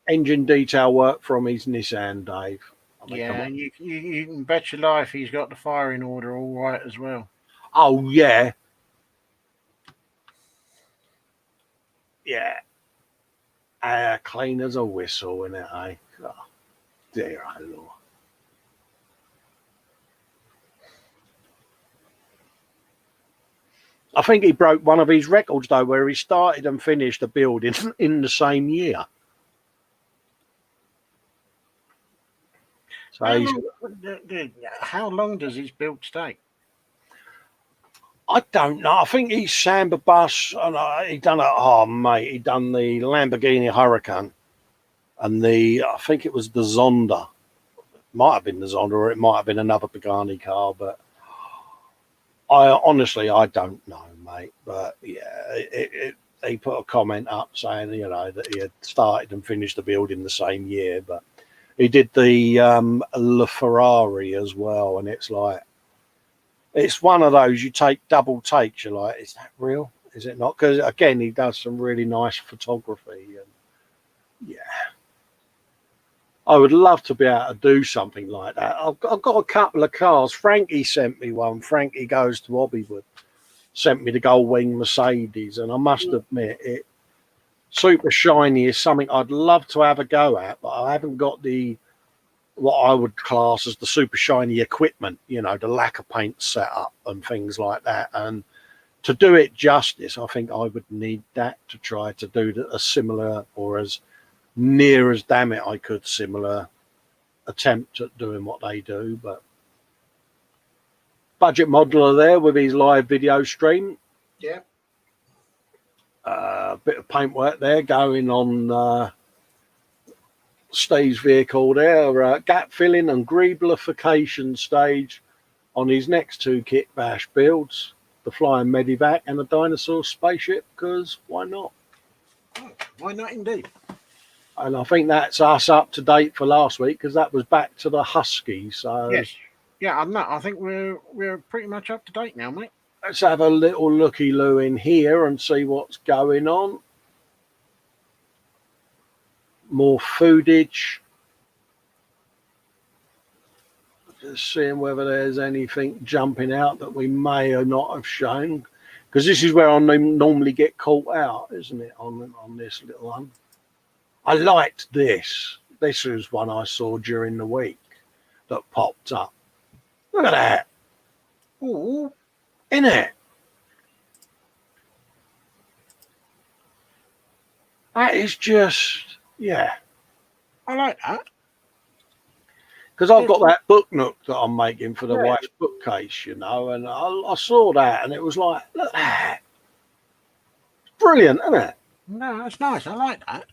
Speaker 2: Engine detail work from his Nissan, Dave.
Speaker 3: Yeah, and you can bet your life he's got the firing order all right as well.
Speaker 2: Oh, yeah. Yeah. Clean as a whistle, isn't it, eh? Oh, dear oh Lord. I think he broke one of his records, though, where he started and finished a building in the same year. So
Speaker 3: how long does his build take?
Speaker 2: I don't know. I think he's Samba Bus. He done it. Oh, mate, he done the Lamborghini Huracan, and I think it was the Zonda. Might have been the Zonda, or it might have been another Pagani car, but I don't know, mate. But yeah, he put a comment up saying, that he had started and finished the building the same year, but he did the LaFerrari as well, and it's like, it's one of those you take double takes. You're like, is that real? Is it not? Because again, he does some really nice photography, and yeah, I would love to be able to do something like that. I've got a couple of cars. Frankie sent me one. Frankie Goes to Hobbywood sent me the Gold Wing Mercedes, and I must admit, it super shiny is something I'd love to have a go at, but I haven't got what I would class as the super shiny equipment, the lacquer paint setup and things like that. And to do it justice, I think I would need that to try to do a similar, or as near as damn it I could, similar attempt at doing what they do. But Budget Modeler there with his live video stream.
Speaker 3: Yeah.
Speaker 2: A bit of paintwork there going on Steve's vehicle there. Gap filling and greeblification stage on his next two kit bash builds, the Flying Medivac and the Dinosaur Spaceship, because why not?
Speaker 3: Oh, why not indeed?
Speaker 2: And I think that's us up to date for last week, because that was back to the Husky. So
Speaker 3: yes. Yeah, I think we're pretty much up to date now, mate.
Speaker 2: Let's have a little looky-loo in here and see what's going on. More foodage. Just seeing whether there's anything jumping out that we may or not have shown. Because this is where I normally get caught out, isn't it, on this little one. I liked this. This was one I saw during the week that popped up. Look at that.
Speaker 3: Ooh.
Speaker 2: In it. That is just, yeah.
Speaker 3: I like that.
Speaker 2: Because I've got that book nook that I'm making for the wife's bookcase, and I saw that and it was like, look at that. It's brilliant, isn't it?
Speaker 3: No, that's nice. I like that.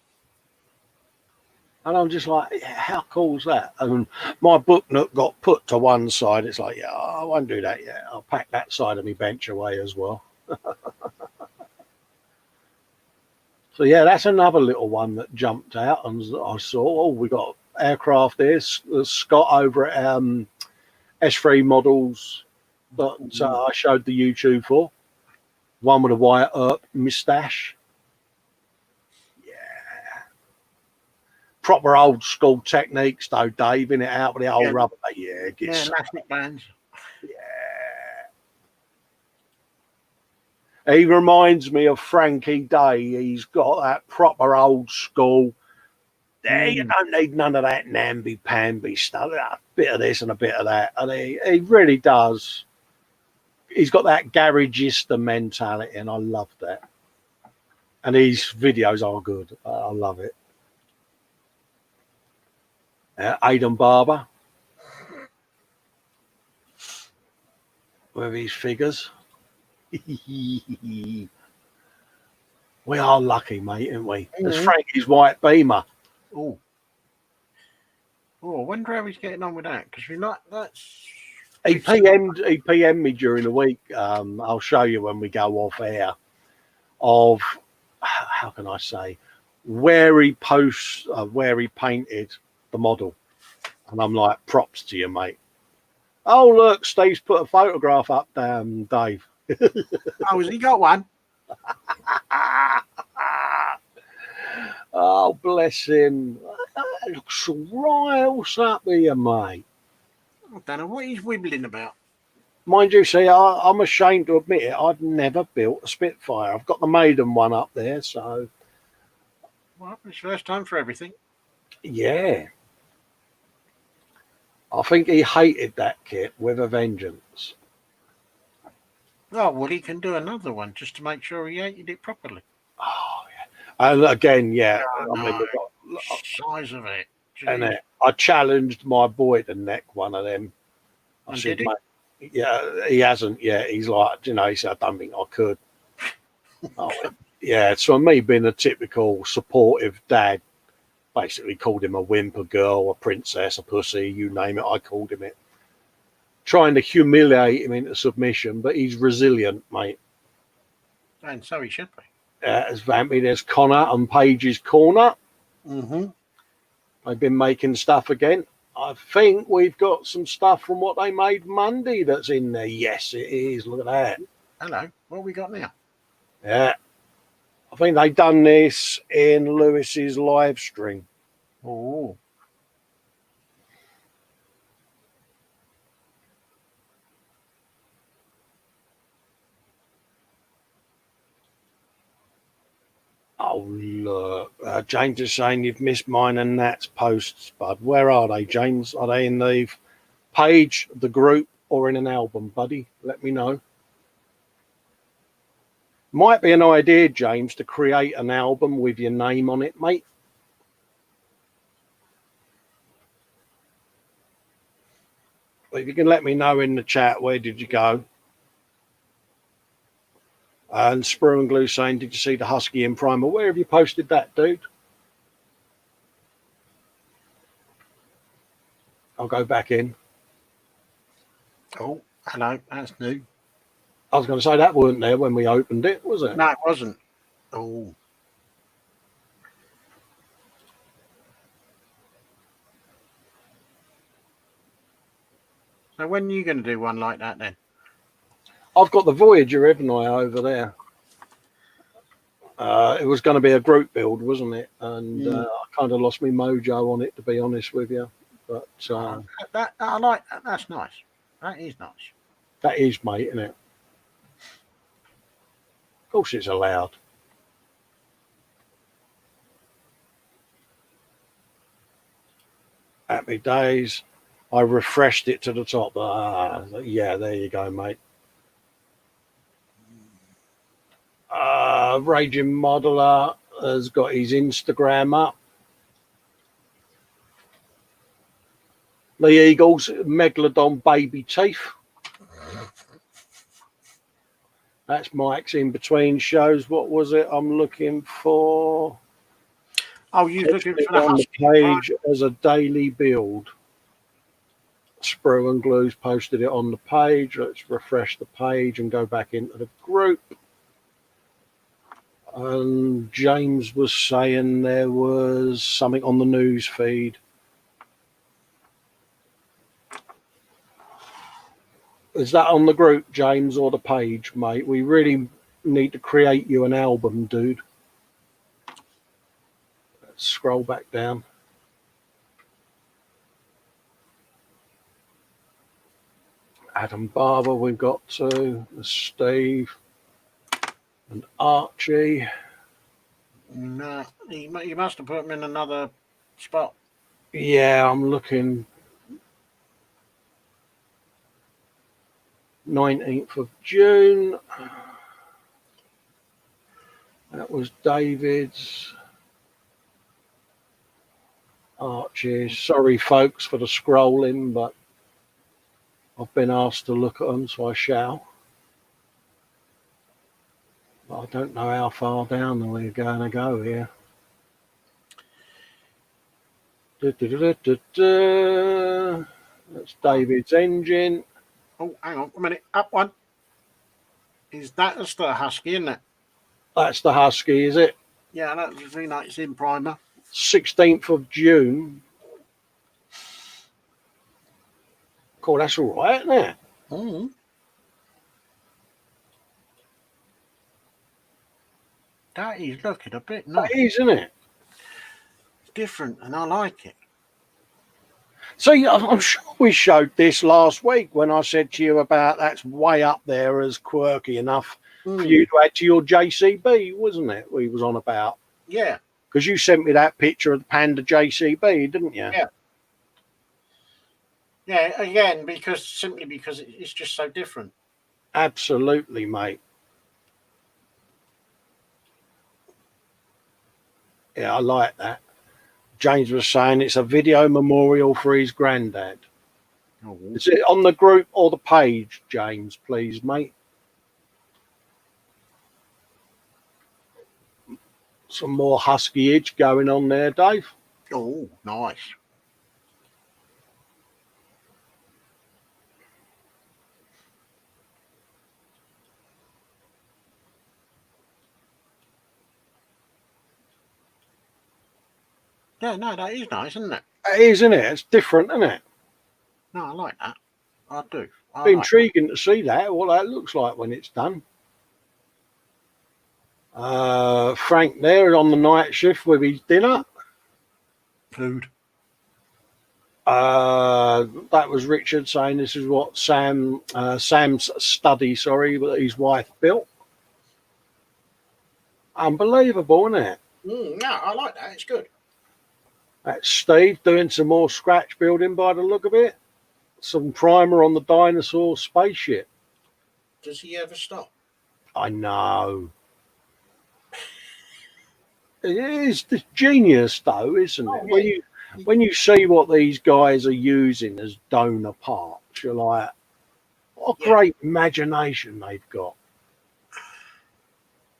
Speaker 2: And I'm just like, yeah, how cool is that? And my book nook got put to one side. It's like, yeah, I won't do that yet. I'll pack that side of my bench away as well. So yeah, that's another little one that jumped out, and I saw. Oh, we got aircraft there. Scott over at S3 models that I showed the YouTube for. One with a white moustache. Yeah. Proper old school techniques though, Dave, in it out with the old rubber. Yeah,
Speaker 3: elastic bands.
Speaker 2: Yeah. He reminds me of Frankie Day. He's got that proper old school. You don't need none of that namby-pamby stuff. A bit of this and a bit of that. And he really does. He's got that garagista mentality, and I love that. And his videos are good. I love it. Aidan Barber with his figures. We are lucky, mate, aren't we? There's Frankie's white Beamer.
Speaker 3: Oh, I wonder how he's getting on with that, because we like that's.
Speaker 2: He PM'd me during the week. I'll show you when we go off air. Of how can I say where he painted the model, and I'm like, props to you, mate. Oh look, Steve's put a photograph up, Dave.
Speaker 3: Oh, has he got one?
Speaker 2: Oh, bless him. That looks all right. What's up with you, mate?
Speaker 3: I don't know what he's wibbling about.
Speaker 2: Mind you, see, I'm ashamed to admit it. I've never built a Spitfire. I've got the maiden one up there, so.
Speaker 3: Well, it's first time for everything.
Speaker 2: Yeah. I think he hated that kit with a vengeance.
Speaker 3: Oh, well, he can do another one just to make sure he hated it properly.
Speaker 2: Oh, yeah. And again, yeah.
Speaker 3: Oh,
Speaker 2: I mean,
Speaker 3: size of it.
Speaker 2: And I challenged my boy to neck one of them. I said,
Speaker 3: did he?
Speaker 2: Mate, yeah, he hasn't yet. He's like, he said, I don't think I could. Yeah, so me being a typical supportive dad, basically called him a wimp, a girl, a princess, a pussy, you name it, I called him it. Trying to humiliate him into submission, but he's resilient, mate.
Speaker 3: And so he should be.
Speaker 2: As Vampy, there's Connor on Paige's Corner.
Speaker 3: Mm-hmm.
Speaker 2: They've been making stuff again. I think we've got some stuff from what they made Monday that's in there. Yes, it is. Look at that.
Speaker 3: Hello. What have we got now?
Speaker 2: Yeah. I think they've done this in Lewis's live stream.
Speaker 3: Oh.
Speaker 2: Oh, look. James is saying you've missed mine and Nat's posts, bud. Where are they, James? Are they in the page, the group, or in an album, buddy? Let me know. Might be an idea, James, to create an album with your name on it, mate. If you can let me know in the chat, where did you go? And Sprue and Glue saying, did you see the Husky in Primer? Where have you posted that, dude? I'll go back in.
Speaker 3: Oh, hello. That's new.
Speaker 2: I was going to say that weren't there when we opened it, was it?
Speaker 3: No, it wasn't. Oh. So when are you going to do one like that then?
Speaker 2: I've got the Voyager, haven't I, over there. It was going to be a group build, wasn't it? And I kind of lost my mojo on it, to be honest with you. But
Speaker 3: that I like that. That's nice. That is nice.
Speaker 2: That is, mate, isn't it? Of course it's allowed. Happy days. I refreshed it to the top. Yeah, there you go, mate. Raging Modeler has got his Instagram up. The Eagles, Megalodon baby teeth. That's Mike's in between shows. What was it I'm looking for?
Speaker 3: Oh, you're looking for
Speaker 2: on the page as a daily build. Sprue and Glue's posted it on the page. Let's refresh the page and go back into the group. And James was saying there was something on the news feed. Is that on the group, James, or the page, mate? We really need to create you an album, dude. Let's scroll back down. Adam Barber, we've got to. Steve and Archie.
Speaker 3: No, you must have put him in another spot.
Speaker 2: Yeah, I'm looking. 19th of June. That was David's. Archie's. Sorry, folks, for the scrolling, but I've been asked to look at them, so I shall. But I don't know how far down we're going to go here. That's David's engine.
Speaker 3: Oh, hang on a minute. Up one. That's the Husky, isn't it?
Speaker 2: That's the Husky, is it?
Speaker 3: Yeah, that's the thing that's in primer.
Speaker 2: 16th of June. Cool, that's all right, isn't it?
Speaker 3: Mm-hmm. That is looking a bit nice.
Speaker 2: That is, isn't it?
Speaker 3: It's different, and I like it.
Speaker 2: So I'm sure we showed this last week when I said to you about that's way up there as quirky enough for you to add to your JCB, wasn't it? We was on about.
Speaker 3: Yeah.
Speaker 2: Because you sent me that picture of the Panda JCB, didn't you?
Speaker 3: Yeah. Yeah, again, simply because it's just so different.
Speaker 2: Absolutely, mate. Yeah, I like that. James was saying it's a video memorial for his granddad.
Speaker 3: Oh.
Speaker 2: Is it on the group or the page, James, please, mate? Some more huskyage going on there, Dave.
Speaker 3: Oh, nice. Yeah, no, that is nice, isn't it?
Speaker 2: It is, isn't it? It's different, isn't it?
Speaker 3: No, I like that. I do.
Speaker 2: It's intriguing to see that, what that looks like when it's done. Frank there on the night shift with his dinner.
Speaker 3: Food.
Speaker 2: That was Richard saying this is what Sam's study, that his wife built. Unbelievable, isn't it?
Speaker 3: No, I like that. It's good.
Speaker 2: That's Steve doing some more scratch building by the look of it. Some primer on the dinosaur spaceship.
Speaker 3: Does he ever stop?
Speaker 2: I know. It is the genius, though, isn't it?
Speaker 3: Yeah.
Speaker 2: When you see what these guys are using as donor parts, you're like, what a great imagination they've got.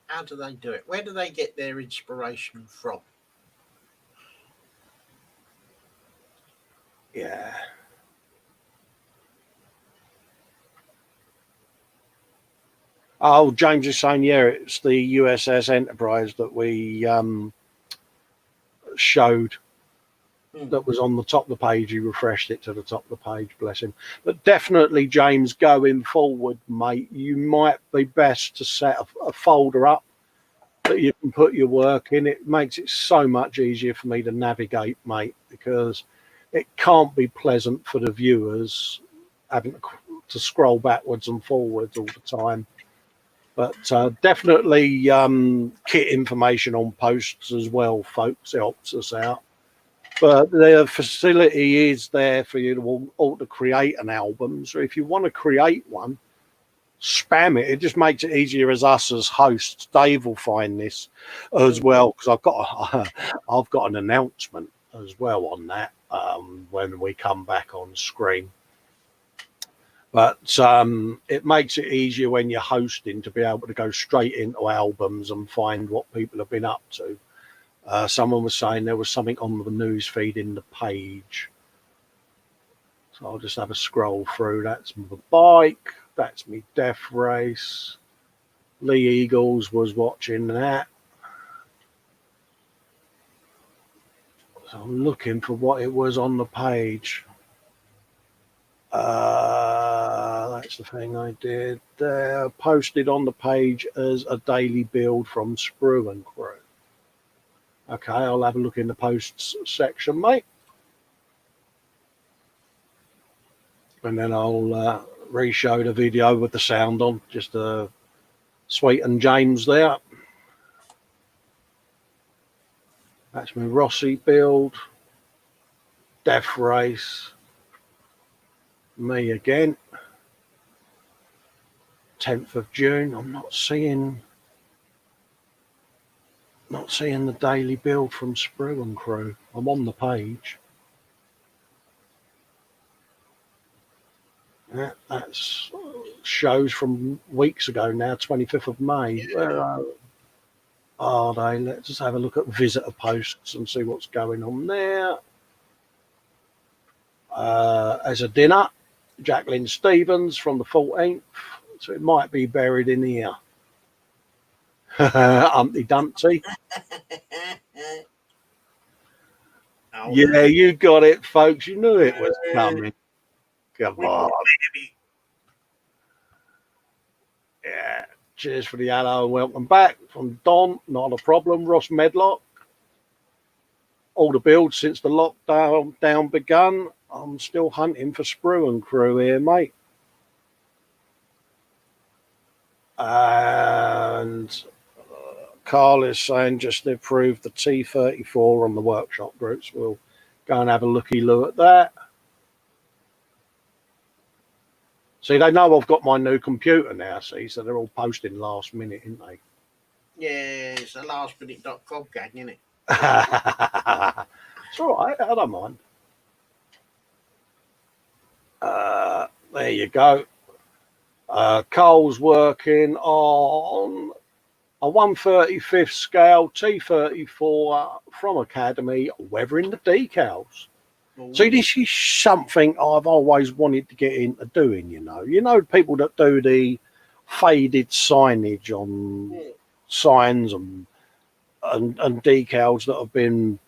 Speaker 3: How do they do it? Where do they get their inspiration from?
Speaker 2: Yeah. Oh, James is saying, yeah, it's the USS Enterprise that we showed that was on the top of the page. He refreshed it to the top of the page, bless him. But definitely, James, going forward, mate, you might be best to set a folder up that you can put your work in. It makes it so much easier for me to navigate, mate, because it can't be pleasant for the viewers having to scroll backwards and forwards all the time. But definitely kit information on posts as well, folks. It helps us out. But the facility is there for you to all to create an album. So if you want to create one, spam it. It just makes it easier as us as hosts. Dave will find this as well because I've got an announcement as well on that when we come back on screen. But it makes it easier when you're hosting to be able to go straight into albums and find what people have been up to. Someone was saying there was something on the news feed in the page. So I'll just have a scroll through. That's the bike. That's me death race. Lee Eagles was watching that. So I'm looking for what it was on the page. That's the thing I did. Posted on the page as a daily build from Sprue and Crew. Okay, I'll have a look in the posts section, mate. And then I'll re-show the video with the sound on, just Sweet and James there. That's my Rossi build. Death Race. Me again. 10th of June. I'm not seeing the daily build from Sprue and Crew. I'm on the page. That's shows from weeks ago now, 25th of May. Where are they? Let's just have a look at visitor posts and see what's going on there. As a dinner, Jacqueline Stevens from the 14th. So it might be buried in here. Humpty Dumpty. Yeah, you got it, folks. You knew it was coming. Come on. Yeah. Cheers for the hello and welcome back from Don. Not a problem. Ross Medlock. All the builds since the lockdown begun. I'm still hunting for Sprue and Crew here, mate. And Carl is saying just to prove the T34 on the workshop groups. We'll go and have a looky-loo at that. See, they know I've got my new computer now, see, so they're all posting last minute, aren't they?
Speaker 3: Yeah, it's a lastminute.com gang, isn't it?
Speaker 2: It's all right, I don't mind. There you go. Cole's working on a 1/35th scale T34 from Academy, weathering the decals. Ooh. See, this is something I've always wanted to get into doing, you know. You know, people that do the faded signage on signs and decals that have been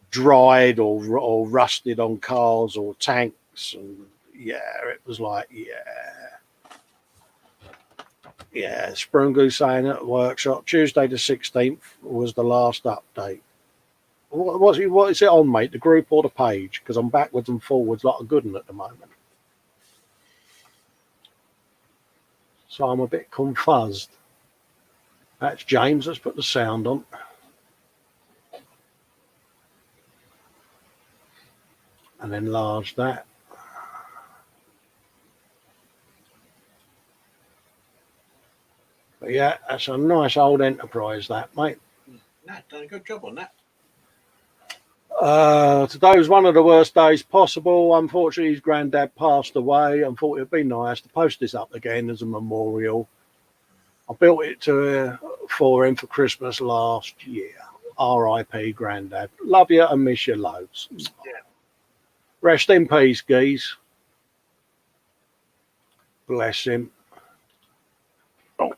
Speaker 2: dried or rusted on cars or tanks. And yeah, it was like, yeah, Sprungu saying at the workshop, Tuesday the 16th was the last update. What is it on, mate? The group or the page? Because I'm backwards and forwards like a good one at the moment. So I'm a bit confused. That's James. Let's put the sound on. And enlarge that. But yeah, that's a nice old Enterprise, that, mate.
Speaker 3: No, done a good job on that.
Speaker 2: Today was one of the worst days possible. Unfortunately, his granddad passed away. I thought it'd be nice to post this up again as a memorial. I built it for him for Christmas last year. R.I.P. Granddad. Love you and miss you loads.
Speaker 3: Yeah.
Speaker 2: Rest in peace, geese. Bless him. Oh.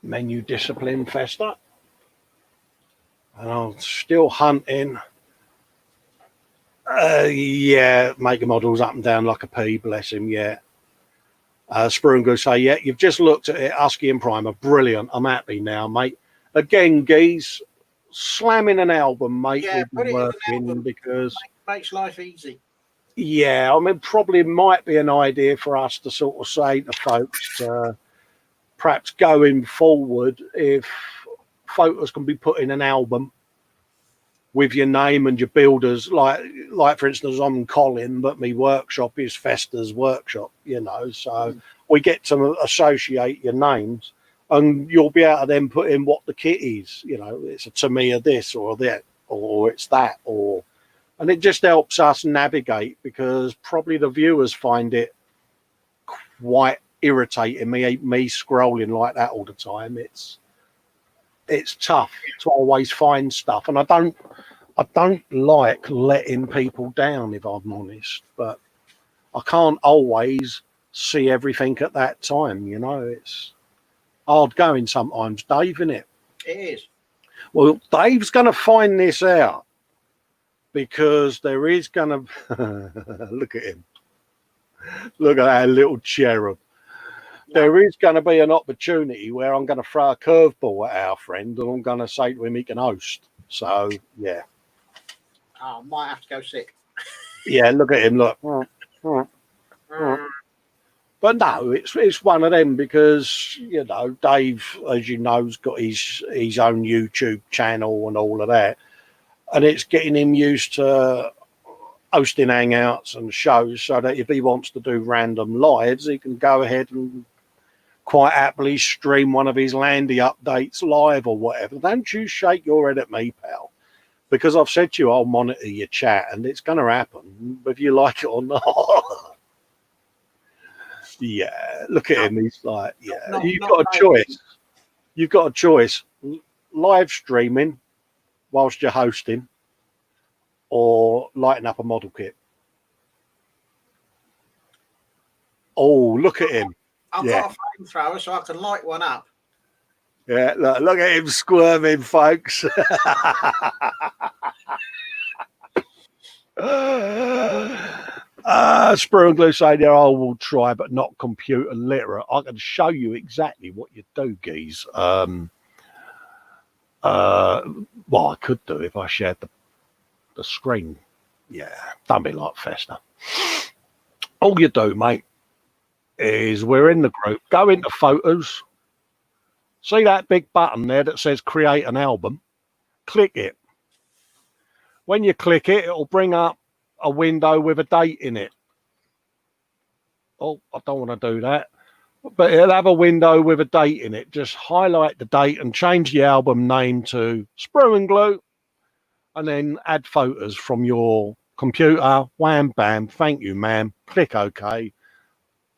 Speaker 2: Menu discipline festa. And I'm still hunting. Yeah, making models up and down like a pea, bless him, yeah. Sprungu say, yeah, you've just looked at it, Husky and Primer. Brilliant. I'm happy now, mate. Again, geese, slamming an album, mate.
Speaker 3: Yeah, put it
Speaker 2: working
Speaker 3: in an album
Speaker 2: because
Speaker 3: makes life easy.
Speaker 2: Yeah, I mean, probably might be an idea for us to sort of say to folks, perhaps going forward, if photos can be put in an album with your name and your builders, like for instance, I'm Colin, but my workshop is Festa's workshop, you know, so we get to associate your names and you'll be able to then put in what the kit is, you know, it's a Tamiya this or that, or it's that, and it just helps us navigate, because probably the viewers find it quite irritating, me scrolling like that all the time. It's tough to always find stuff, and I don't like letting people down, if I'm honest, but I can't always see everything at that time, you know. It's hard going sometimes, Dave, isn't it?
Speaker 3: It is.
Speaker 2: Well, Dave's going to find this out because there is going to look at him. Look at that little cherub. There is going to be an opportunity where I'm going to throw a curveball at our friend and I'm going to say to him he can host. So, yeah.
Speaker 3: Oh, I might have to go sick.
Speaker 2: Yeah, look at him. Look. But no, it's one of them because, you know, Dave, as you know, has got his own YouTube channel and all of that. And it's getting him used to hosting hangouts and shows so that if he wants to do random lives, he can go ahead and quite happily stream one of his Landy updates live or whatever. Don't you shake your head at me, pal, because I've said to you I'll monitor your chat and it's going to happen whether you like it or not. Yeah, look at him. He's like, yeah, you've got a choice. You've got a choice. Live streaming whilst you're hosting or lighting up a model kit. Oh, look at him.
Speaker 3: I've got a flamethrower so I can light one up.
Speaker 2: Yeah, look at him squirming, folks. Sprue and Glue say there, I will try, but not computer literate. I can show you exactly what you do, geez. Well, I could do if I shared the screen. Yeah, don't be like Festa. All you do, mate, is we're in the group. Go into photos. See that big button there that says create an album? Click it. When you click it, it'll bring up a window with a date in it. Oh, I don't want to do that. But it'll have a window with a date in it. Just highlight the date and change the album name to Sprue and Glue. And then add photos from your computer. Wham, bam. Thank you, ma'am. Click OK.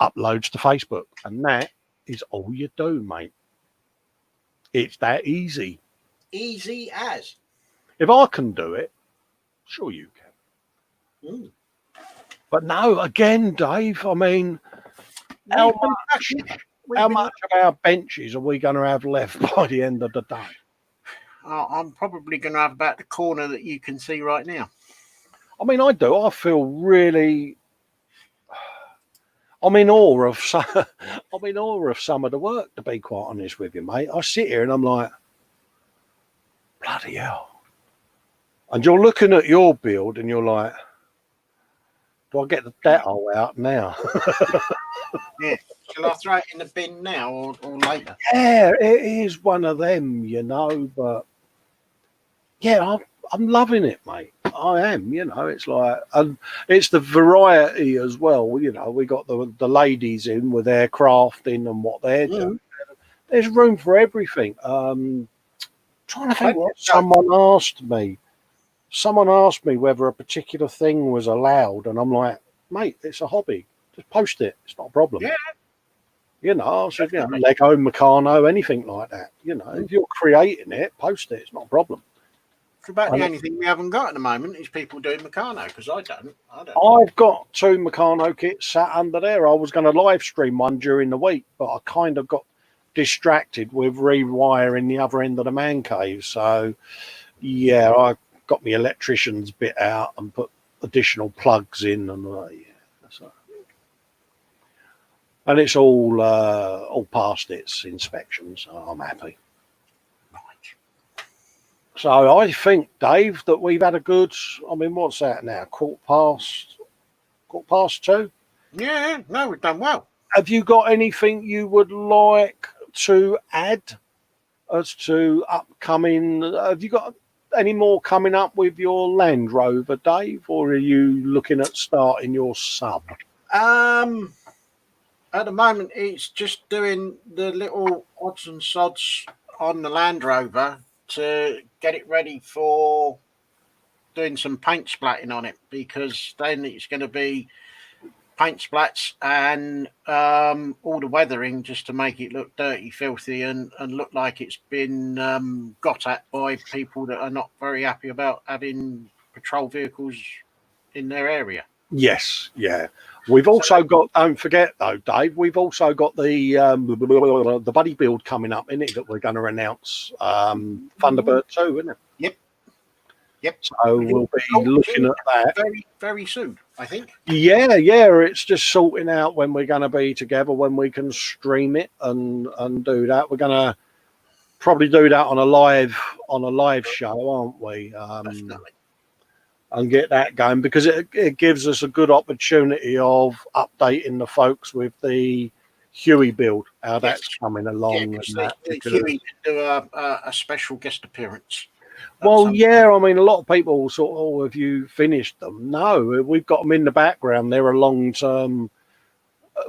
Speaker 2: Uploads to Facebook. And that is all you do, mate. It's that easy.
Speaker 3: Easy as.
Speaker 2: If I can do it, sure you can. But no, again, Dave, I mean, how much of our benches are we going to have left by the end of the day?
Speaker 3: I'm probably going to have about the corner that you can see right now.
Speaker 2: I mean, I do. I feel really... I'm in awe of some of the work, to be quite honest with you, mate. I sit here and I'm like, bloody hell. And you're looking at your build and you're like, do I get the dettol out now?
Speaker 3: Yeah. Shall I throw it in the bin now or later?
Speaker 2: Yeah, it is one of them, you know, but yeah, I'm loving it, mate. I am, you know, it's like, and it's the variety as well, you know, we got the ladies in with their crafting and what they're doing. There's room for everything. Trying to think what someone asked me whether a particular thing was allowed, and I'm like, mate, it's a hobby. Just post it. It's not a problem.
Speaker 3: Yeah.
Speaker 2: You know, I said, you know, Lego, Meccano, anything like that. You know, if you're creating it, post it. It's not a problem.
Speaker 3: It's about the only thing we haven't got at the moment is people doing Meccano, because I don't.
Speaker 2: I've got 2 Meccano kits sat under there. I was going to live stream one during the week, but I kind of got distracted with rewiring the other end of the man cave. So, yeah, I got my electrician's bit out and put additional plugs in, and yeah, that's right. And it's all passed its inspection, so I'm happy. So I think, Dave, that we've had a good, I mean, what's that now? Quarter past 2?
Speaker 3: Yeah, no, we've done well.
Speaker 2: Have you got anything you would like to add as to upcoming, have you got any more coming up with your Land Rover, Dave, or are you looking at starting your sub?
Speaker 3: At the moment, it's just doing the little odds and sods on the Land Rover to get it ready for doing some paint splatting on it, because then it's going to be paint splats and all the weathering just to make it look dirty, filthy, and look like it's been got at by people that are not very happy about having patrol vehicles in their area.
Speaker 2: Yes, yeah. We've also got. Don't forget though, Dave. We've also got the buddy build coming up in it that we're going to announce. Thunderbird 2, isn't it?
Speaker 3: Yep.
Speaker 2: So we'll be looking at that
Speaker 3: very, very soon, I think.
Speaker 2: Yeah. It's just sorting out when we're going to be together, when we can stream it and do that. We're going to probably do that on a live show, aren't we?
Speaker 3: Definitely.
Speaker 2: And get that going, because it gives us a good opportunity of updating the folks with the Huey build, how that's coming along.
Speaker 3: Yeah,
Speaker 2: and
Speaker 3: Huey can do a special guest appearance.
Speaker 2: Well, yeah, I mean, a lot of people sort of, oh, have you finished them? No, we've got them in the background. They're a long-term.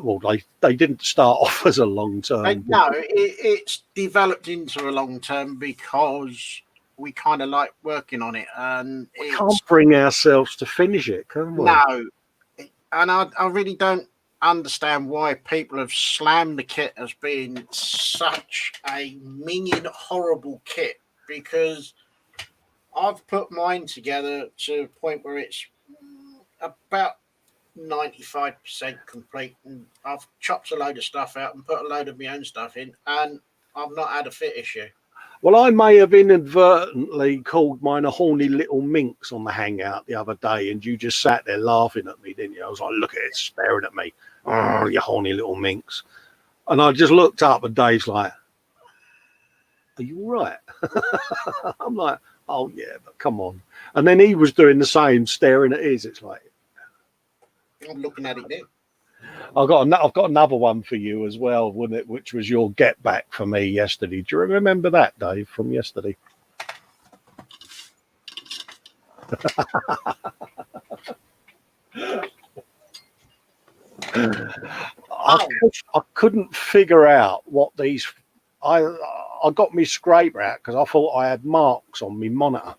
Speaker 2: Well, they didn't start off as a long-term.
Speaker 3: No, it's developed into a long-term because we kind of like working on it, and
Speaker 2: we can't bring ourselves to finish it, can we?
Speaker 3: No, and I really don't understand why people have slammed the kit as being such a minging, horrible kit, because I've put mine together to a point where it's about 95% complete, and I've chopped a load of stuff out and put a load of my own stuff in, and I've not had a fit issue.
Speaker 2: Well, I may have inadvertently called mine a horny little minx on the hangout the other day, and you just sat there laughing at me, didn't you? I was like, look at it, staring at me. Oh, you horny little minx. And I just looked up, and Dave's like, are you all right? I'm like, oh, yeah, but come on. And then he was doing the same, staring at his. It's like,
Speaker 3: I'm looking at it now.
Speaker 2: I've got another one for you as well, wasn't it? Which was your get back for me yesterday. Do you remember that, Dave, from yesterday? I couldn't figure out what these. I got me scraper out because I thought I had marks on my monitor.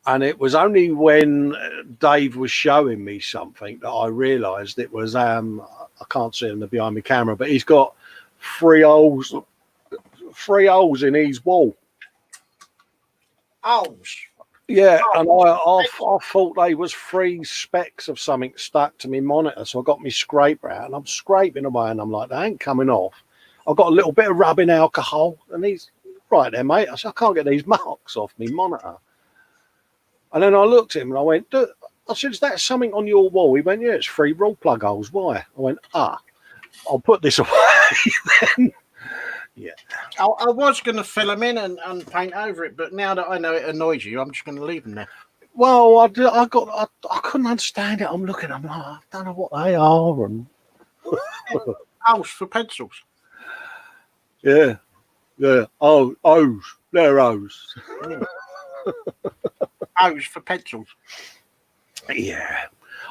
Speaker 2: And it was only when Dave was showing me something that I realised it was, I can't see him behind my camera, but he's got three holes in his wall.
Speaker 3: Holes?
Speaker 2: Yeah, and I thought they was 3 specks of something stuck to my monitor. So I got my scraper out and I'm scraping away and I'm like, they ain't coming off. I've got a little bit of rubbing alcohol and he's right there, mate. I said, I can't get these marks off my monitor. And then I looked at him and I went, I said, is that something on your wall? He went, yeah, it's 3 raw plug holes. Why? I went, I'll put this away then. Yeah.
Speaker 3: I was going to fill them in and paint over it, but now that I know it annoys you, I'm just going to leave them there.
Speaker 2: Well, I couldn't understand it. I'm looking, I'm like, I don't know what they are. And
Speaker 3: holes for pencils.
Speaker 2: Yeah. Oh, O's. They're O's.
Speaker 3: Yeah. O's for pencils.
Speaker 2: Yeah.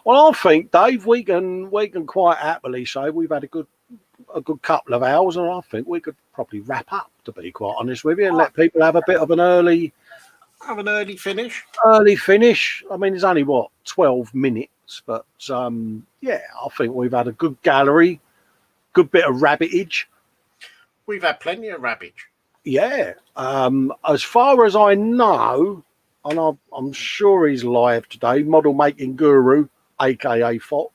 Speaker 2: Well, I think, Dave, we can quite happily say we've had a good couple of hours, and I think we could probably wrap up, to be quite honest with you, and let people have a bit of an early
Speaker 3: finish.
Speaker 2: Early finish. I mean, it's only 12 minutes, but yeah, I think we've had a good gallery, good bit of rabbitage.
Speaker 3: We've had plenty of rabbage.
Speaker 2: Yeah. As far as I know, and I'm sure he's live today, model making guru, aka Fox,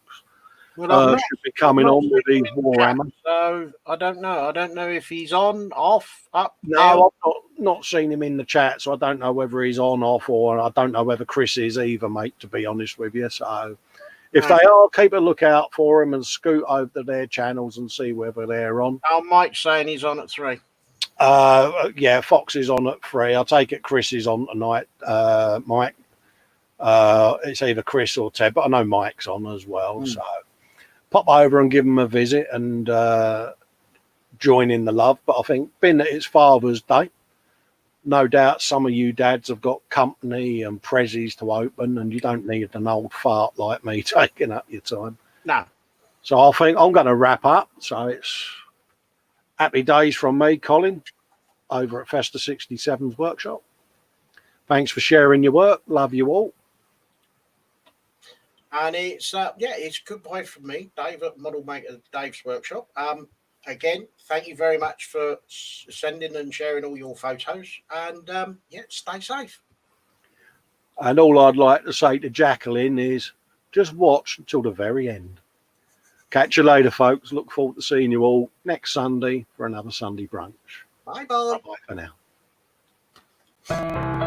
Speaker 2: should be coming on with his Warhammer.
Speaker 3: So I don't know. I don't know if he's on, off, up.
Speaker 2: No, I've not seen him in the chat, so I don't know whether he's on, off, or I don't know whether Chris is either, mate, to be honest with you. So if they are, keep a lookout for him and scoot over to their channels and see whether they're on.
Speaker 3: Oh, Mike's saying he's on at 3.
Speaker 2: Yeah, Fox is on at 3. I'll take it Chris is on tonight, Mike. It's either Chris or Ted, but I know Mike's on as well. So pop over and give him a visit and join in the love. But I think, being that it's Father's Day, no doubt some of you dads have got company and prezzies to open, and you don't need an old fart like me taking up your time.
Speaker 3: No.
Speaker 2: So I think I'm going to wrap up. So it's happy days from me, Colin, over at Festa 67's workshop. Thanks for sharing your work. Love you all.
Speaker 3: And it's it's goodbye from me, Dave at Model Maker Dave's workshop. Again, thank you very much for sending and sharing all your photos. And stay safe.
Speaker 2: And all I'd like to say to Jacqueline is just watch until the very end. Catch you later, folks. Look forward to seeing you all next Sunday for another Sunday brunch.
Speaker 3: Bye-bye.
Speaker 2: Bye for now.